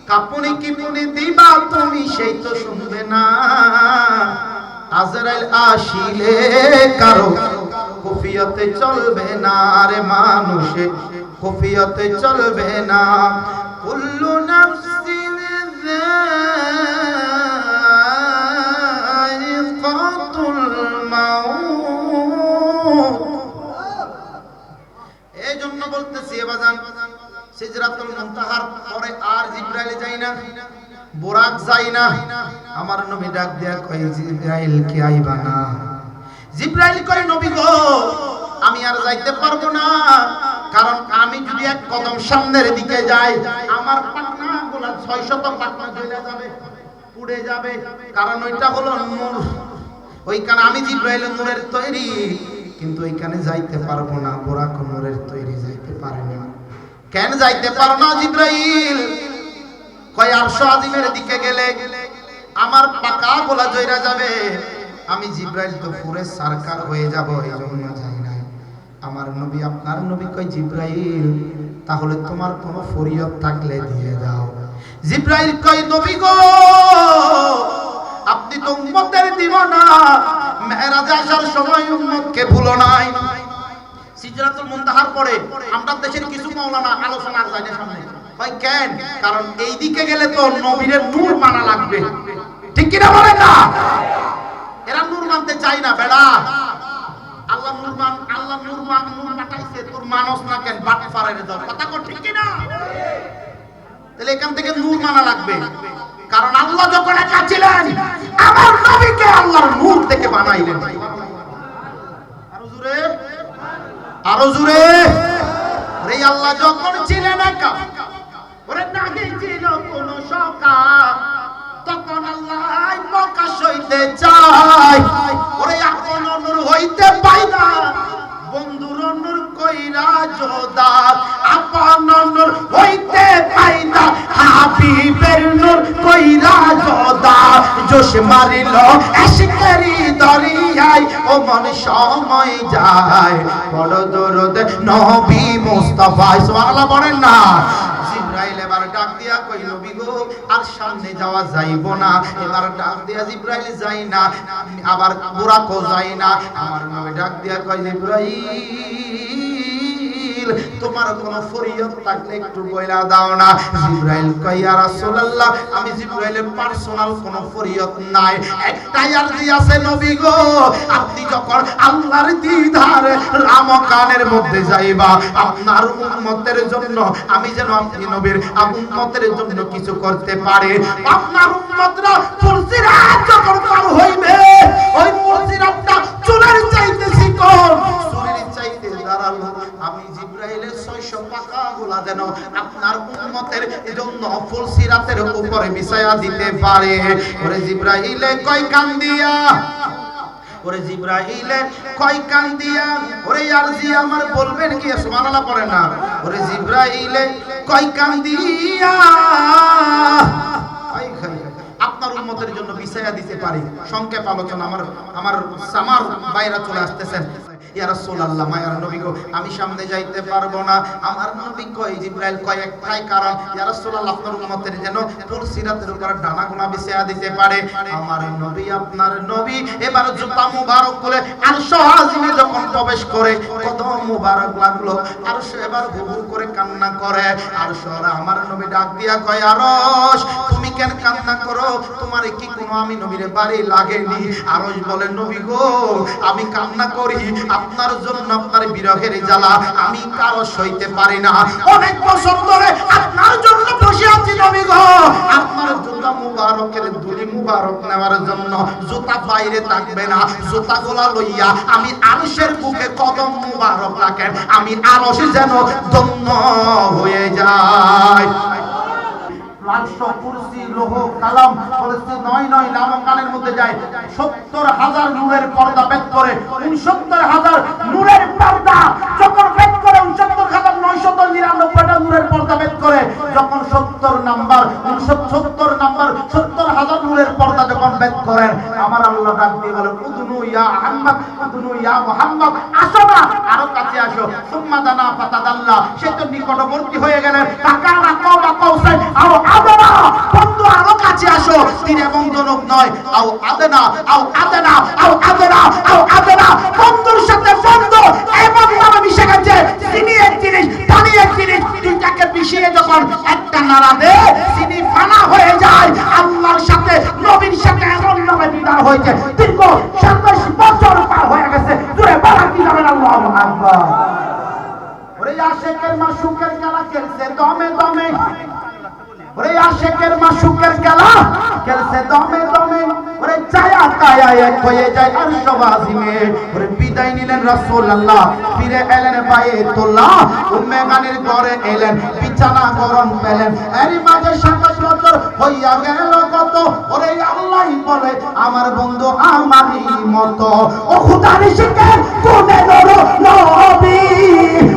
A: কাপুনে কি মনে দিবা তুমি, সেই তো শুনবে না। আজরাইল আসিলে কারো কফিয়াতে চলবে না রে মানুষে, কফিয়াতে চলবে না। কুল্লু নাফসিন যায়িকাতুল মাউত। এই জন্য বলতেছি এ বাজান, সিদরাতুল মুনতাহার পরে আর জিবরাইল যাই না, বুরাক যাই না। আমার নবী ডাক দিয়া কয় জিবরাইল কি আইবা না? জিবরাইল কয় নবী গো আমি আর যাইতে পারবো না, কারণ আমি যদি এক কদম সামনের দিকে যাই আমার পাখনাগুলো 600 পাখনা জ্বলে যাবে, পুড়ে যাবে, কারণ ওইটা হলো নূর। ওইখানে আমি জিবরাইল নূরের তৈরি, কিন্তু ওইখানে যাইতে পারবো না। বুরাক নূরের তৈরি, যাইতে পারে না। কেন যাইতে পারো না জিবরাইল? কয় আরশ আজিমের দিকে গেলে আমার পাকাগুলো জ্বলে যাবে, আমি জিবরাইল তো পুরে সরকার হয়ে যাব, এই জন্য যাই না। আমার নবী, আপনার নবী কয় জিবরাইল তাহলে তোমার কোনো ফরিয়াদ থাকলে দিয়ে দাও। জিবরাইল কয় নবী গো আপনি তো উম্মতের দিওয়ানা, মেরাজে আসার সময় উম্মতকে ভুলো নাই। সিদরাতুল মুনতাহার পরে আমরা দেশের কিছু মাওলানা আলোচনা যায় না সামনে, কয় কেন? কারণ এই দিকে গেলে তো নবীর নূর মানা লাগবে, ঠিক কি না বলেন না? এরা নূর মানতে চাই না বেড়া। আল্লাহ নূর মান, আল্লাহ নূর মান, নূর পাঠাইছে, তোর মানুষ না কেন বাট ফারারে দাও, কথা কর, ঠিক কি না? তাহলে এখান থেকে নূর মানা লাগবে, কারণ আল্লাহ যখন একা ছিলেন আমার নবীকে আল্লাহর নূর থেকে বানাইলেন। আরো জোরে, আরো জোরে। রে আল্লাহ যখন ছিলেন একা, ওরে নাহি ছিল কোন সকা, তখন আল্লাহ প্রকাশ হইতে চায়। ওরে আপন নূর হইতে পাই না, বন্ধুর নূর কইরা যোদা, আপন নূর হইতে পাই না, হাবিবের নূর কইরা যোদা। জোশ মারিল এশকেরি দরিয়ায়, ও মন সময় যায় বড় দরদ নবী মুস্তাফা। সুবহানাল্লাহ বলেন না? জিবরাইল এবার ডাক দিয়া কই নবী গো আর সামনে যাওয়া যাইব না। এবার ডাক দিয়া জিবরাইল যাই না, আবার বুরাকও যাই না। আমার নবী ডাক দিয়া কই জিবরাইল তোমার কোন ফরিয়াদ থাকলে একটু বইলা দাও না। জিবরাইল কই ইয়া রাসূলুল্লাহ আমি জিবরাইলের পার্সোনাল কোন ফরিয়াদ নাই, একটাই আরজি আছে নবী গো, আপনি যখন আল্লাহর দিদার রামকানের মধ্যে যাইবা আপনার উম্মতের জন্য আমি যেন আপনি নবীর উম্মতের জন্য কিছু করতে পারে। আপনার উম্মতরা ফুলসিরাত যখন পার হইবে, ওই ফুলসিরাতটা চুলের চাইতে চিকন, চুলের চাইতে দাঁড়ালো, আমি জিবরাইলের 600 পাখাগুলা যেন আপনার উম্মতের জন্য ফুলসিরাতের উপরে বিছায়া দিতে পারে। ওরে জিবরাইলে কয় কান দিয়া, ওরে জিবরাইলে কয় কান দিয়া, ওরে আরজি আমার বলবেন কি? সুবহানাল্লাহ পড়ে না? ওরে জিবরাইলে কয় কান দিয়া আপনার উম্মতের জন্য বিছায়া দিতে পারি। সংক্ষেপ আলোচনা, আমার সামার বাইরা চলে আসতেছেন। বলে ইয়া রাসূলুল্লাহ মায়ার নবী গো আমি সামনে যাইতে পারবো না। আমার নবী কয় জিবরাইল কয় একটাই কারণ ইয়া রাসূলুল্লাহ আপনার উম্মতের যেন পুলসিরাতের উপর ডানাগুনা বিছিয়ে দিতে পারে। আমার নবী আপনার নবী এবার জুতা মুবারক খুলে আরশ আজিমে যখন প্রবেশ করে কদম মুবারক লাগলো আরশ এবার হুহু করে কান্না করে। আরশ আমার নবী ডাক দিয়া কয় আরশ তুমি কেন কান্না করো? তোমার কি কোনো আমি নবীর বাড়ি লাগেনি? আরশ বলে নবী গো আমি কান্না করি আপনার জন্য, আপনার বিরহের জ্বালা আমি কারো সইতে পারি না। অনেক বছর ধরে আপনার জন্য বসে আছি নবী গো, আপনার জুতা মুবারকের ধুলি মুবারক নেওয়ার জন্য। জুতা বাইরে থাকবে না, জুতাগুলা লইয়া আমি আরশের বুকে কদম মুবারক রাখেন, আমি আরশ যেন ধন্য হয়ে যায়। লাশ কুরসি লৌহ কালাম বলেছে নয় নয় নামক কানের মধ্যে যায় ৭০,০০০ নূরের পর্দা ভেদ করে ৬৯,০০০ নূরের পর্দা যখন ভেদ করে ৬৯,৯৯৯টা নূরের পর্দা ভেদ করে যখন ৭০ নাম্বার ৭০,০০০ নূরের পর্দা যখন ভেদ করেন আমার আল্লাহ ডাক দিয়ে বলে উদনু ইয়া আহমদ উদনু ইয়া মুহাম্মদ আসো না আরো কাছে আসো। সুম্মা দানা ফাতাদাল্লা সে তো নিকটবর্তী হয়ে গেলেন। কাকারা কওবা কওসাই আও আদনা বন্ধু আরো কাছে আসো। তীর এবং ধনুক নয় আও আদনা আও আদনা আও আদনা আও আদনা বন্ধুর সাথে বন্ধু এবং নামে মিশে গেছে। চিনি এক জিনিস পানি এক জিনিস দুইটাকে মিশিয়ে যখন একটা নাড়া দেয় চিনি ফানা হয়ে যায়। আল্লাহর সাথে নবীর সাথে এমন নামে বিদার হয়েছে দীর্ঘ ২৭ বছর পার হয়ে গেছে। জোরে বলা কি যাবেন আল্লাহু আকবার। ওরে আশিকের মাশুকের খেলা খেলছে দমে দমে, ওরে আশিকের মাশুকের খেলা খেলছে দমে দমে, ওরে ছায়া কায়া এক হয়ে যায় আরশ আজিমে। ওরে বিদায় নিলেন রাসূলুল্লাহ, ফিরে এলেন বাইতুল্লাহ, উম্মে গানির ঘরে এলেন, বিছানা গরম পেলেন। এরই মাঝে ২৭ বছর হইয়া গেল কত। ওরে আল্লাহই বলে আমার বন্ধু আমারই মতো। ও খোদার শিকার কোনে নর নবী,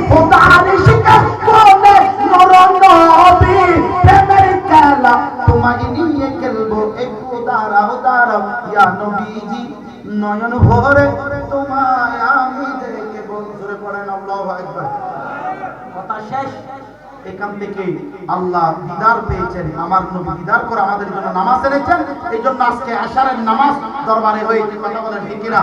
A: খোদার শিকার কোনে নর নবী, প্রেমের খেলা তোমায় নিয়ে খেলবো একটু দাঁড়াও দাঁড়াও ইয়া নবীজি নয়ন ভরে তোমায় আমি দেখব। জোরে পড়েন আল্লাহু আকবার। কথা শেষ। এখান থেকে আল্লাহ দিদার পেয়েছেন, আমার নবী দিদার করে আমাদের জন্য নামাজ এনেছেন। এই জন্য আজকে আশারের নামাজ দরবারে হয়েছে। কথা বলেন ঠিক কিনা?